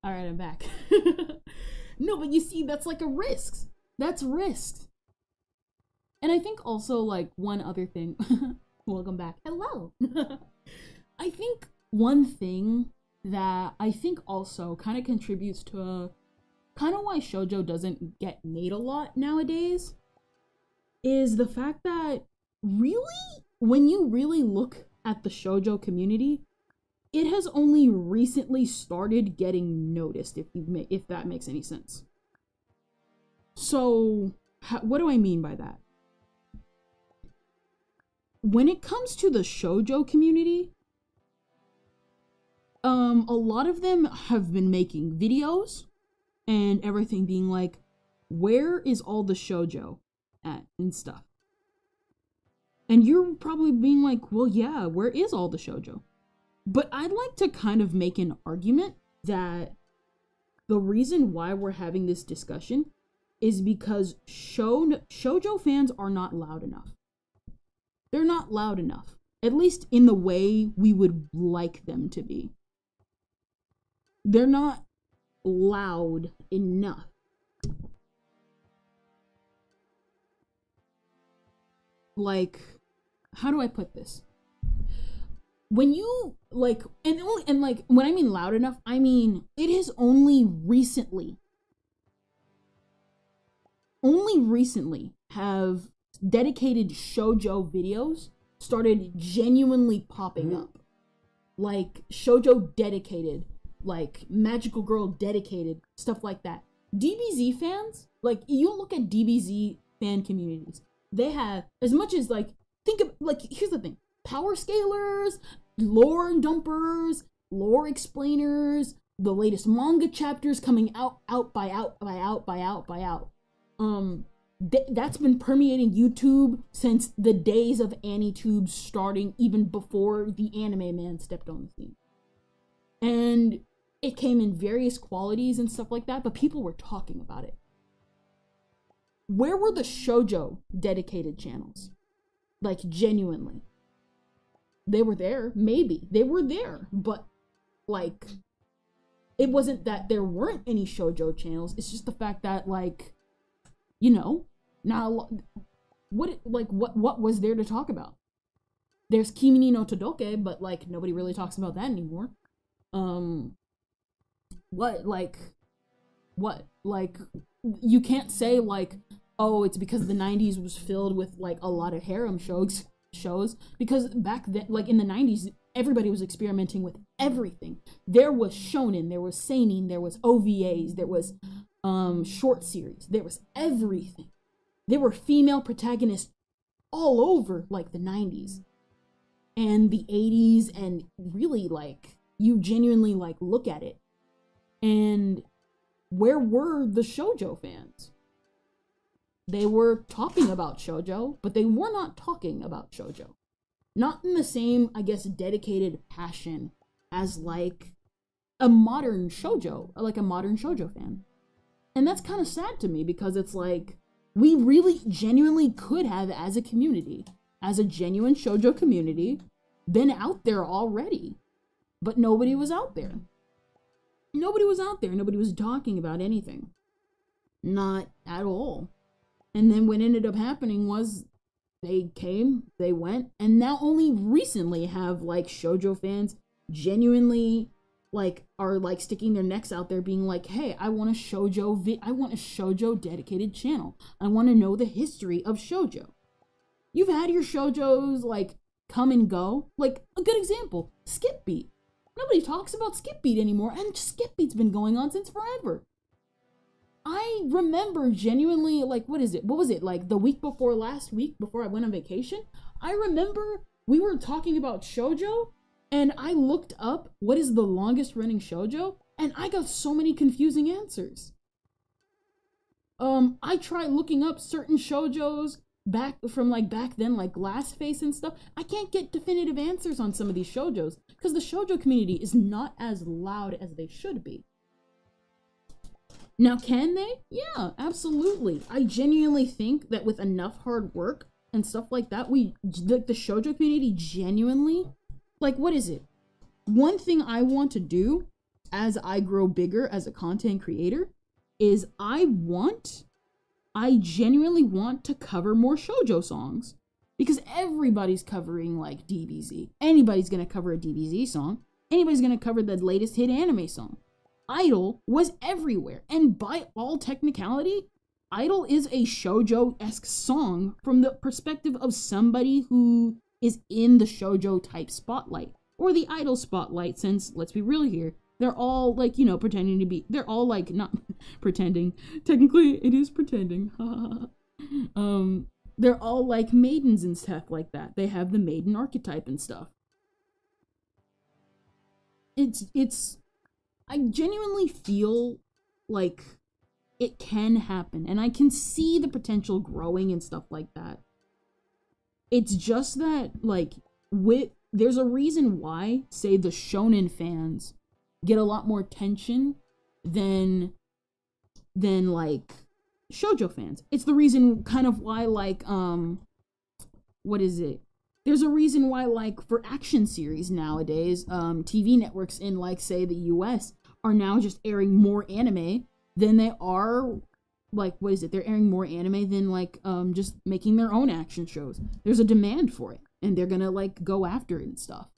All right, I'm back. No, but you see, that's like a risk. That's risk. And I think also, like, one other thing. Welcome back. Hello. I think one thing that I think also kind of contributes to kind of why shoujo doesn't get made a lot nowadays is the fact that really, when you really look at the shoujo community, it has only recently started getting noticed, if that makes any sense. So, what do I mean by that? When it comes to the shoujo community, a lot of them have been making videos and everything being like, where is all the shoujo at and stuff? And you're probably being like, well, yeah, where is all the shoujo? But I'd like to kind of make an argument that the reason why we're having this discussion is because shoujo fans are not loud enough. They're not loud enough, at least in the way we would like them to be. They're not loud enough. Like, how do I put this? When you, like, and like, when I mean loud enough, I mean, it has only recently have dedicated shoujo videos started genuinely popping up. Like, shoujo dedicated, like, magical girl dedicated, stuff like that. DBZ fans, like, you look at DBZ fan communities, they have, as much as, like, think of, like, here's the thing. Power scalers, lore dumpers, lore explainers, the latest manga chapters coming out. That's been permeating YouTube since the days of AniTube, starting even before the anime man stepped on the scene. And it came in various qualities and stuff like that, but people were talking about it. Where were the shoujo dedicated channels? Like, genuinely. They were there, maybe. They were there, but, like, it wasn't that there weren't any shoujo channels. It's just the fact that, like, you know, now, what was there to talk about? There's Kimi ni no Todoke, but, like, nobody really talks about that anymore. Like, you can't say, like, oh, it's because the 90s was filled with, like, a lot of harem shows, because back then, like, in the 90s, everybody was experimenting with everything. There was shonen, there was seinen, there was OVAs, there was short series, there was everything. There were female protagonists all over, like, the 90s. and the 80s, and really, like, you genuinely, like, look at it, and where were the shoujo fans? They were talking about shoujo, but they were not talking about shoujo. Not in the same, I guess, dedicated passion as, like, a modern shoujo fan. And that's kind of sad to me, because it's like, we really genuinely could have, as a community, as a genuine shoujo community, been out there already. But nobody was out there. Nobody was out there. Nobody was talking about anything. Not at all. And then what ended up happening was they came, they went, and now only recently have, like, shoujo fans genuinely, like, are, like, sticking their necks out there being like, hey, I want a shoujo dedicated channel. I want to know the history of shoujo. You've had your shoujos, like, come and go. Like, a good example, Skip Beat. Nobody talks about Skip Beat anymore, and Skip Beat's been going on since forever. I remember genuinely, like, what was it, like, the week before last week, before I went on vacation? I remember we were talking about shoujo, and I looked up what is the longest running shoujo, and I got so many confusing answers. I tried looking up certain shoujos back then, like Glass Face and stuff. I can't get definitive answers on some of these shoujos, because the shoujo community is not as loud as they should be. Now, can they? Yeah, absolutely. I genuinely think that with enough hard work and stuff like that, the shoujo community genuinely, like, what is it? One thing I want to do as I grow bigger as a content creator is I genuinely want to cover more shoujo songs, because everybody's covering, like, DBZ. Anybody's gonna cover a DBZ song. Anybody's gonna cover the latest hit anime song. Idol was everywhere, and by all technicality, Idol is a shoujo-esque song from the perspective of somebody who is in the shoujo type spotlight, or the Idol spotlight, since, let's be real here, they're all, like, you know, pretending to be, they're all, like, not pretending, technically it is pretending, they're all, like, maidens and stuff like that. They have the maiden archetype and stuff. I genuinely feel like it can happen, and I can see the potential growing and stuff like that. It's just that, like, there's a reason why, say, the shonen fans get a lot more attention than like, shoujo fans. It's the reason kind of why, like, what is it? There's a reason why, like, for action series nowadays, TV networks in, like, say, the US are now just airing more anime than they are, like, what is it? They're airing more anime than, like, just making their own action shows. There's a demand for it, and they're gonna, like, go after it and stuff.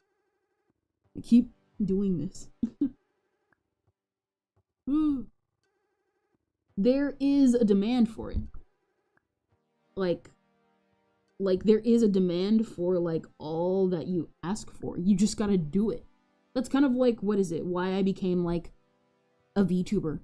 I keep doing this. There is a demand for it. Like, there is a demand for, like, all that you ask for. You just gotta do it. That's kind of like, what is it? Why I became, like, a VTuber.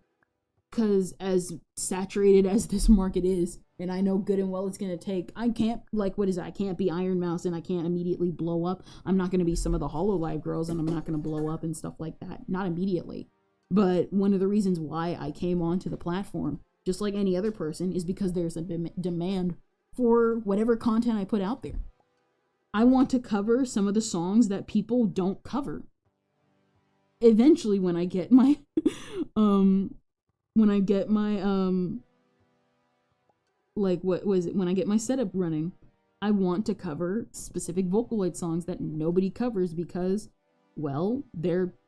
Because as saturated as this market is, and I know good and well it's gonna take, I can't, like, what is it? I can't be Iron Mouse and I can't immediately blow up. I'm not gonna be some of the Hololive girls and I'm not gonna blow up and stuff like that. Not immediately. But one of the reasons why I came onto the platform, just like any other person, is because there's a demand for whatever content I put out there. I want to cover some of the songs that people don't cover. Eventually, when I get my, when I get my setup running, I want to cover specific Vocaloid songs that nobody covers because, well,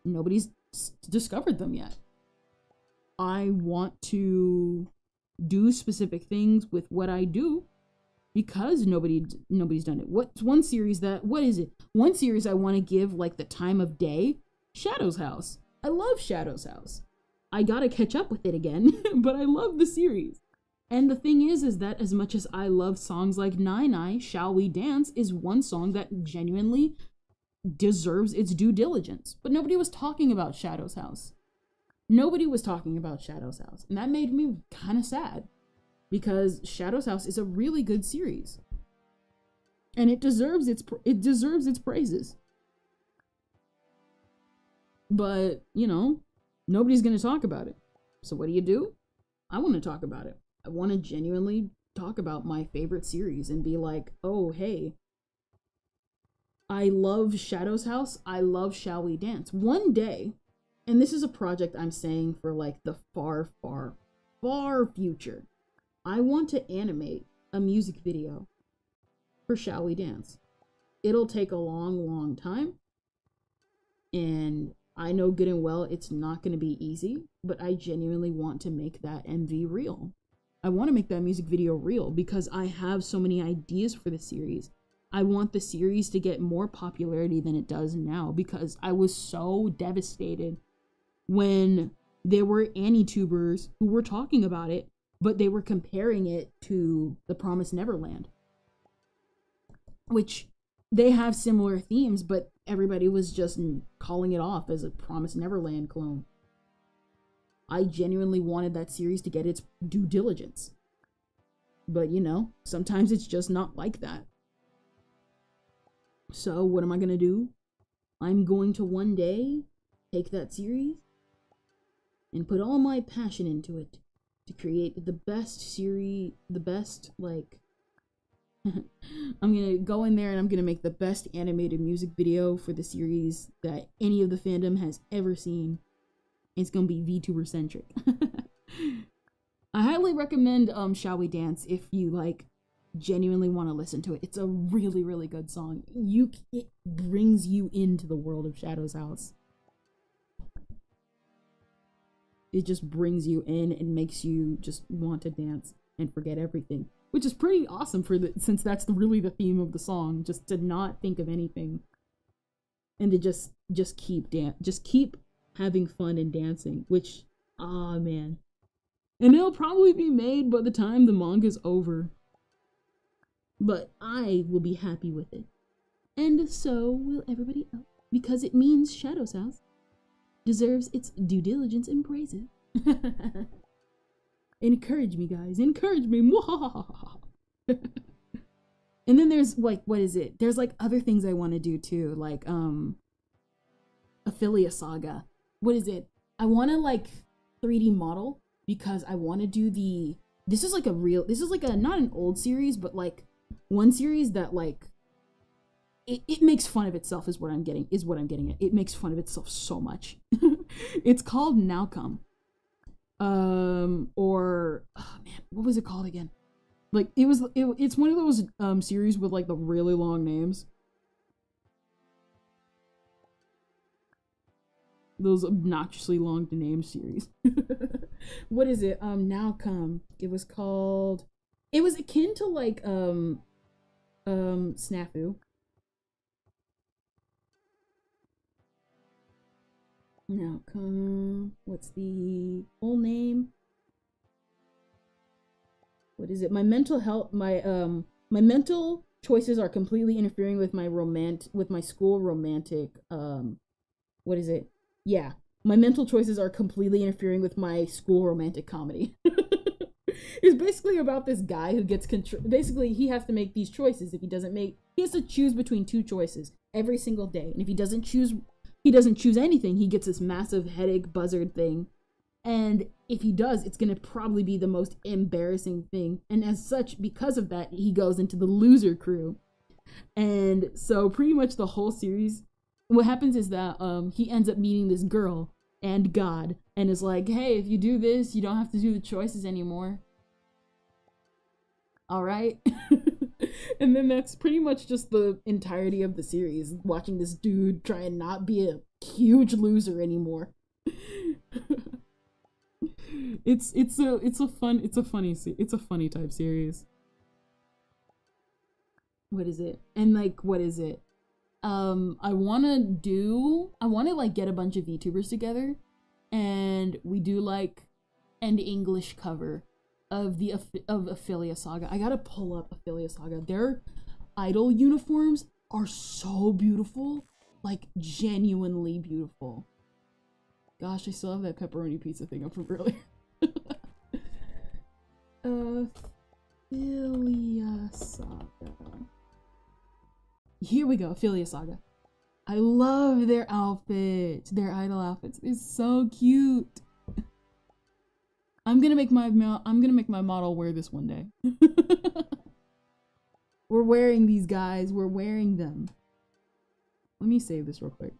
nobody's discovered them yet. I want to do specific things with what I do because nobody's done it. One series I want to give, like, the time of day? Shadow's House. I love Shadow's House. I gotta catch up with it again, but I love the series. And the thing is that as much as I love songs like Nine, Shall We Dance is one song that genuinely deserves its due diligence. But nobody was talking about Shadow's House. Nobody was talking about Shadow's House. And that made me kind of sad. Because Shadow's House is a really good series. and it deserves its praises. But, you know, nobody's going to talk about it. So what do? I want to talk about it. I want to genuinely talk about my favorite series and be like, oh, hey, I love Shadow's House. I love Shall We Dance. One day, and this is a project I'm saying for like the far, far, far future, I want to animate a music video for Shall We Dance. It'll take a long, long time. And I know good and well it's not going to be easy, but I genuinely want to make that MV real. I want to make that music video real because I have so many ideas for the series. I want the series to get more popularity than it does now because I was so devastated when there were Annie-tubers who were talking about it, but they were comparing it to The Promised Neverland, which they have similar themes, but everybody was just calling it off as a Promised Neverland clone. I genuinely wanted that series to get its due diligence. But, you know, sometimes it's just not like that. So, what am I going to do? I'm going to one day take that series and put all my passion into it to create the best series, the best, like, I'm going to go in there and I'm going to make the best animated music video for the series that any of the fandom has ever seen. It's going to be VTuber centric. I highly recommend Shall We Dance if you like genuinely want to listen to it. It's a really, really good song. It brings you into the world of Shadow's House. It just brings you in and makes you just want to dance and forget everything, which is pretty awesome since that's really the theme of the song, just to not think of anything and to just keep having fun and dancing, which, ah, man. And it'll probably be made by the time the manga's over. But I will be happy with it. And so will everybody else, because it means Shadow's House deserves its due diligence and praises. Encourage me, guys. Encourage me. And then there's, like, what is it? There's, like, other things I want to do, too. Like, Ophelia Saga. What is it? I want to, like, 3D model because I want to do this is like a, not an old series, but, like, one series that, like, it makes fun of itself is what I'm getting at. It makes fun of itself so much. It's called Now Come. Or, oh man, what was it called again? Like, it's one of those, series with, like, the really long names. Those obnoxiously long to name series. What is it? Now Come. It was akin to, like, Snafu. Now Come. What's the full name? What is it? My mental health, my mental choices are completely interfering with my school romantic, what is it? Yeah, my mental choices are completely interfering with my school romantic comedy. It's basically about this guy who gets basically he has to make these choices. He has to choose between two choices every single day. And if he doesn't choose anything, he gets this massive headache buzzard thing. And if he does, it's going to probably be the most embarrassing thing. And as such, because of that, he goes into the loser crew. And so pretty much the whole series, what happens is that he ends up meeting this girl and God and is like, hey, if you do this, you don't have to do the choices anymore. All right. And then that's pretty much just the entirety of the series, watching this dude try and not be a huge loser anymore. It's a funny type series. What is it? And like, what is it? I wanna like get a bunch of VTubers together and we do like an English cover of Ophelia Saga. I gotta pull up Ophelia Saga. Their idol uniforms are so beautiful, like genuinely beautiful. Gosh, I still have that pepperoni pizza thing up from earlier. Ophelia Saga. here we go, Ophelia Saga. I love their outfits, their idol outfits. They're so cute. I'm gonna make my model wear this one day. We're wearing these, guys. We're wearing them. Let me save this real quick.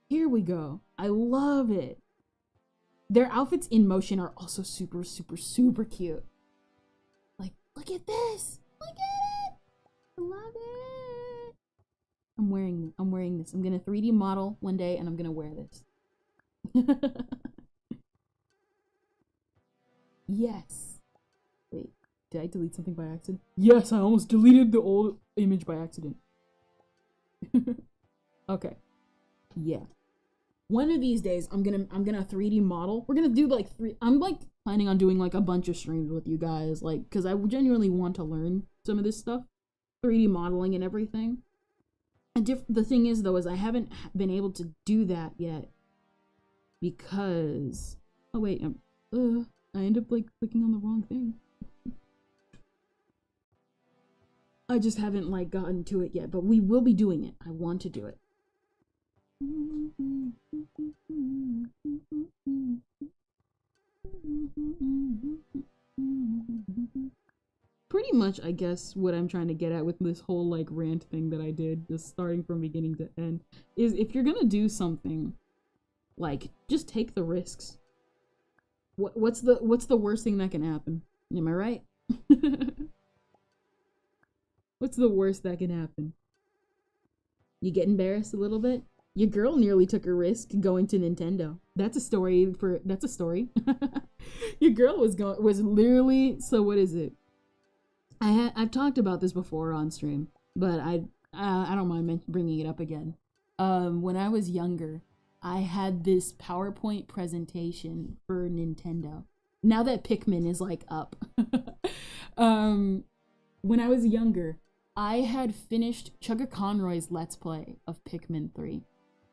Here we go. I love it. Their outfits in motion are also super, super, super cute. Like, look at this. Look at it. I love it. I'm wearing this. I'm gonna 3D model one day and I'm gonna wear this. Yes. Wait, did I delete something by accident? Yes, I almost deleted the old image by accident. Okay. Yeah. One of these days, I'm gonna 3D model. We're gonna do like I'm like planning on doing like a bunch of streams with you guys, like, because I genuinely want to learn some of this stuff, 3D modeling and everything. And the thing is though, is I haven't been able to do that yet because, oh wait, I end up like clicking on the wrong thing. I just haven't like gotten to it yet, but we will be doing it. I want to do it. Pretty much, I guess, what I'm trying to get at with this whole like rant thing that I did, just starting from beginning to end, is if you're gonna do something, like, just take the risks. What's the worst thing that can happen? Am I right? What's the worst that can happen? You get embarrassed a little bit? Your girl nearly took a risk going to Nintendo. That's a story. Your girl was literally, so what is it? I've talked about this before on stream, but I don't mind bringing it up again. When I was younger, I had this PowerPoint presentation for Nintendo. Now that Pikmin is like up. When I was younger, I had finished Chugga Conroy's Let's Play of Pikmin 3.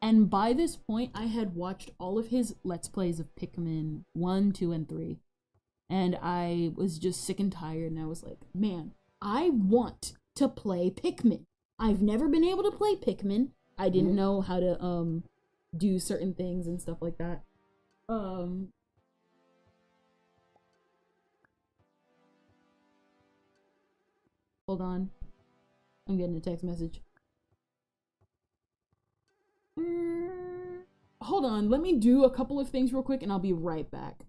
And by this point, I had watched all of his Let's Plays of Pikmin 1, 2, and 3. And I was just sick and tired, and I was like, man, I want to play Pikmin. I've never been able to play Pikmin. I didn't know how to do certain things and stuff like that. Hold on. I'm getting a text message. Hold on, let me do a couple of things real quick and I'll be right back.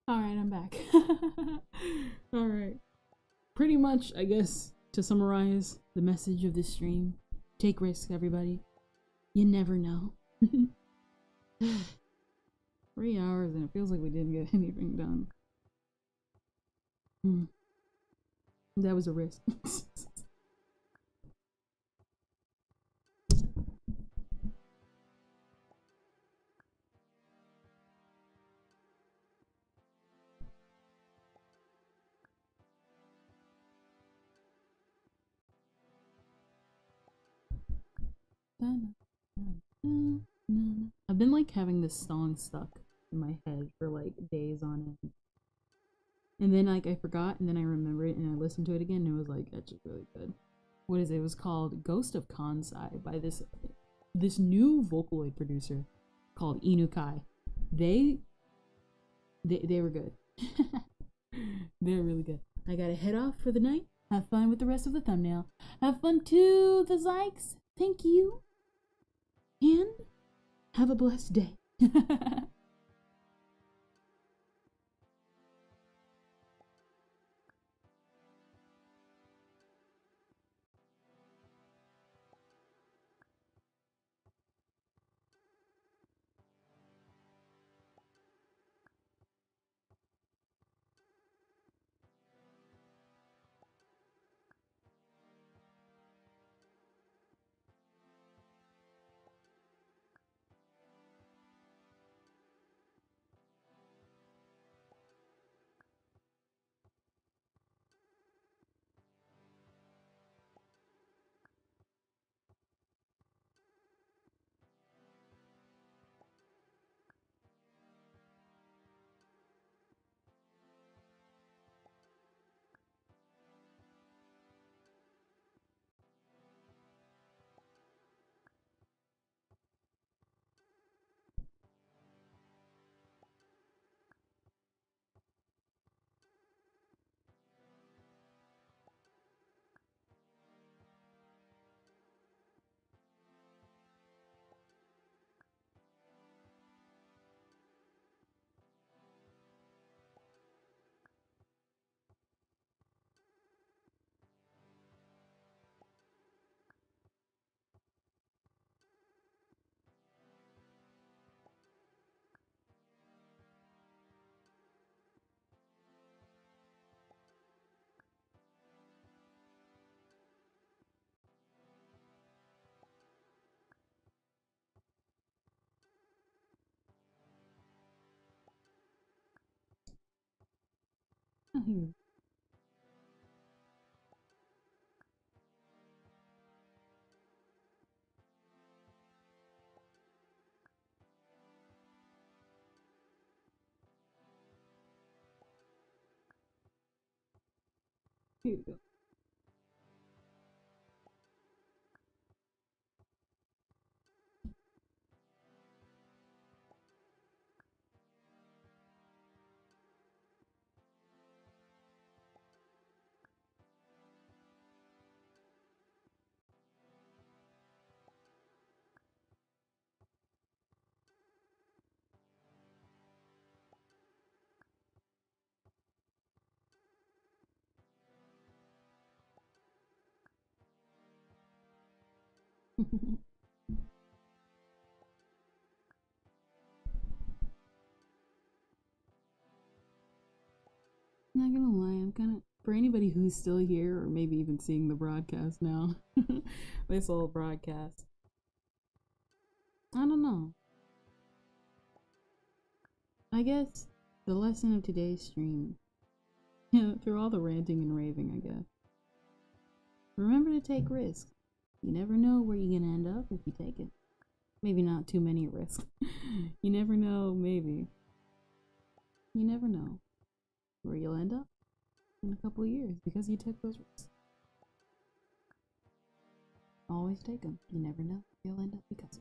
Alright, I'm back. Alright. Pretty much, I guess, to summarize the message of this stream, take risks, everybody. You never know. 3 hours and it feels like we didn't get anything done. That was a risk. I've been like having this song stuck in my head for like days on end. And then like I forgot and then I remembered it and I listened to it again and it was like, that's just really good. What is it? It was called Ghost of Kansai by this new Vocaloid producer called Inukai. They were good. They're really good. I gotta head off for the night. Have fun with the rest of the thumbnail. Have fun too, the Zykes. Thank you. And have a blessed day. Here you go. Not gonna lie, I'm kind of, for anybody who's still here or maybe even seeing the broadcast now, this old broadcast, I don't know. I guess the lesson of today's stream, through all the ranting and raving, I guess, remember to take risks. You never know where you're gonna end up if you take it. Maybe not too many risks. You never know, maybe. You never know where you'll end up in a couple of years because you took those risks. Always take them. You never know where you'll end up because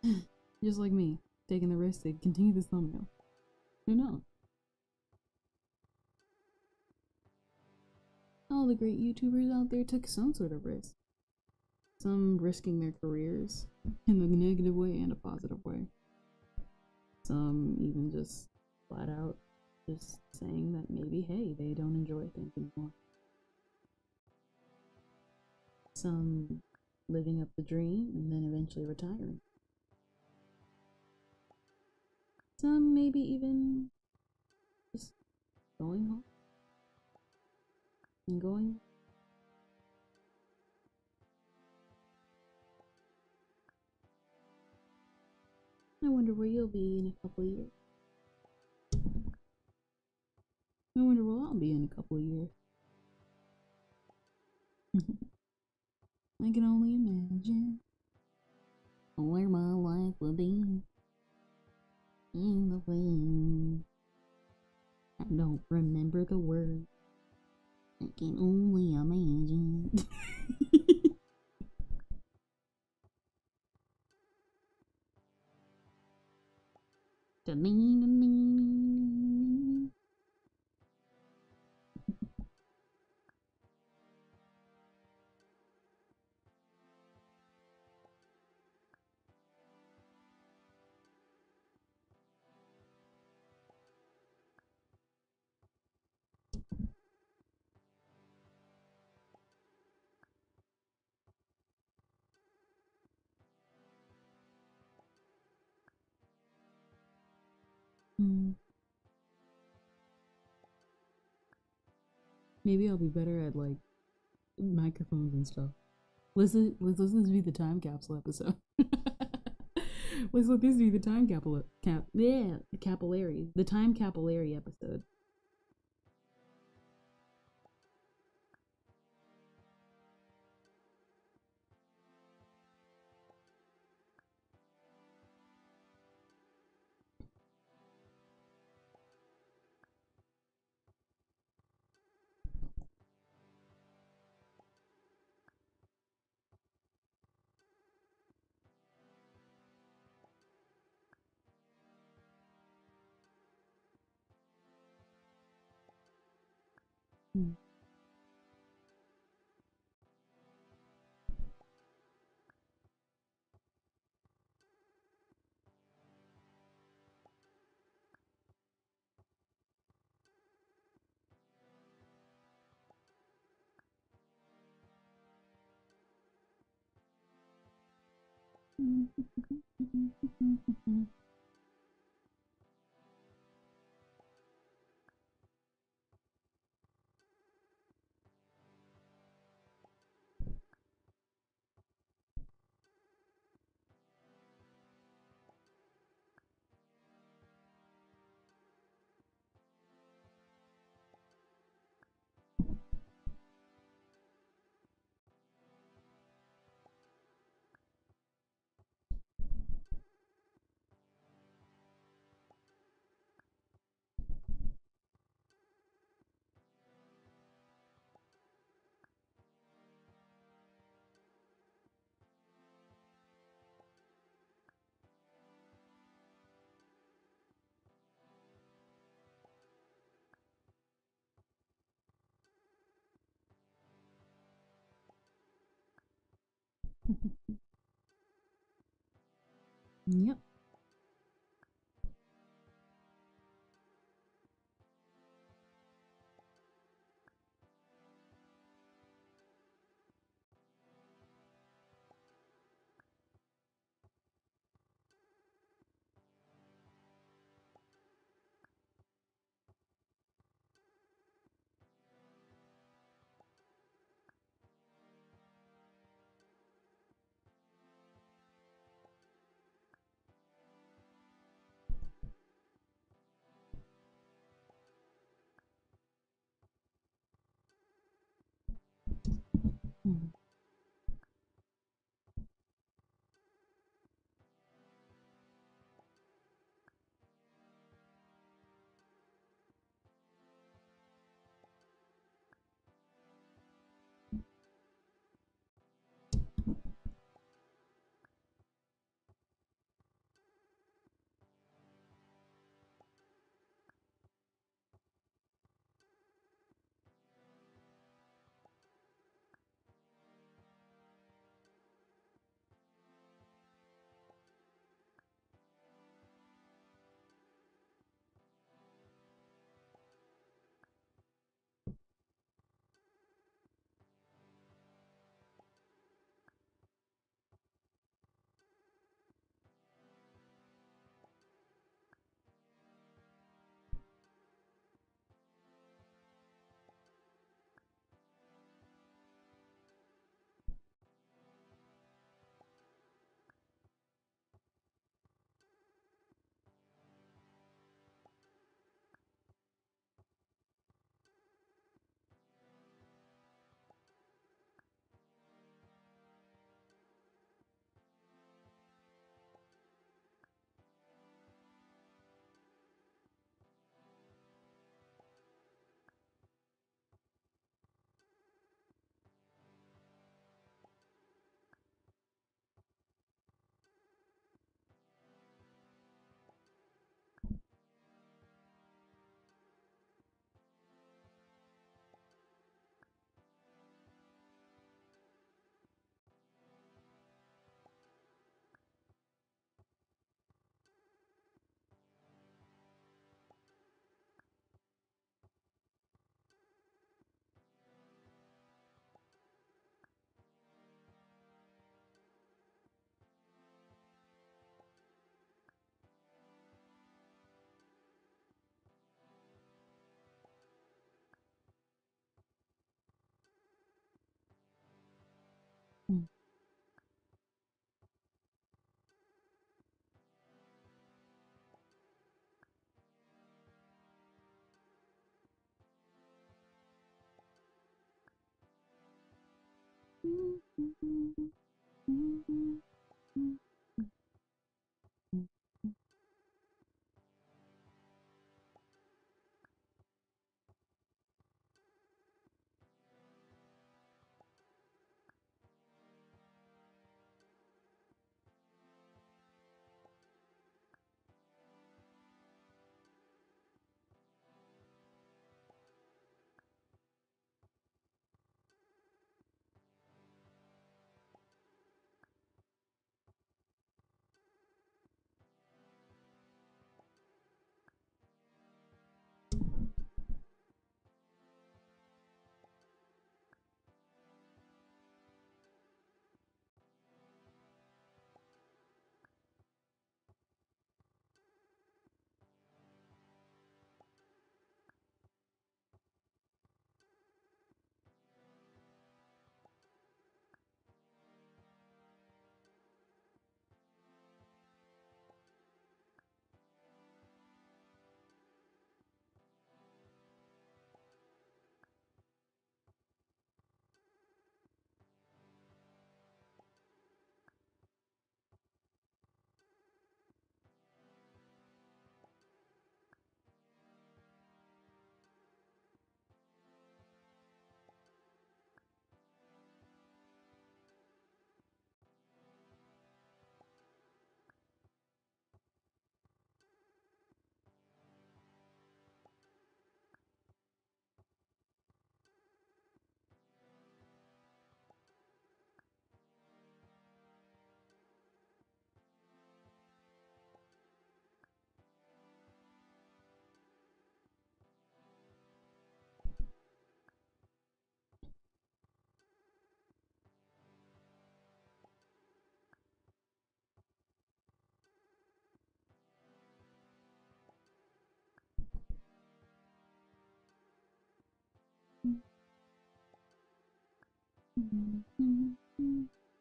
of it. Just like me, taking the risk to continue this thumbnail. Who knows? All the great YouTubers out there took some sort of risk. Some risking their careers in a negative way and a positive way. Some even just flat out just saying that maybe, hey, they don't enjoy things anymore. Some living up the dream and then eventually retiring. Some maybe even just going home and going. I wonder where you'll be in a couple of years. I wonder where I'll be in a couple of years. I can only imagine where my life will be in the wind. I don't remember the word. I can only imagine. Maybe I'll be better at like microphones and stuff. Let's let this be the time capsule episode. Let's let this be the time capillary. The time capillary episode. Yep.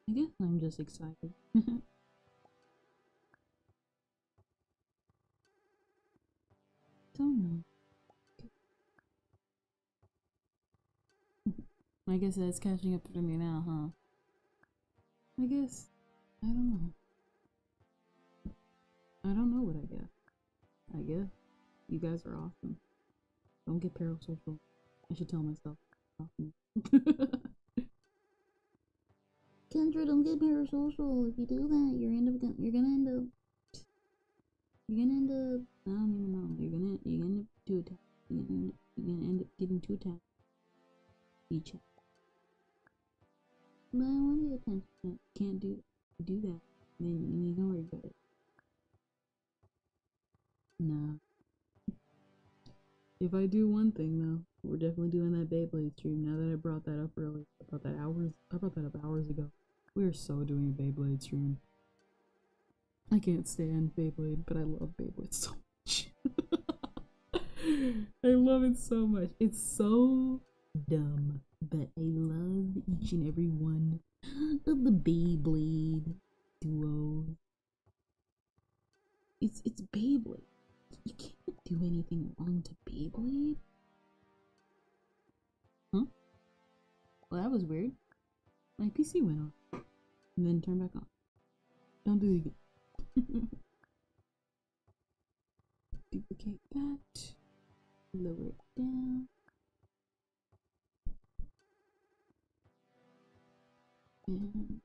I guess I'm just excited. Don't know. I guess that's catching up to me now, huh? I guess. I don't know. I don't know what I guess. I guess. You guys are awesome. Don't get parasocial. I should tell myself. Kendra, don't get parasocial. If you do that, you're gonna end up. I don't even know. You're gonna end up too attached. You're gonna end up getting too attached. Each. But I want the attention. Can't do that. Then you know regret it. Nah. If I do one thing though, we're definitely doing that Beyblade stream. Now that I brought that up earlier, I brought that up hours ago. We are so doing a Beyblade stream. I can't stand Beyblade, but I love Beyblade so much. I love it so much. It's so dumb, but I love each and every one of the Beyblade duos. It's Beyblade. You can't do anything wrong to Beyblade. Huh? Well, that was weird. My PC went off and then turned back on. Don't do it again. Duplicate that. Lower it down. And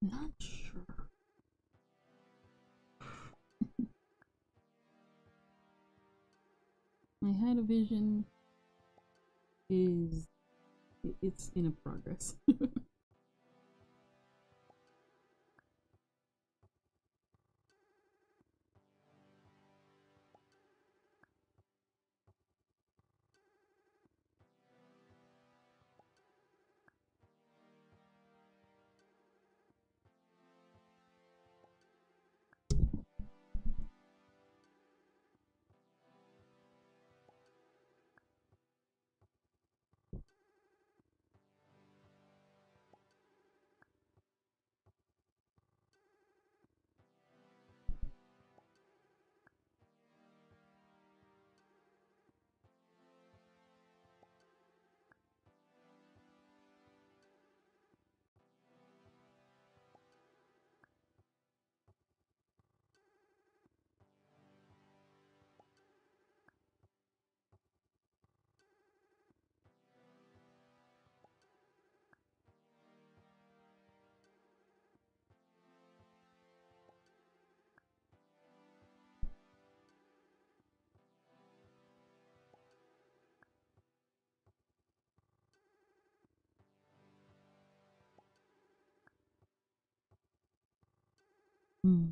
Not sure. My had a vision is it's in a progress. Hmm.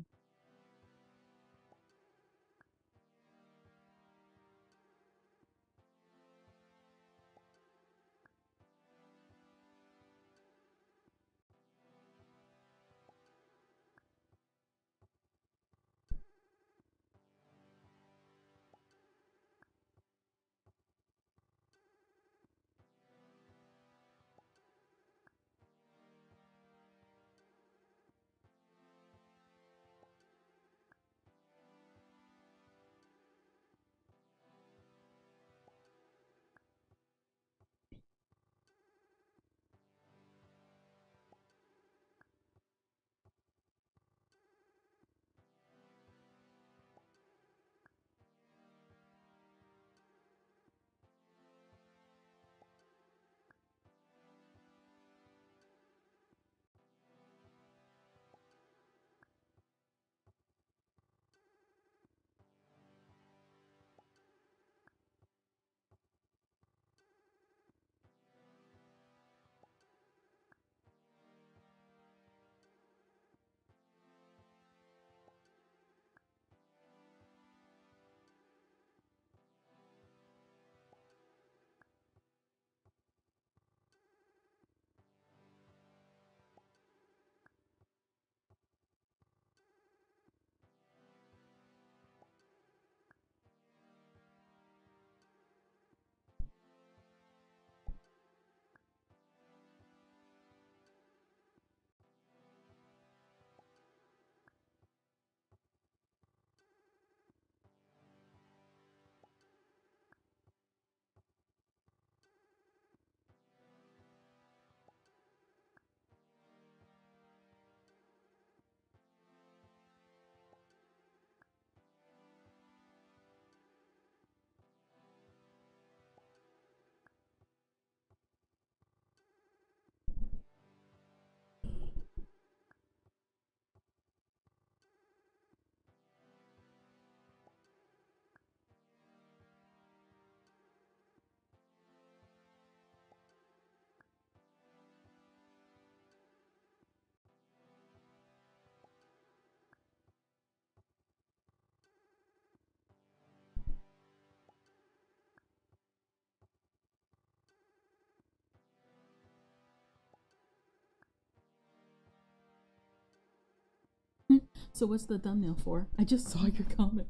So what's the thumbnail for? I just saw your comment.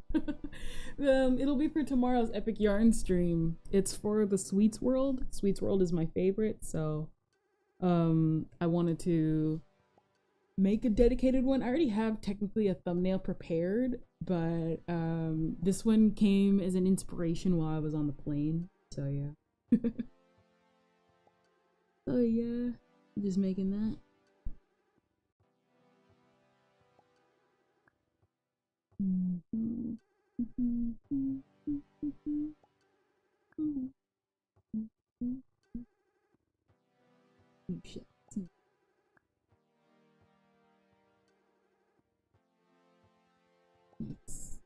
It'll be for tomorrow's Epic Yarn stream. It's for the Sweets World. Sweets World is my favorite, so I wanted to make a dedicated one. I already have technically a thumbnail prepared, but this one came as an inspiration while I was on the plane. So yeah. So yeah, just making that. Oh, shit. Nice.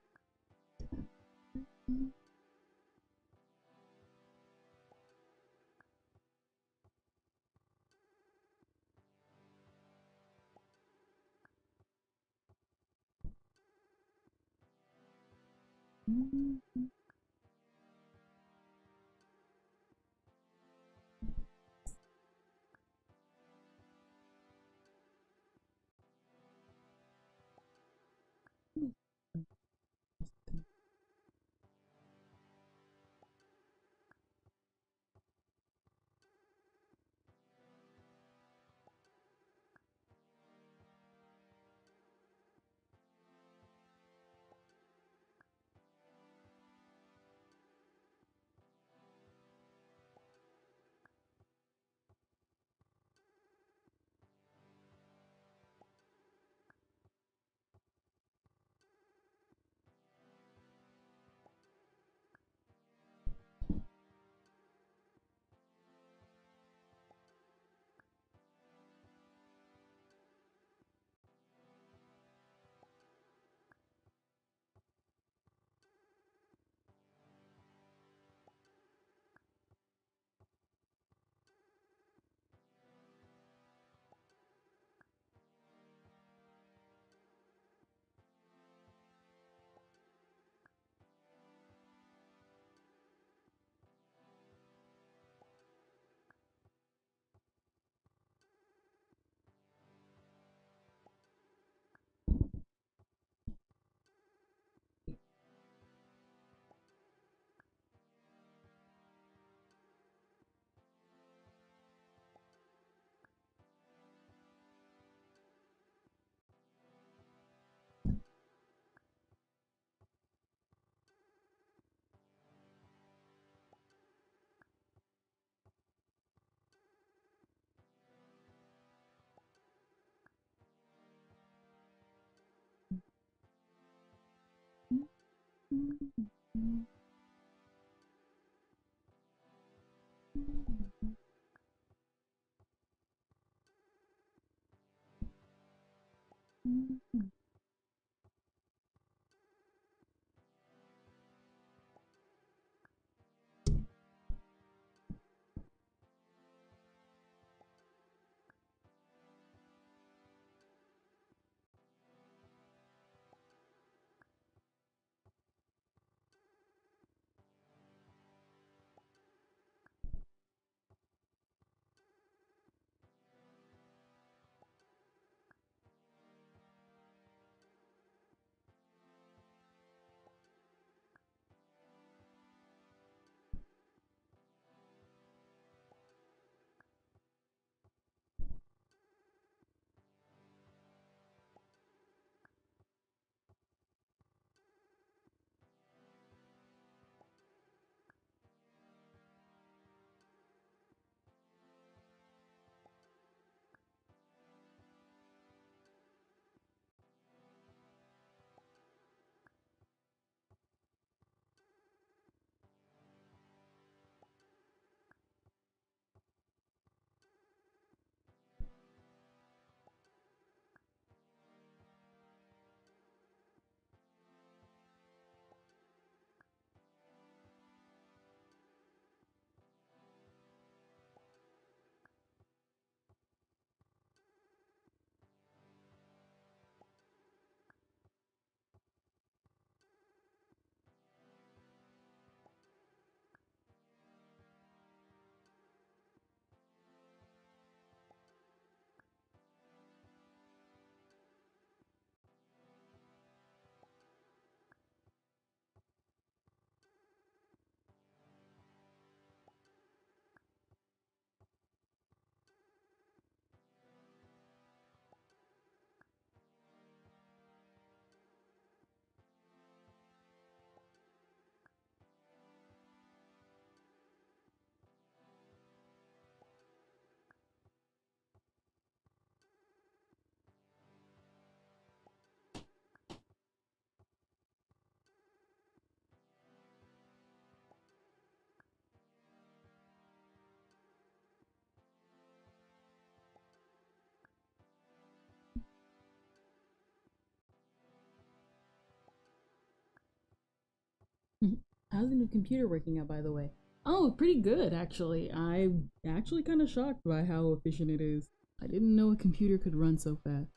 How's the new computer working out, by the way? Oh, pretty good, actually. I'm actually kind of shocked by how efficient it is. I didn't know a computer could run so fast.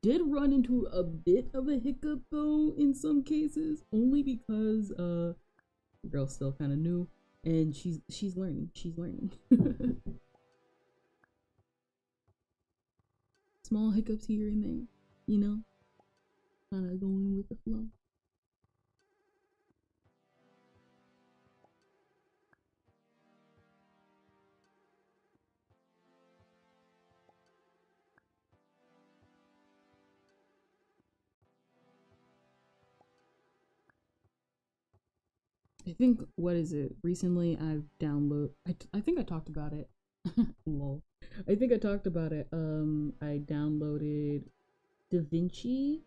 Did run into a bit of a hiccup, though, in some cases. Only because, the girl's still kind of new. And she's learning. She's learning. Small hiccups here and there. You know? Kind of going with the flow. I think, what is it? Recently I've downloaded, I think I talked about it. Lol. I think I talked about it. I downloaded DaVinci,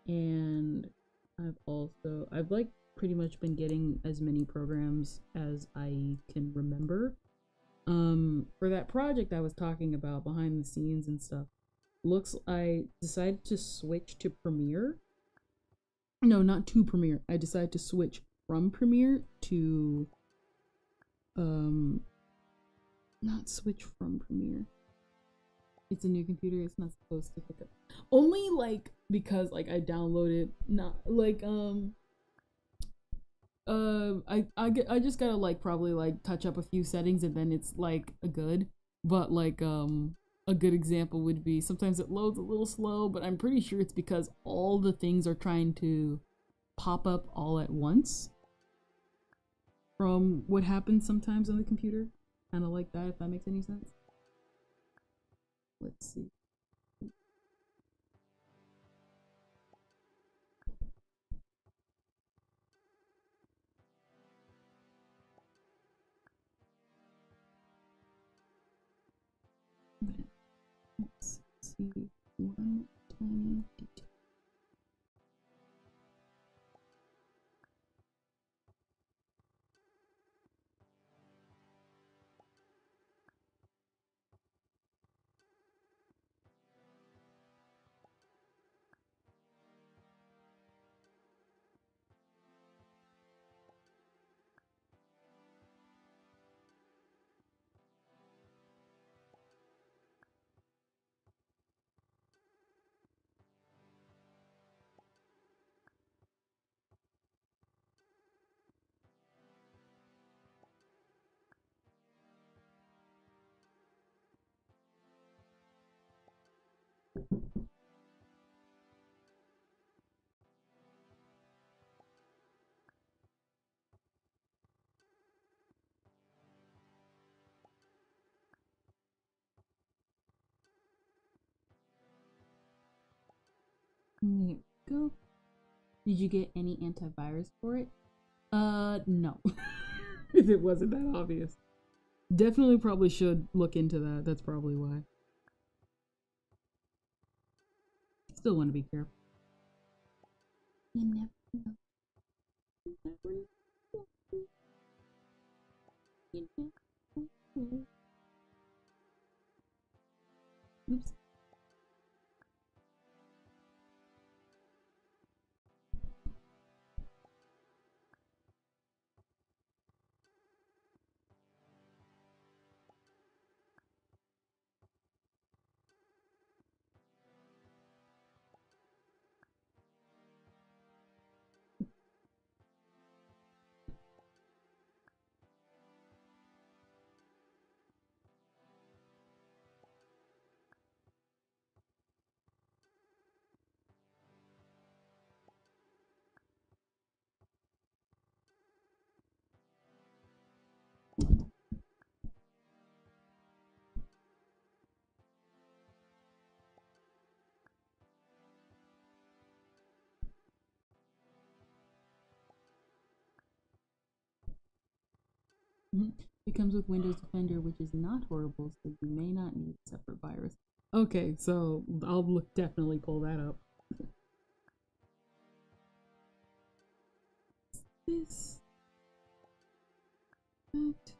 and I've like pretty much been getting as many programs as I can remember. For that project I was talking about behind the scenes and stuff, I decided to switch to Premiere. No, not to Premiere. I decided to switch from Premiere to not switch from Premiere. It's a new computer, it's not supposed to pick up. Only like because like I downloaded not like I just gotta like probably like touch up a few settings and then it's like good. But like a good example would be sometimes it loads a little slow, but I'm pretty sure it's because all the things are trying to pop up all at once from what happens sometimes on the computer. Kind of like that, if that makes any sense. Let's see. Let's see one tiny detail. There we go. Did you get any antivirus for it? No. If it wasn't that obvious. Definitely probably should look into that. That's probably why. Still want to be careful. You never know. You never know. You never know. Oops. It comes with Windows Defender, which is not horrible, so you may not need a separate virus. Okay, so I'll definitely pull that up. This fact.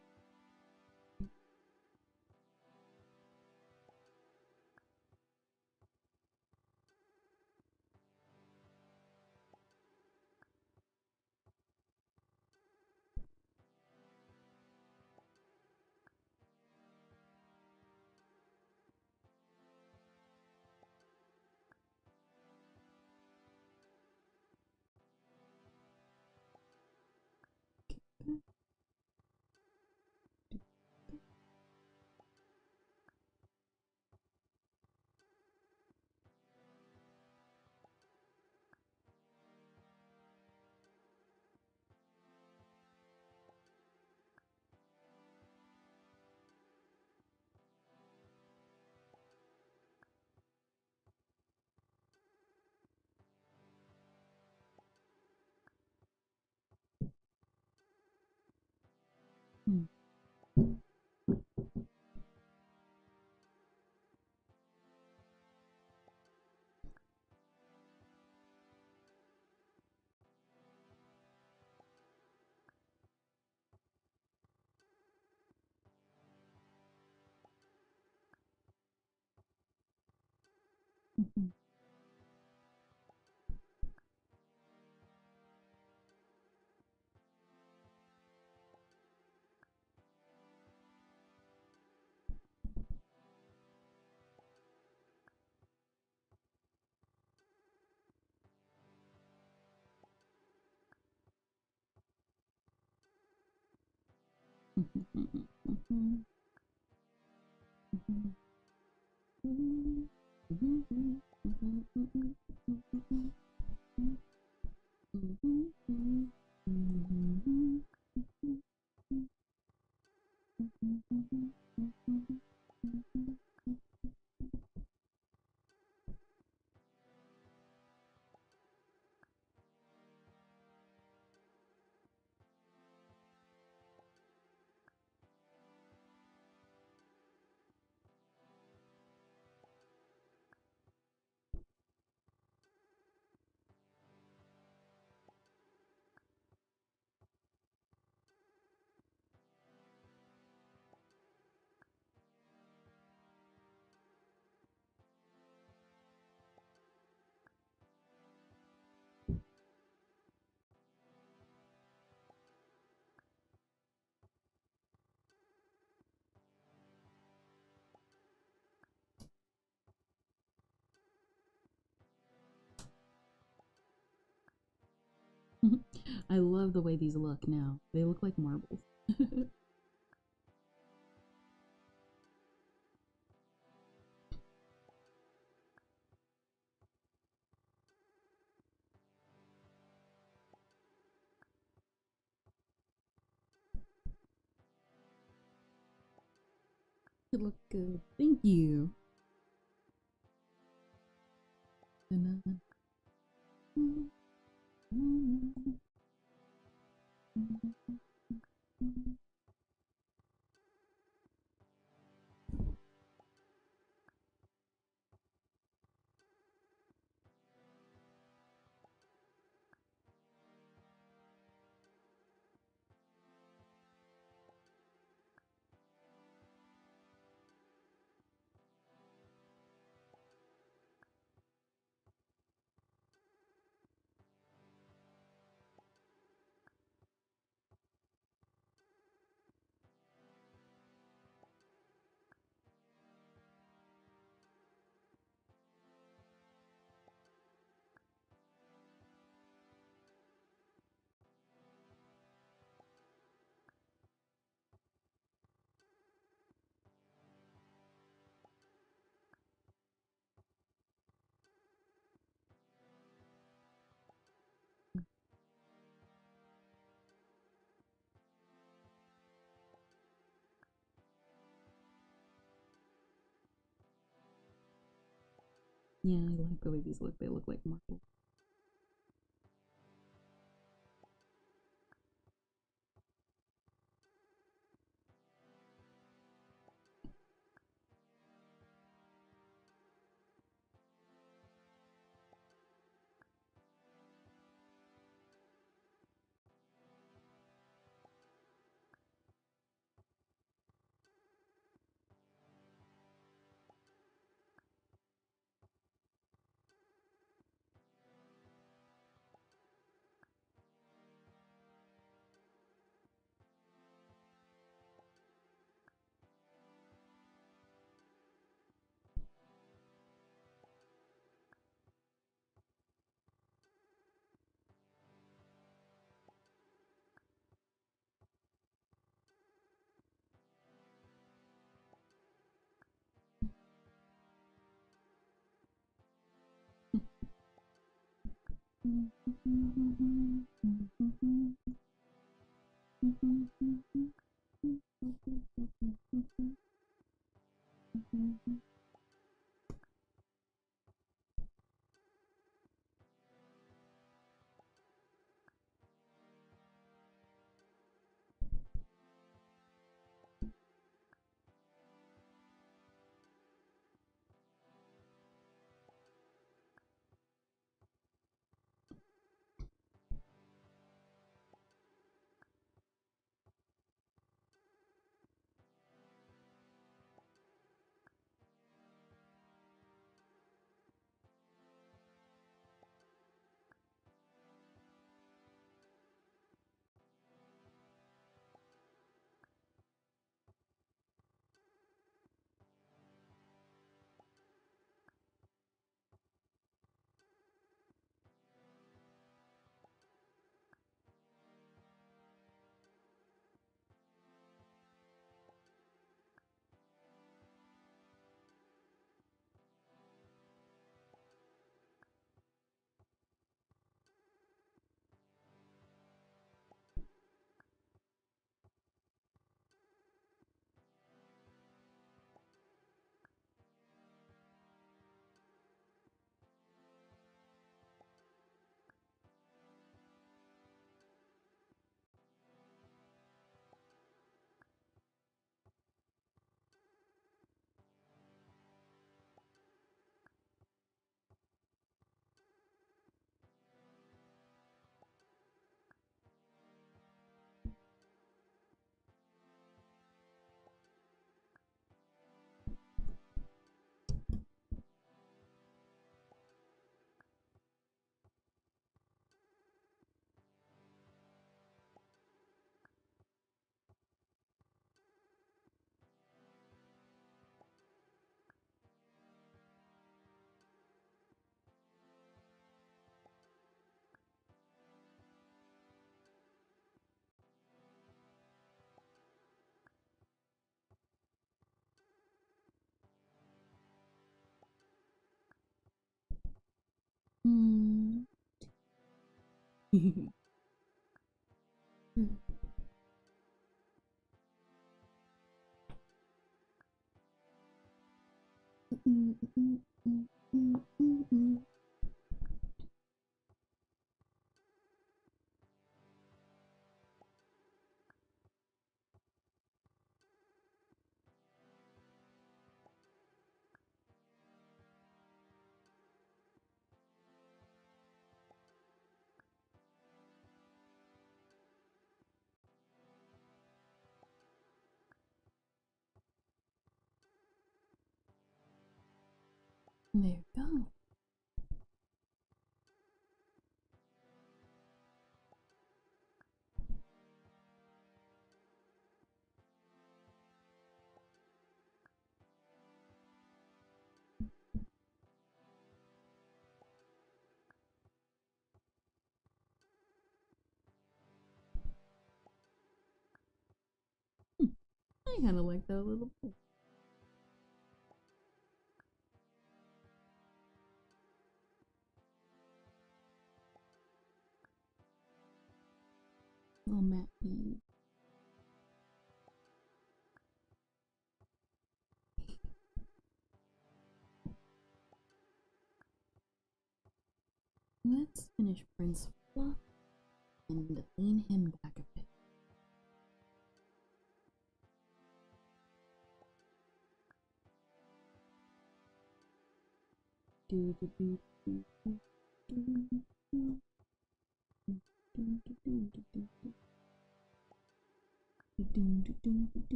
I love the way these look now. They look like marbles. It look good. Thank you. Yeah, I like the way these look. They look like marble. There you go. I kind of like that a little bit. Little matte bead. Let's finish Prince Fluff and lean him back a bit. Do do do do do do do.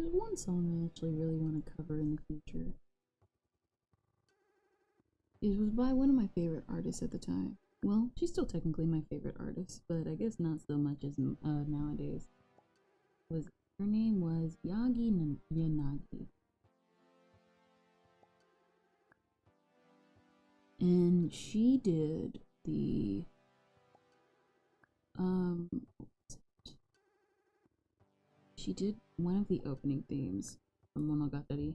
There's one song I actually really want to cover in the future. It was by one of my favorite artists at the time. Well, she's still technically my favorite artist, but I guess not so much as nowadays. Her name was Yanagi. And she did the she did one of the opening themes from Monogatari.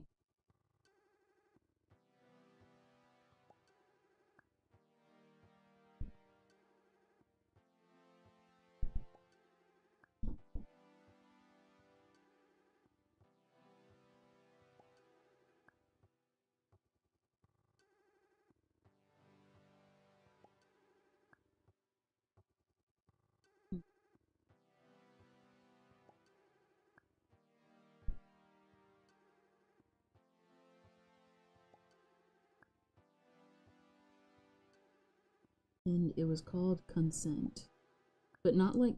And it was called Consent, but not like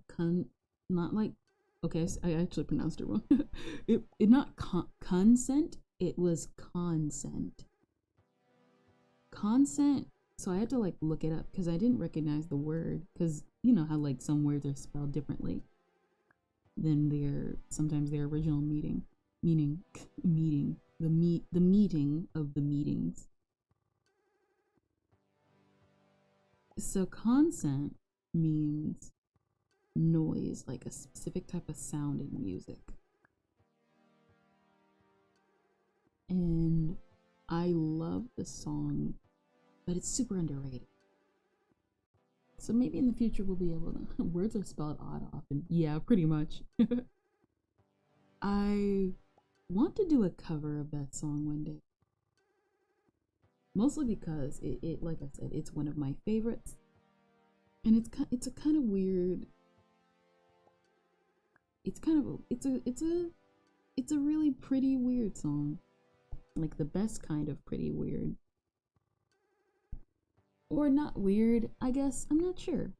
okay, I actually pronounced it wrong. it not consent, it was consent. So I had to like look it up because I didn't recognize the word, because you know how like some words are spelled differently than sometimes their original meaning, the meeting of the meetings. So consent means noise, like a specific type of sound in music. And I love the song, but it's super underrated. So maybe in the future we'll be able to, words are spelled odd often. Yeah, pretty much. I want to do a cover of that song one day. Mostly because it like I said, it's one of my favorites, and it's a kind of weird. It's a really pretty weird song, like the best kind of pretty weird, or not weird. I guess I'm not sure.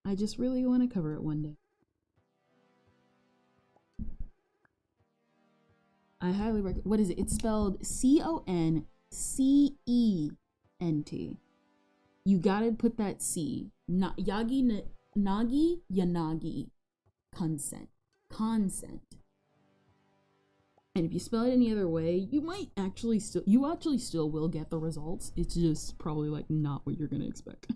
I just really want to cover it one day. I highly recommend. What is it? It's spelled CONCENT. You gotta put that C. Yanagi. Consent. And if you spell it any other way, you actually still will get the results. It's just probably like not what you're gonna expect.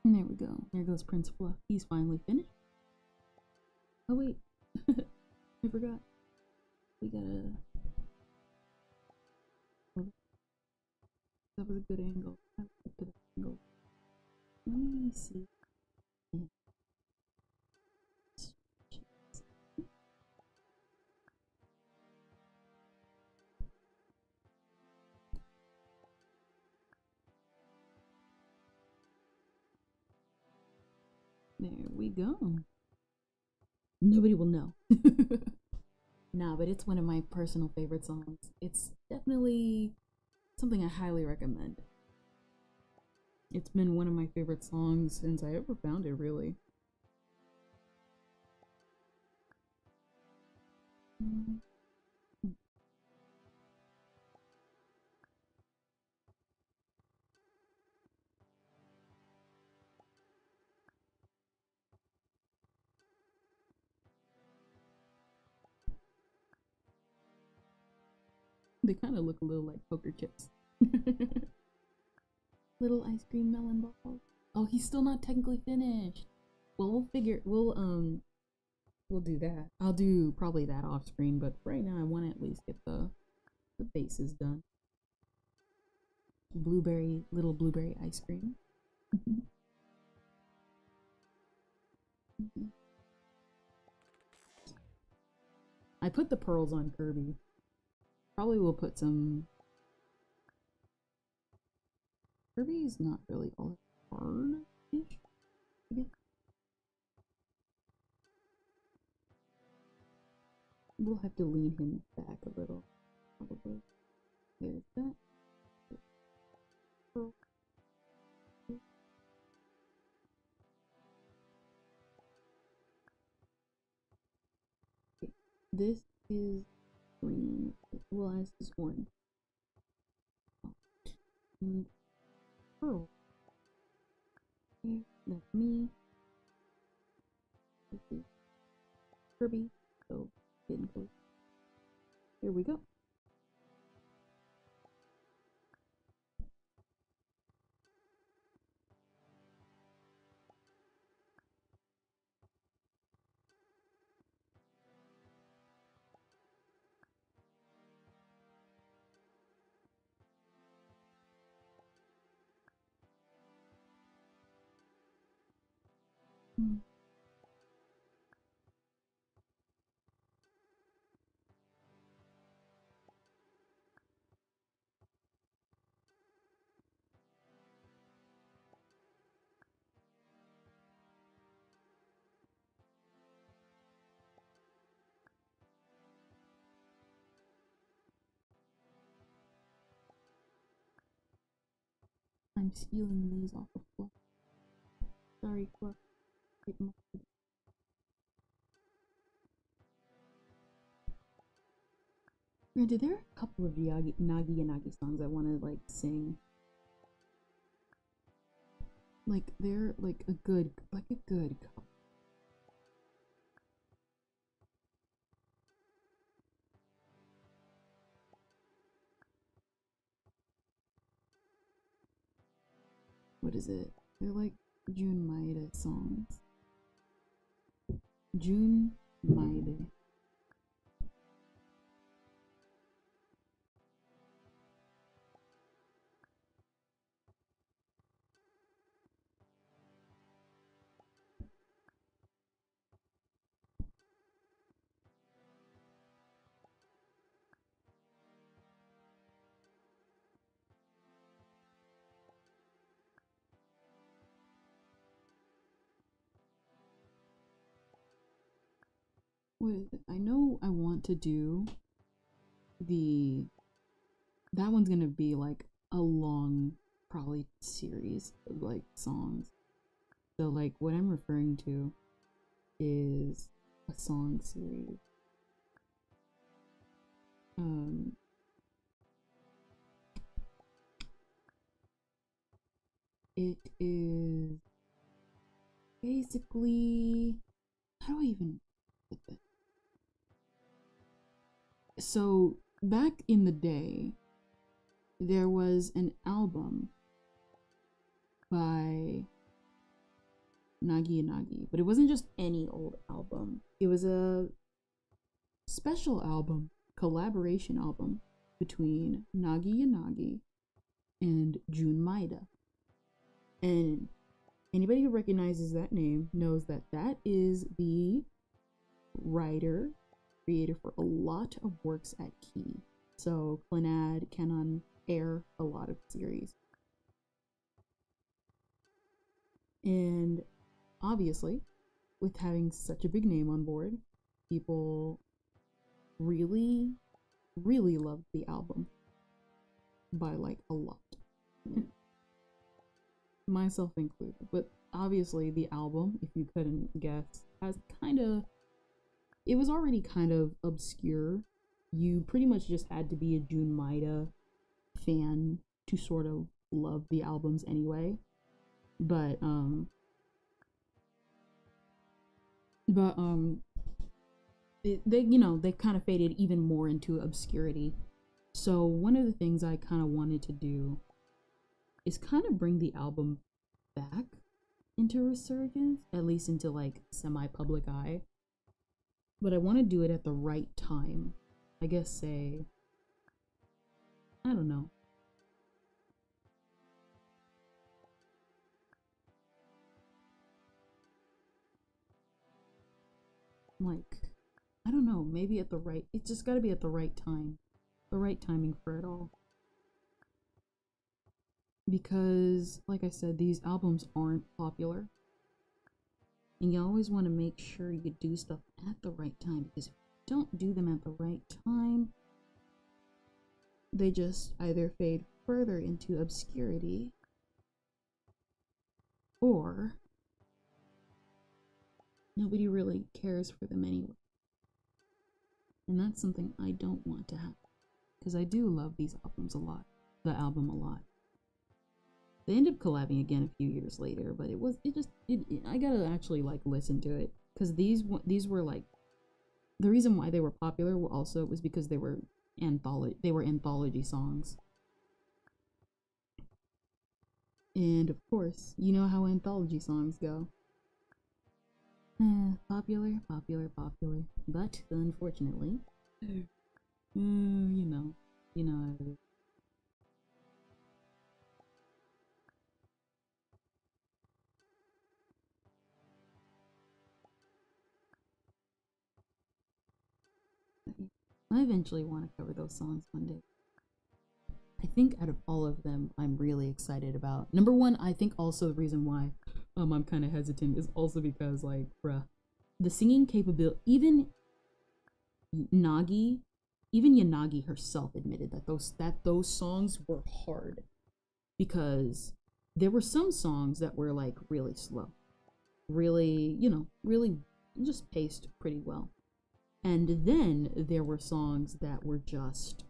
And there we go. There goes Prince Fluff. He's finally finished. Oh wait, I forgot. We gotta. That was a good angle. I liked that angle. Let me see. There we go. Nobody will know. Nah, but it's one of my personal favorite songs. It's definitely something I highly recommend. It's been one of my favorite songs since I ever found it, really. They kind of look a little like poker chips. Little ice cream melon balls. Oh, he's still not technically finished. Well, we'll do that. I'll do probably that off screen, but right now I want to at least get the bases done. Little blueberry ice cream. I put the pearls on Kirby. Probably will put some. Kirby's not really all. hard-ish, I guess. We'll have to lean him back a little, probably. There's that. Okay. This is green. Well, this is orange. And pearl. Okay, that's me. This is Kirby. So getting close. Here we go. I'm stealing these off the floor. Sorry, Quack. It must be. Granted, there are a couple of Nagi Yanagi songs I want to like sing. Like they're like a good couple. What is it? They're like Jun Maeda songs. Jun Maeda. What is it? I know I want to do that one's gonna be like a long, probably series of like songs. So like what I'm referring to is a song series. It is basically, how do I even put this? So back in the day, there was an album by Nagi Yanagi, but it wasn't just any old album. It was a special album, collaboration album between Nagi Yanagi and Jun Maeda. And anybody who recognizes that name knows that that is the writer, creator for a lot of works at Key. So Clannad, Canon, Air, a lot of series. And obviously, with having such a big name on board, people really, really loved the album by like a lot. Myself included. But obviously the album, if you couldn't guess, has it was already kind of obscure. You pretty much just had to be a Jun Maeda fan to sort of love the albums anyway. But they kind of faded even more into obscurity. So one of the things I kind of wanted to do is kind of bring the album back into resurgence, at least into like semi-public eye. But I want to do it at the right time. I guess say, I don't know. Like, I don't know, maybe at the right, it's just gotta be at the right time. The right timing for it all. because, like I said, these albums aren't popular. And you always want to make sure you do stuff at the right time, because if you don't do them at the right time, they just either fade further into obscurity, or nobody really cares for them anyway. And that's something I don't want to happen, because I do love these albums a lot, the album a lot. They ended up collabing again a few years later, but I gotta actually like listen to it, because these were like, the reason why they were popular was because they were anthology songs. And of course, you know how anthology songs go. Popular. But unfortunately, you know how it is. I eventually want to cover those songs one day. I think out of all of them, I'm really excited about. Number one, I think also the reason why I'm kind of hesitant is also because, like, the singing capability, even Yanagi herself admitted that those songs were hard, because there were some songs that were like really slow, really, really just paced pretty well. And then there were songs that were just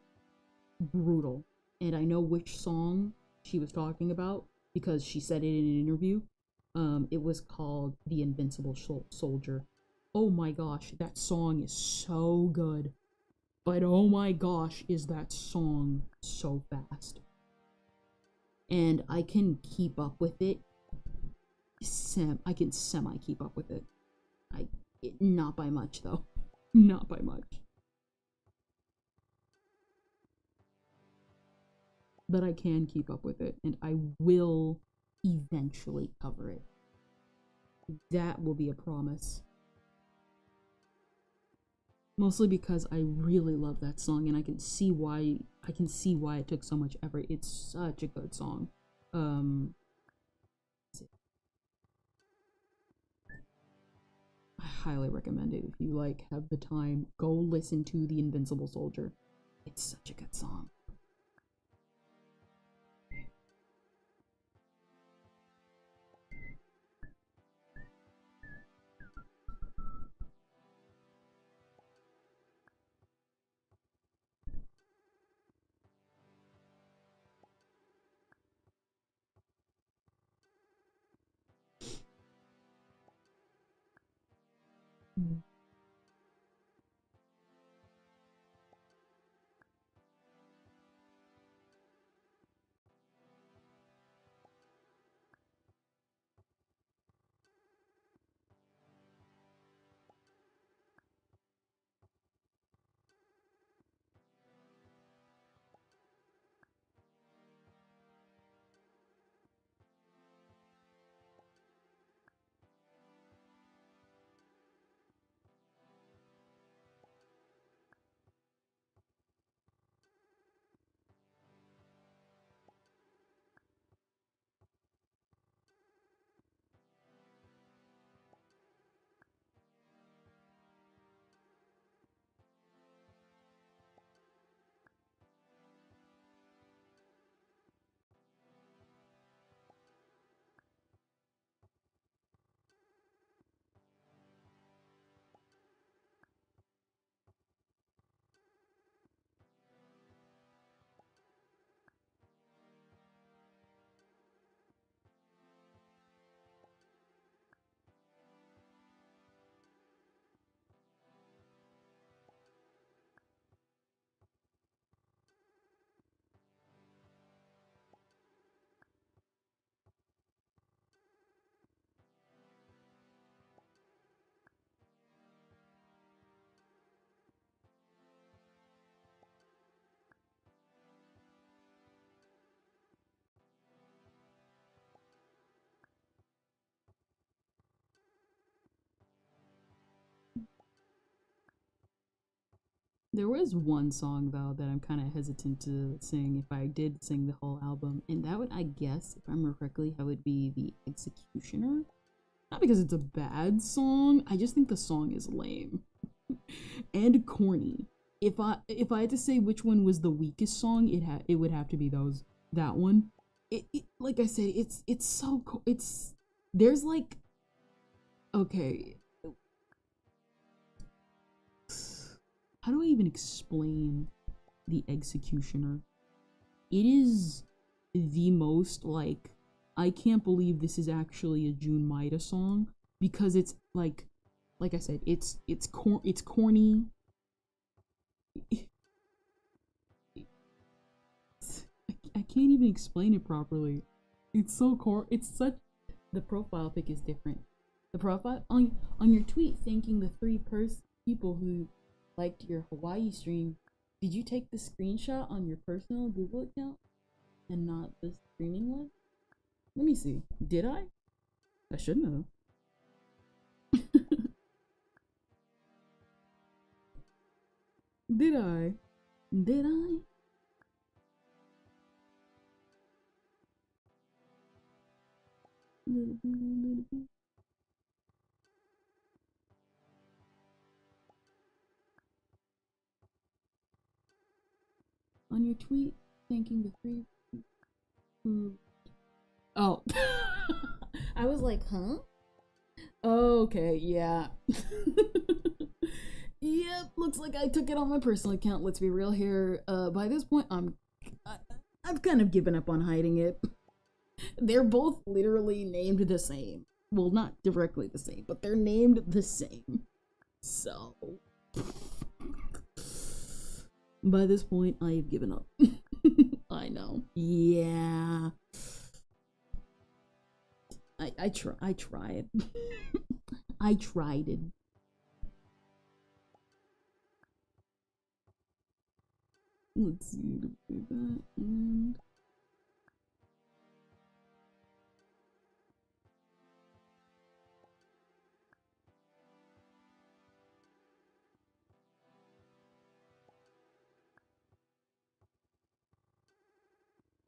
brutal. And I know which song she was talking about, because she said it in an interview. It was called The Invincible Soldier. Oh my gosh, that song is so good. But oh my gosh, is that song so fast. And I can keep up with it. I can semi keep up with it. Not by much though. Not by much. But I can keep up with it, and I will eventually cover it. That will be a promise. Mostly because I really love that song, and I can see why it took so much effort. It's such a good song. I highly recommend it. If you have the time, go listen to The Invincible Soldier. It's such a good song. There was one song though that I'm kind of hesitant to sing if I did sing the whole album, and that would, I guess, if I remember correctly, that would be The Executioner. Not because it's a bad song, I just think the song is lame and corny. If I had to say which one was the weakest song, it would have to be that one. It like I said, it's so cool. There's like, okay, how do I even explain The Executioner? It is the most, like, I can't believe this is actually a June Maida song, because it's like I said, it's corny. I can't even explain it properly. It's so the profile pic is different. The profile on your tweet thanking the 3 people who liked your Hawaii stream, did you take the screenshot on your personal Google account and not the streaming one? Let me see. Did I? I shouldn't have. Did I? On your tweet, thanking the 3 who... Oh. I was like, huh? Oh, okay, yeah. Yep, looks like I took it on my personal account. Let's be real here. By this point, I've kind of given up on hiding it. They're both literally named the same. Well, not directly the same, but they're named the same. So, by this point, I have given up. I know. Yeah. I tried. I tried it. Let's see, to do that, and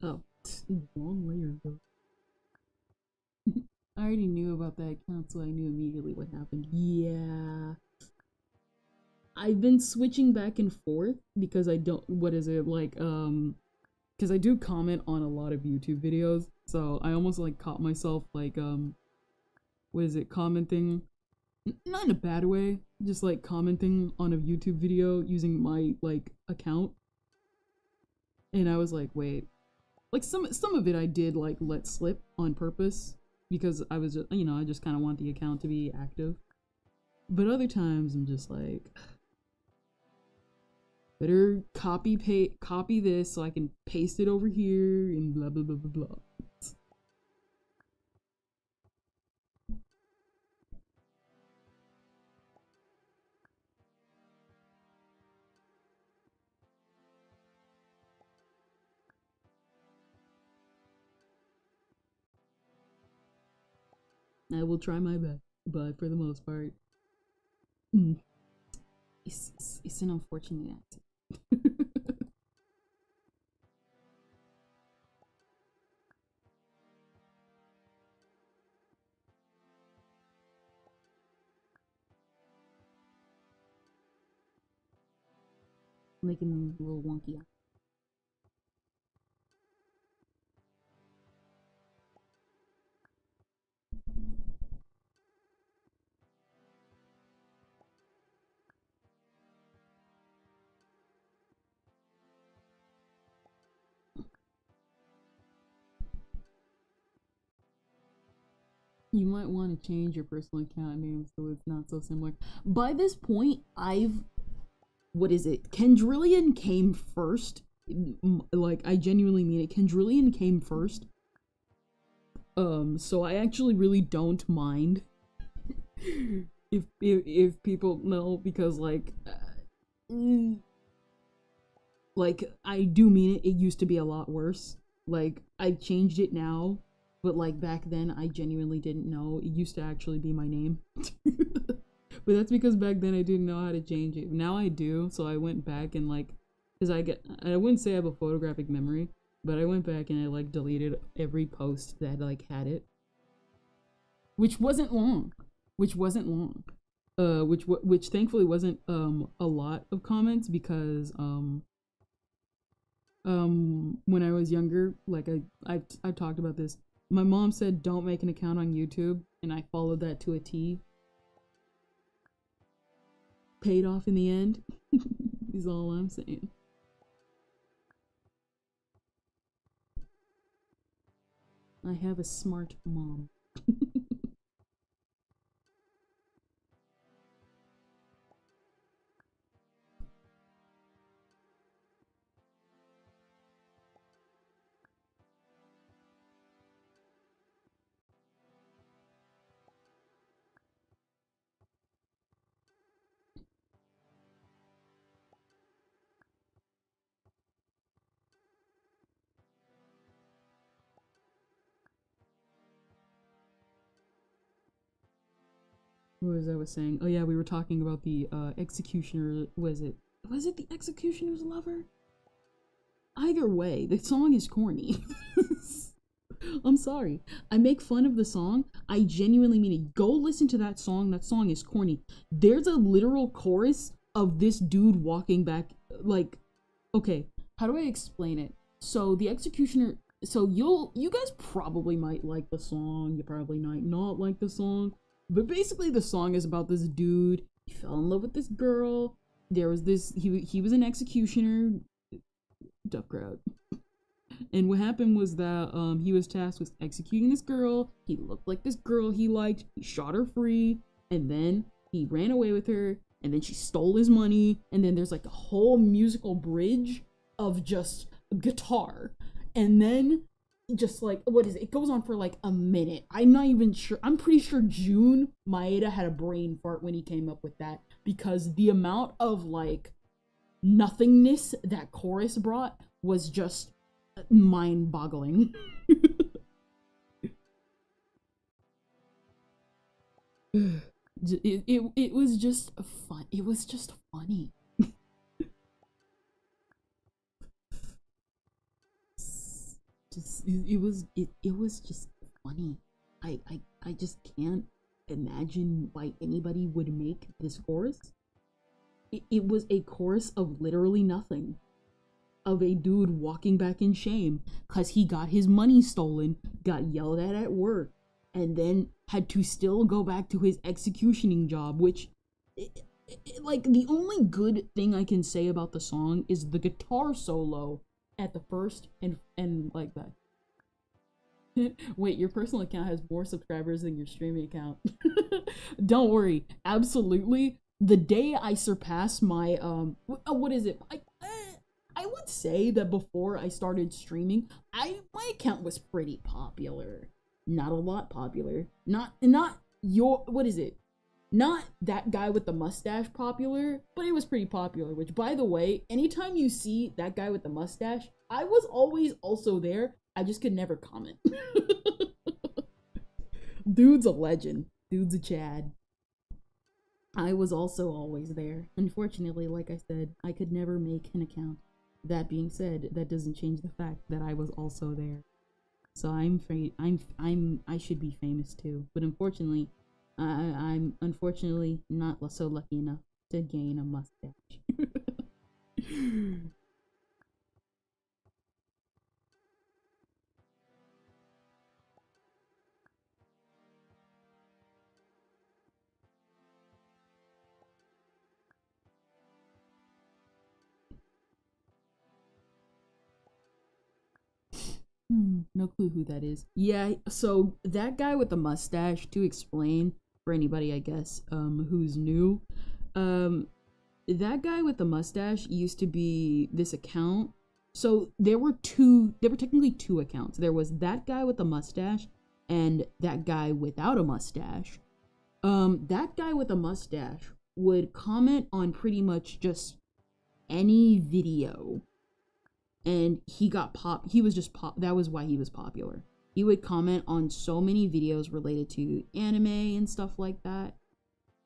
oh, wrong layer though. I already knew about that account, so I knew immediately what happened. Yeah. I've been switching back and forth because I don't, because I do comment on a lot of YouTube videos, so I almost like caught myself like, commenting, not in a bad way, just like commenting on a YouTube video using my like account, and I was like, wait, like some of it I did like let slip on purpose because I was just, I just kind of want the account to be active, but other times I'm just like, better copy this so I can paste it over here and blah blah blah blah blah. I will try my best, but for the most part, it's an unfortunate accident. Making them a little wonky. You might want to change your personal account name so it's not so similar. By this point, Kendrillion came first. Like, I genuinely mean it. Kendrillion came first. So I actually really don't mind if people know, because like I do mean it. It used to be a lot worse. Like, I've changed it now. But like back then, I genuinely didn't know. It used to actually be my name. But But that's because back then I didn't know how to change it. Now I do, so I went back and like, cause I wouldn't say I have a photographic memory, but I went back and I like deleted every post that like had it. Which wasn't long. Which thankfully wasn't a lot of comments because when I was younger, like I've talked about this, my mom said don't make an account on YouTube, and I followed that to a T. Paid off in the end is all I'm saying. I have a smart mom. What was I saying? Oh yeah, we were talking about the executioner. Was it the executioner's lover? Either way, the song is corny. I'm sorry. I make fun of the song. I genuinely mean it. Go listen to that song. That song is corny. There's a literal chorus of this dude walking back. Like, okay, how do I explain it? So the executioner. So you guys probably might like the song. You probably might not like the song. But basically the song is about this dude. He fell in love with this girl. There was this, he was an executioner. Tough crowd. And what happened was that he was tasked with executing this girl. He looked like this girl he liked. He shot her free. And then he ran away with her. And then she stole his money. And then there's like a whole musical bridge of just guitar. And then just like, what is it? It goes on for like a minute. I'm not even sure. I'm pretty sure Jun Maeda had a brain fart when he came up with that, because the amount of like nothingness that chorus brought was just mind-boggling. It was just fun. It was just funny. It was just funny. I just can't imagine why anybody would make this chorus. It was a chorus of literally nothing. Of a dude walking back in shame because he got his money stolen, got yelled at work, and then had to still go back to his executioning job, which, like, the only good thing I can say about the song is the guitar solo at the first and like that. Wait, your personal account has more subscribers than your streaming account. Don't worry. Absolutely. The day I surpass my, what is it? I would say that before I started streaming, my account was pretty popular. Not a lot popular. Not your, what is it? Not that guy with the mustache popular, but it was pretty popular, which, by the way, anytime you see that guy with the mustache, I was always also there. I just could never comment. Dude's a legend. Dude's a Chad. I was also always there. Unfortunately, like I said, I could never make an account. That being said, that doesn't change the fact that I was also there. So I should be famous too. But unfortunately, I'm unfortunately not so lucky enough to gain a mustache. No clue who that is. Yeah, so that guy with the mustache, to explain for anybody, I guess, who's new, that guy with the mustache used to be this account. So there were technically two accounts. There was that guy with the mustache and that guy without a mustache. That guy with a mustache would comment on pretty much just any video. And he got he was just that was why he was popular. He would comment on so many videos related to anime and stuff like that.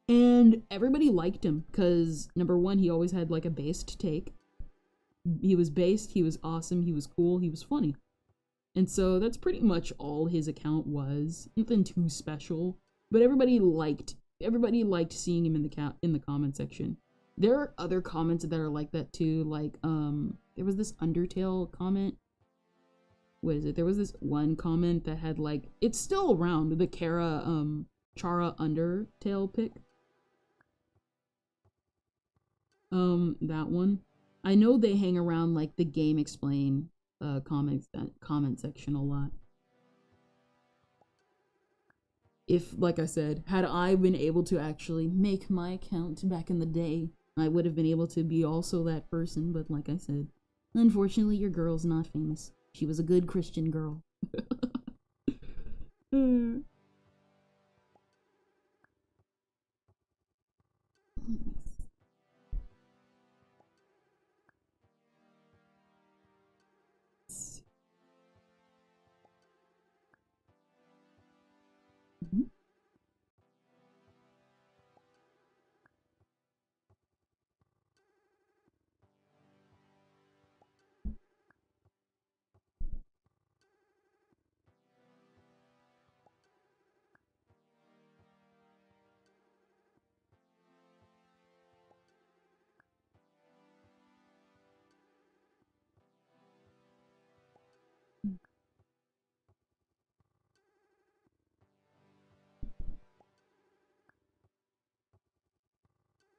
And And everybody liked him because, number one, he always had like a based take. He was based, he was awesome, he was cool, he was funny. And so that's pretty much all his account was. Nothing too special, but everybody liked seeing him in the comment section. There are other comments that are like that too, like there was this Undertale comment. What is it? There was this one comment that had like, it's still around, the Chara Undertale pic. That one. I know they hang around like the Game Explain comment section a lot. If, like I said, had I been able to actually make my account back in the day, I would have been able to be also that person, but like I said, unfortunately your girl's not famous. She was a good Christian girl.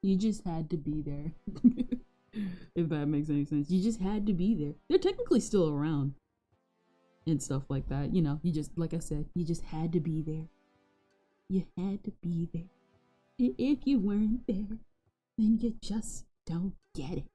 You just had to be there. If that makes any sense. You just had to be there. They're technically still around. And stuff like that. You know, you just, like I said, you just had to be there. You had to be there. If you weren't there, then you just don't get it.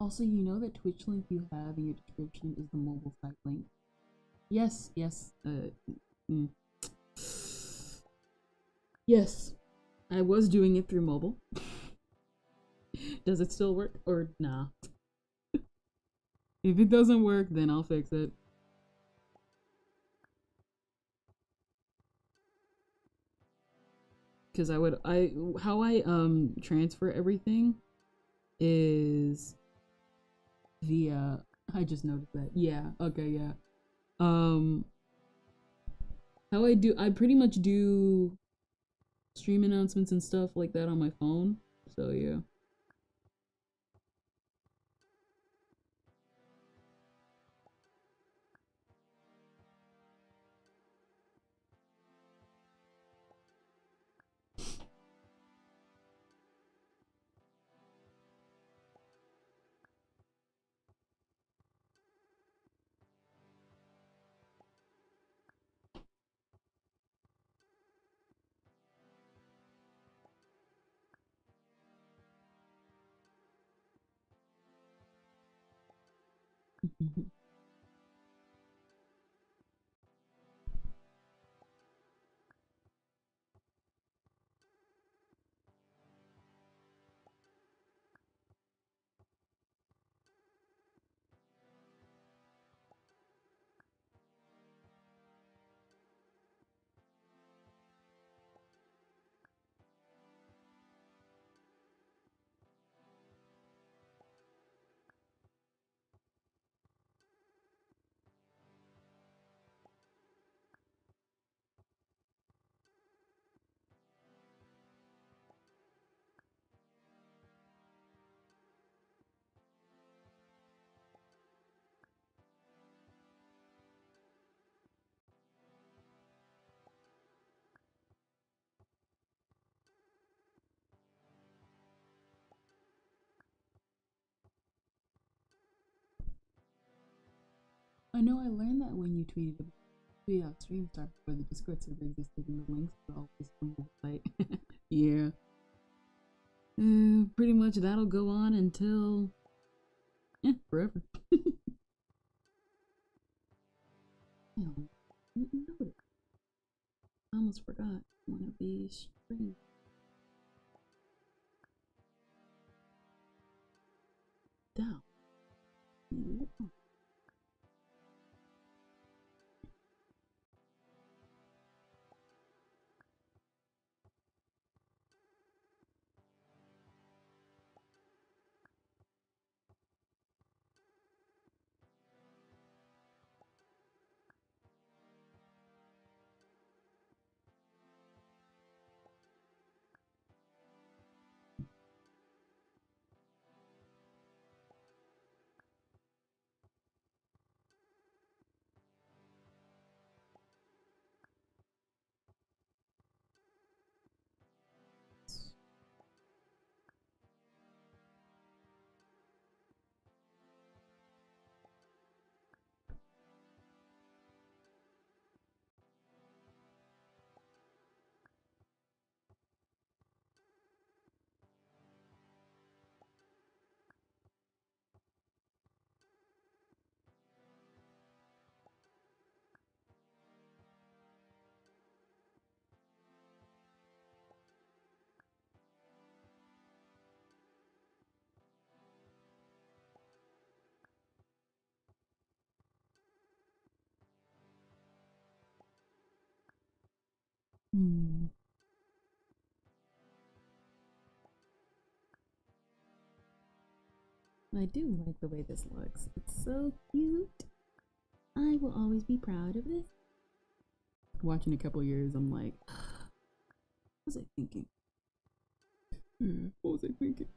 Also, you know that Twitch link you have in your description is the mobile site link. Yes, yes, yes, I was doing it through mobile. Does it still work or nah? If it doesn't work, then I'll fix it. Cause how I transfer everything is via, I just noticed that. Yeah, okay, yeah. How I pretty much do stream announcements and stuff like that on my phone. So yeah. I know I learned that when you tweet out stream start before the Discord server existed and the links were always on the site. Yeah. Pretty much that'll go on until forever. I almost forgot one of these streams. Down. I do like the way this looks. It's so cute. I will always be proud of this. Watching a couple years, I'm like, what was I thinking? What was I thinking?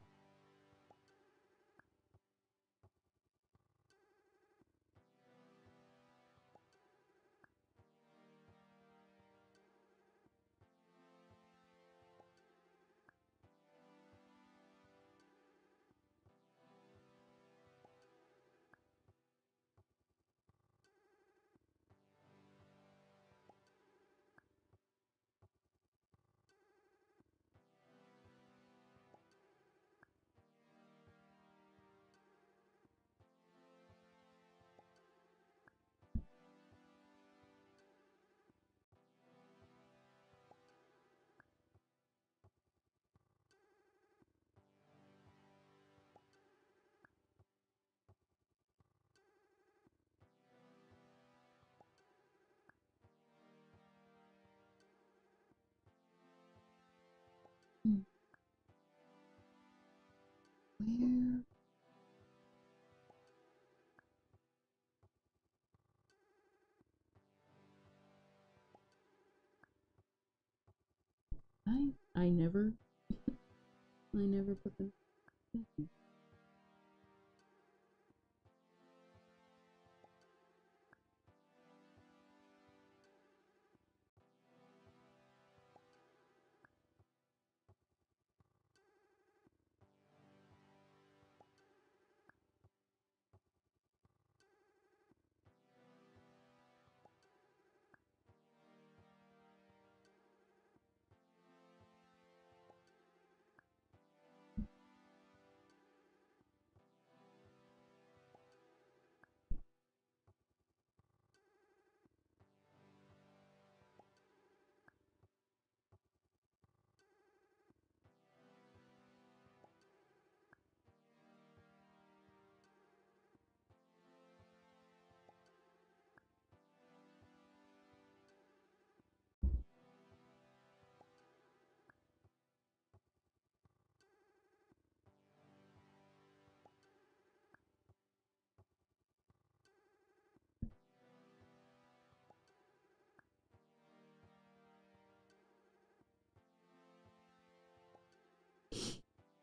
Where? I never put them.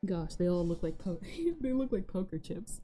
Gosh, they all look like they look like poker chips.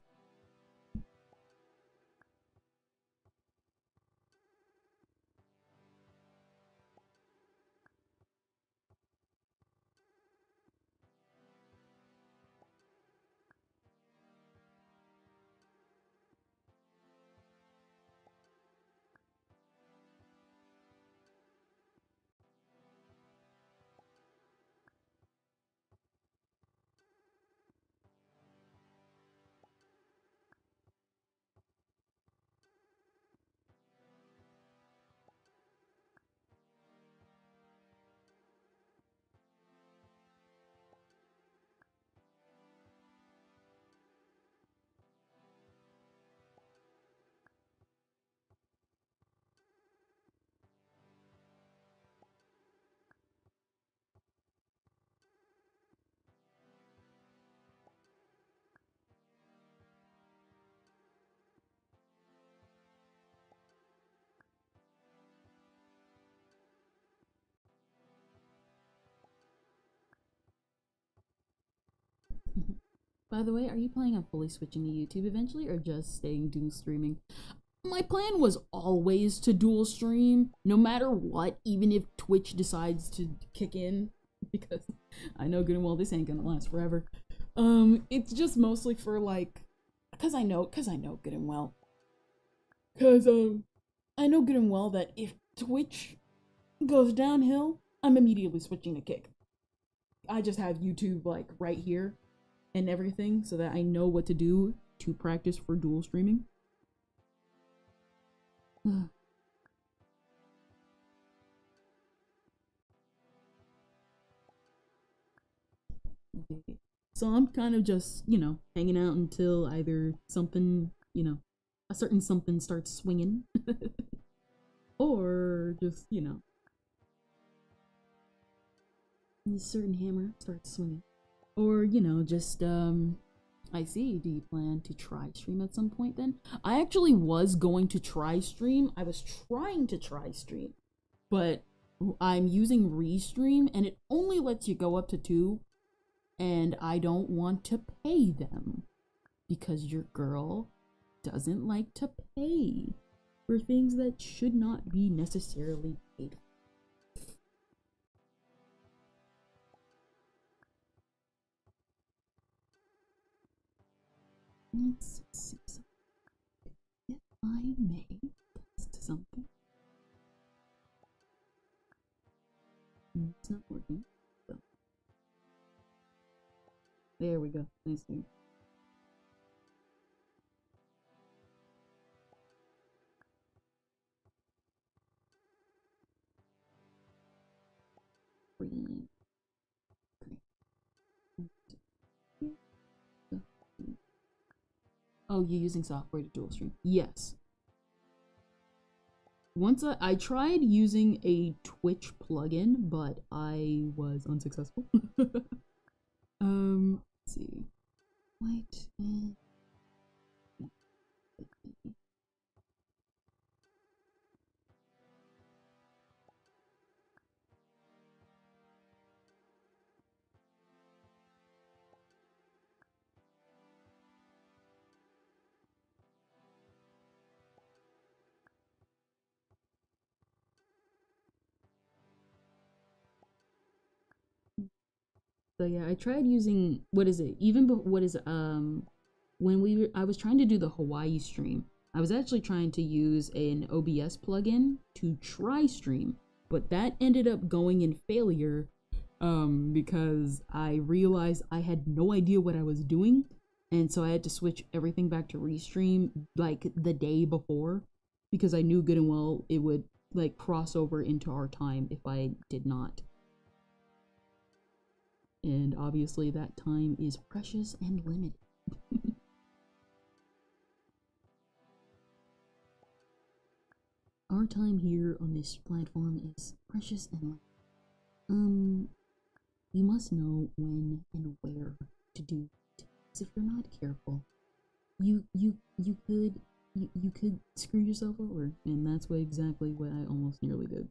By the way, are you planning on fully switching to YouTube eventually or just staying dual streaming? My plan was always to dual stream, no matter what, even if Twitch decides to kick in, because I know good and well this ain't gonna last forever. It's just mostly for like, cause I know good and well. I know good and well that if Twitch goes downhill, I'm immediately switching to Kick. I just have YouTube like right here and everything so that I know what to do to practice for dual streaming. So I'm kind of just, you know, hanging out until either something, you know, a certain something starts swinging. Or just, you know, a certain hammer starts swinging. Or, you know, just, I see. Do you plan to try stream at some point then? I actually was going to try stream. I was trying to try stream. But I'm using Restream and it only lets you go up to 2. And I don't want to pay them. Because your girl doesn't like to pay for things that should not be necessarily paid for. Let's see something. If I may test something. It's not working. So. There we go. Nice thing. Oh, you're using software to dual stream? Yes. Once I tried using a Twitch plugin, but I was unsuccessful. Let's see. White and so yeah, I tried using, what is it? Even what is when I was trying to do the Hawaii stream, I was actually trying to use an OBS plugin to try stream, but that ended up going in failure because I realized I had no idea what I was doing, and so I had to switch everything back to Restream like the day before because I knew good and well it would like cross over into our time if I did not. And obviously that time is precious and limited. Our time here on this platform is precious and limited. You must know when and where to do it. Because if you're not careful, you could screw yourself over. And that's exactly what I almost nearly did.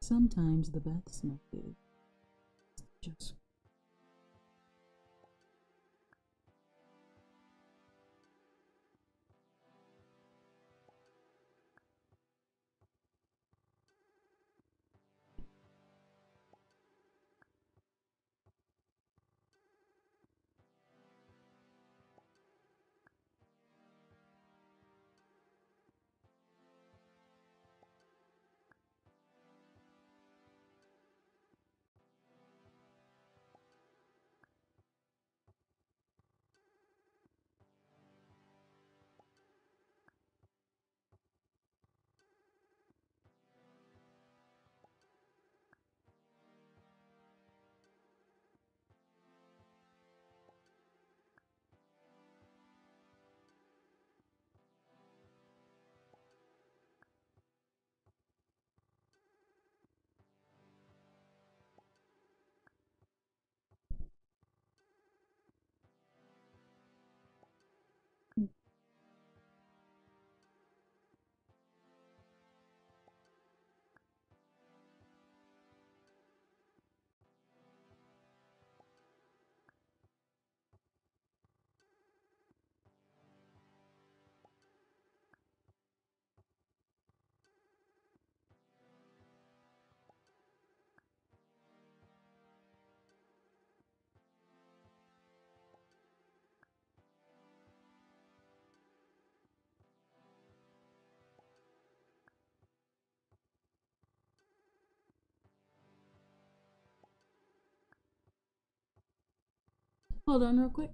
Sometimes the best method is just Hold on real quick.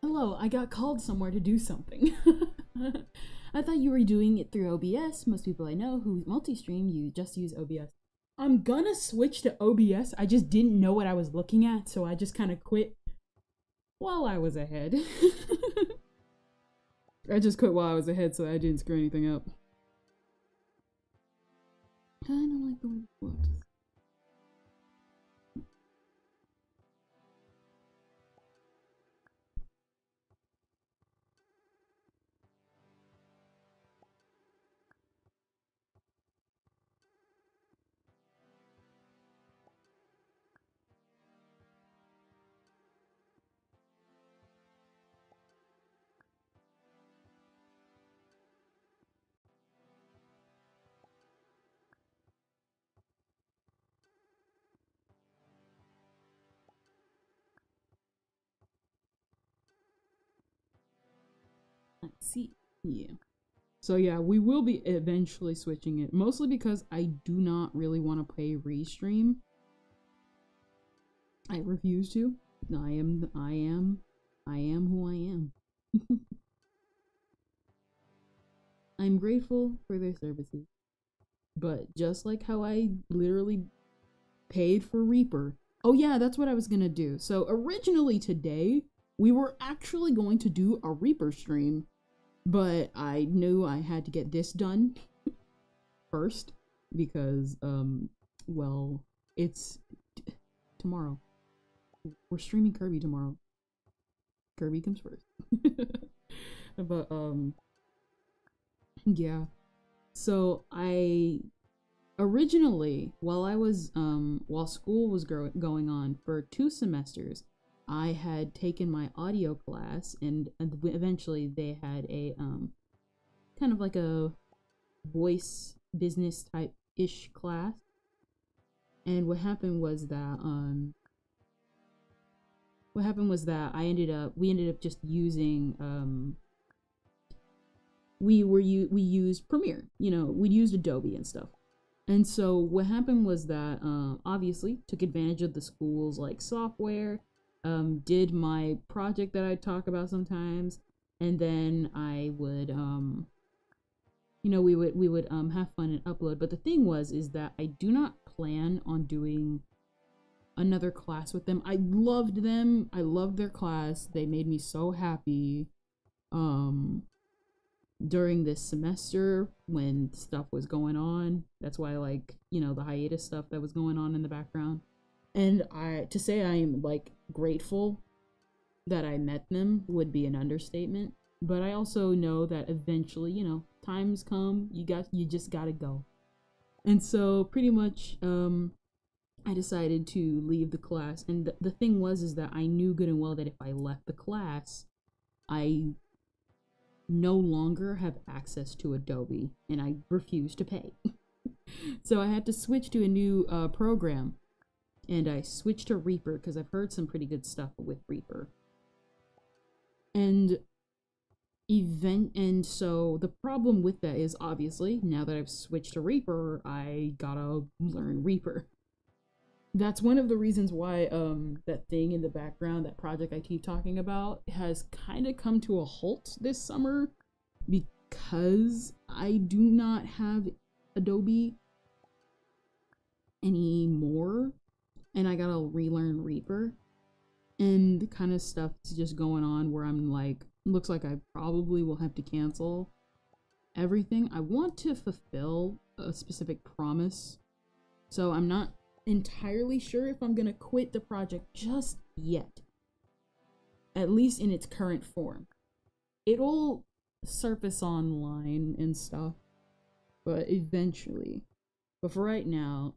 Hello, I got called somewhere to do something. I thought you were doing it through OBS. Most people I know who multi-stream, you just use OBS. I'm gonna switch to OBS. I just didn't know what I was looking at, so I just kind of quit while I was ahead. I just quit while I was ahead so I didn't screw anything up. Kinda like the way it looks. Let's see. Yeah. So yeah, we will be eventually switching it. Mostly because I do not really want to play Restream. I refuse to. I am who I am. I'm grateful for their services. But just like how I literally paid for Reaper. Oh yeah, that's what I was gonna do. So originally today, we were actually going to do a Reaper stream. But I knew I had to get this done first because, well, it's tomorrow. We're streaming Kirby tomorrow. Kirby comes first. But, yeah. So I originally, while school was going on for 2 semesters, I had taken my audio class, and eventually they had a kind of like a voice business type ish class. And what happened was that we ended up just using we used Premiere, you know, we used Adobe and stuff. And so what happened was that obviously took advantage of the school's like software. Did my project that I talk about sometimes, and then I would, you know, we would have fun and upload. But the thing is that I do not plan on doing another class with them. I loved them. I loved their class. They made me so happy, during this semester when stuff was going on. That's why, like, you know, the hiatus stuff that was going on in the background. And to say I am like grateful that I met them would be an understatement. But I also know that eventually, you know, times come, you just gotta go. And so pretty much, I decided to leave the class. And the thing is that I knew good and well that if I left the class, I no longer have access to Adobe, and I refuse to pay. So I had to switch to a new program. And I switched to Reaper because I've heard some pretty good stuff with Reaper. And so the problem with that is obviously now that I've switched to Reaper, I gotta learn Reaper. That's one of the reasons why that thing in the background, that project I keep talking about, has kind of come to a halt this summer because I do not have Adobe anymore. And I gotta relearn Reaper, and the kind of stuff is just going on where I'm like, looks like I probably will have to cancel everything. I want to fulfill a specific promise, so I'm not entirely sure if I'm gonna quit the project just yet, at least in its current form. It'll surface online and stuff, but eventually. But for right now,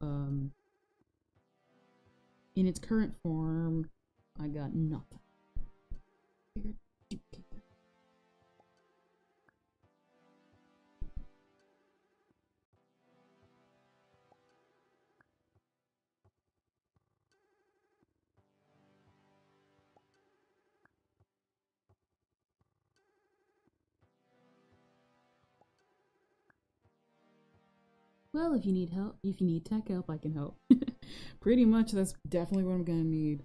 in its current form, I got nothing. Well, if you need help, if you need tech help, I can help. Pretty much, that's definitely what I'm gonna need.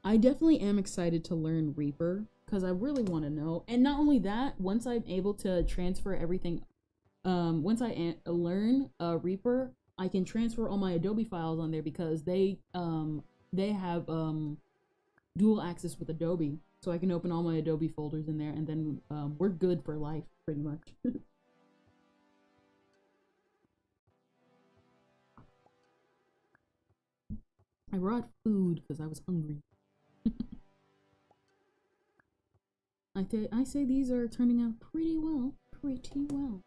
I definitely am excited to learn Reaper. because I really want to know. And not only that, once I'm able to transfer everything, once I learn Reaper, I can transfer all my Adobe files on there because they have dual access with Adobe, so I can open all my Adobe folders in there, and then we're good for life, pretty much. I brought food because I was hungry. I say these are turning out pretty well. Pretty well.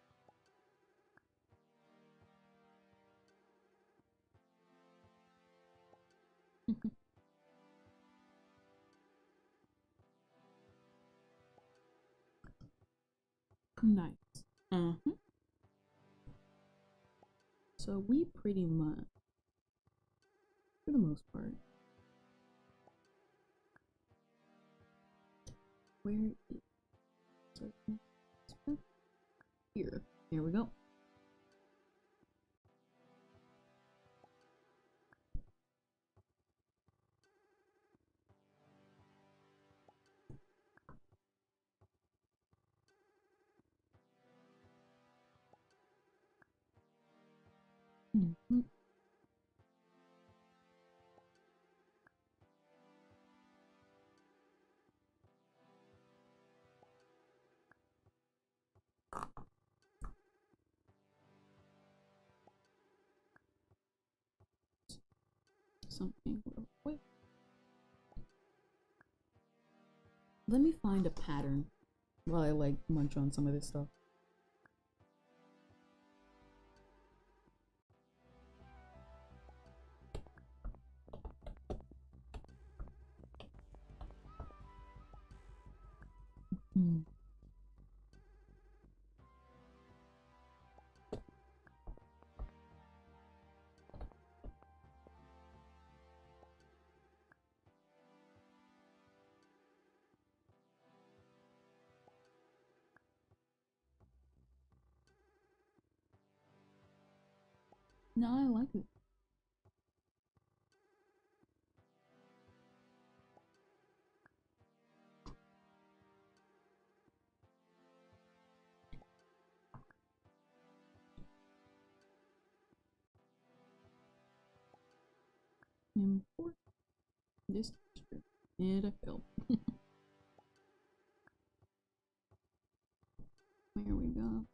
Nice. So we pretty much, for the most part, where is here? Here we go. Something real quick. Let me find a pattern while I like munch on some of this stuff. No, I like it. Import this texture and a fill. There we go.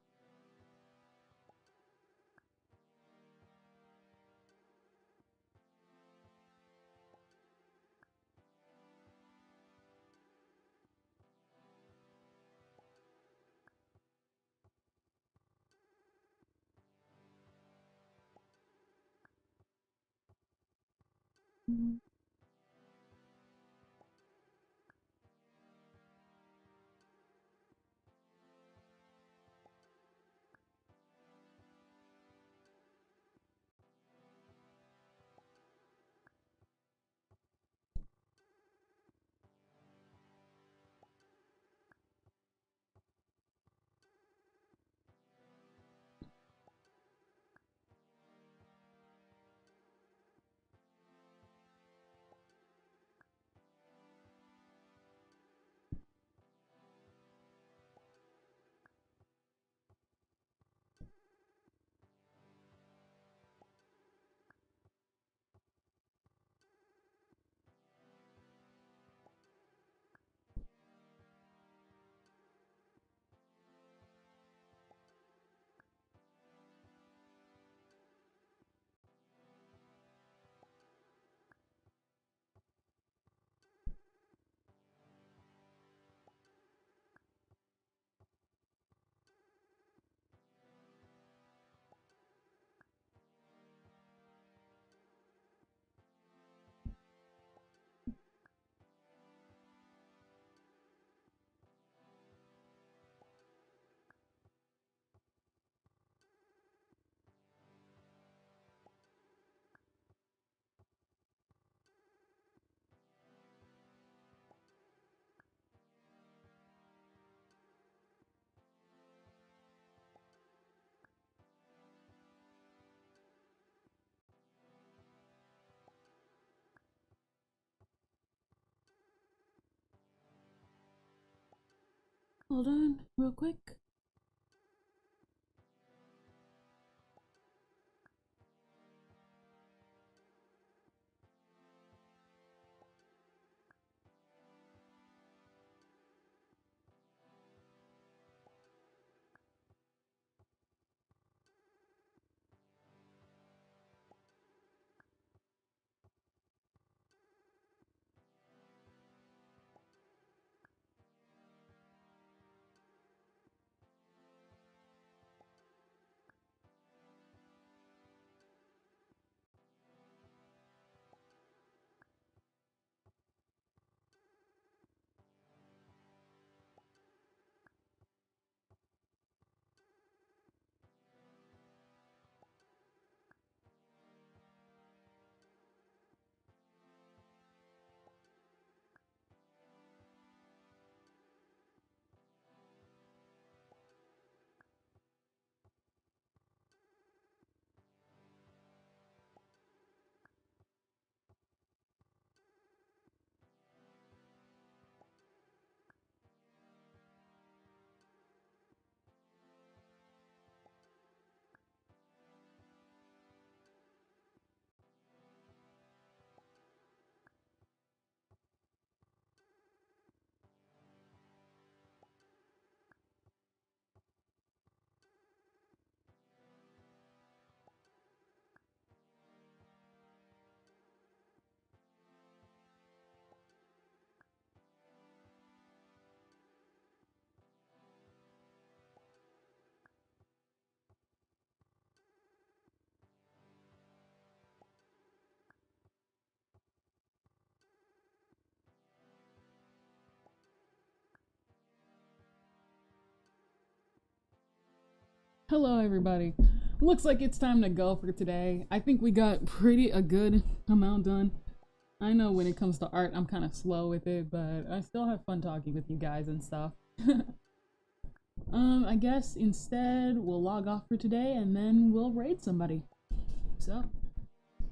Hold on, real quick. Hello everybody. Looks like it's time to go for today. I think we got a good amount done. I know when it comes to art I'm kind of slow with it, but I still have fun talking with you guys and stuff. I guess instead we'll log off for today and then we'll raid somebody. So,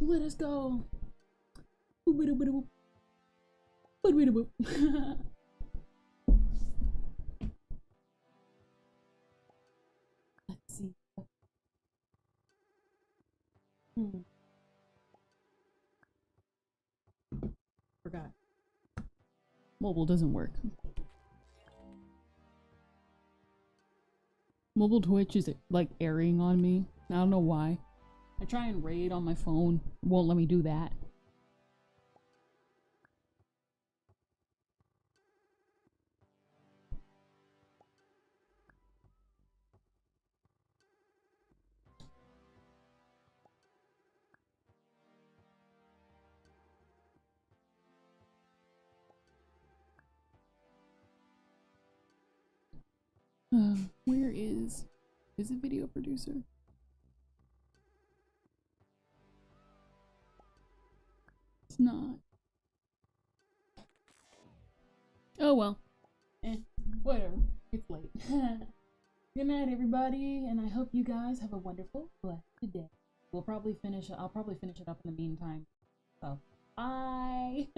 let us go. Let's see. Forgot. Mobile doesn't work. Mobile Twitch is like erring on me. I don't know why. I try and raid on my phone. It won't let me do that. Where is it video producer? It's not. Oh well. Whatever. It's late. Good night everybody, and I hope you guys have a wonderful, blessed day. I'll probably finish it up in the meantime. So, bye!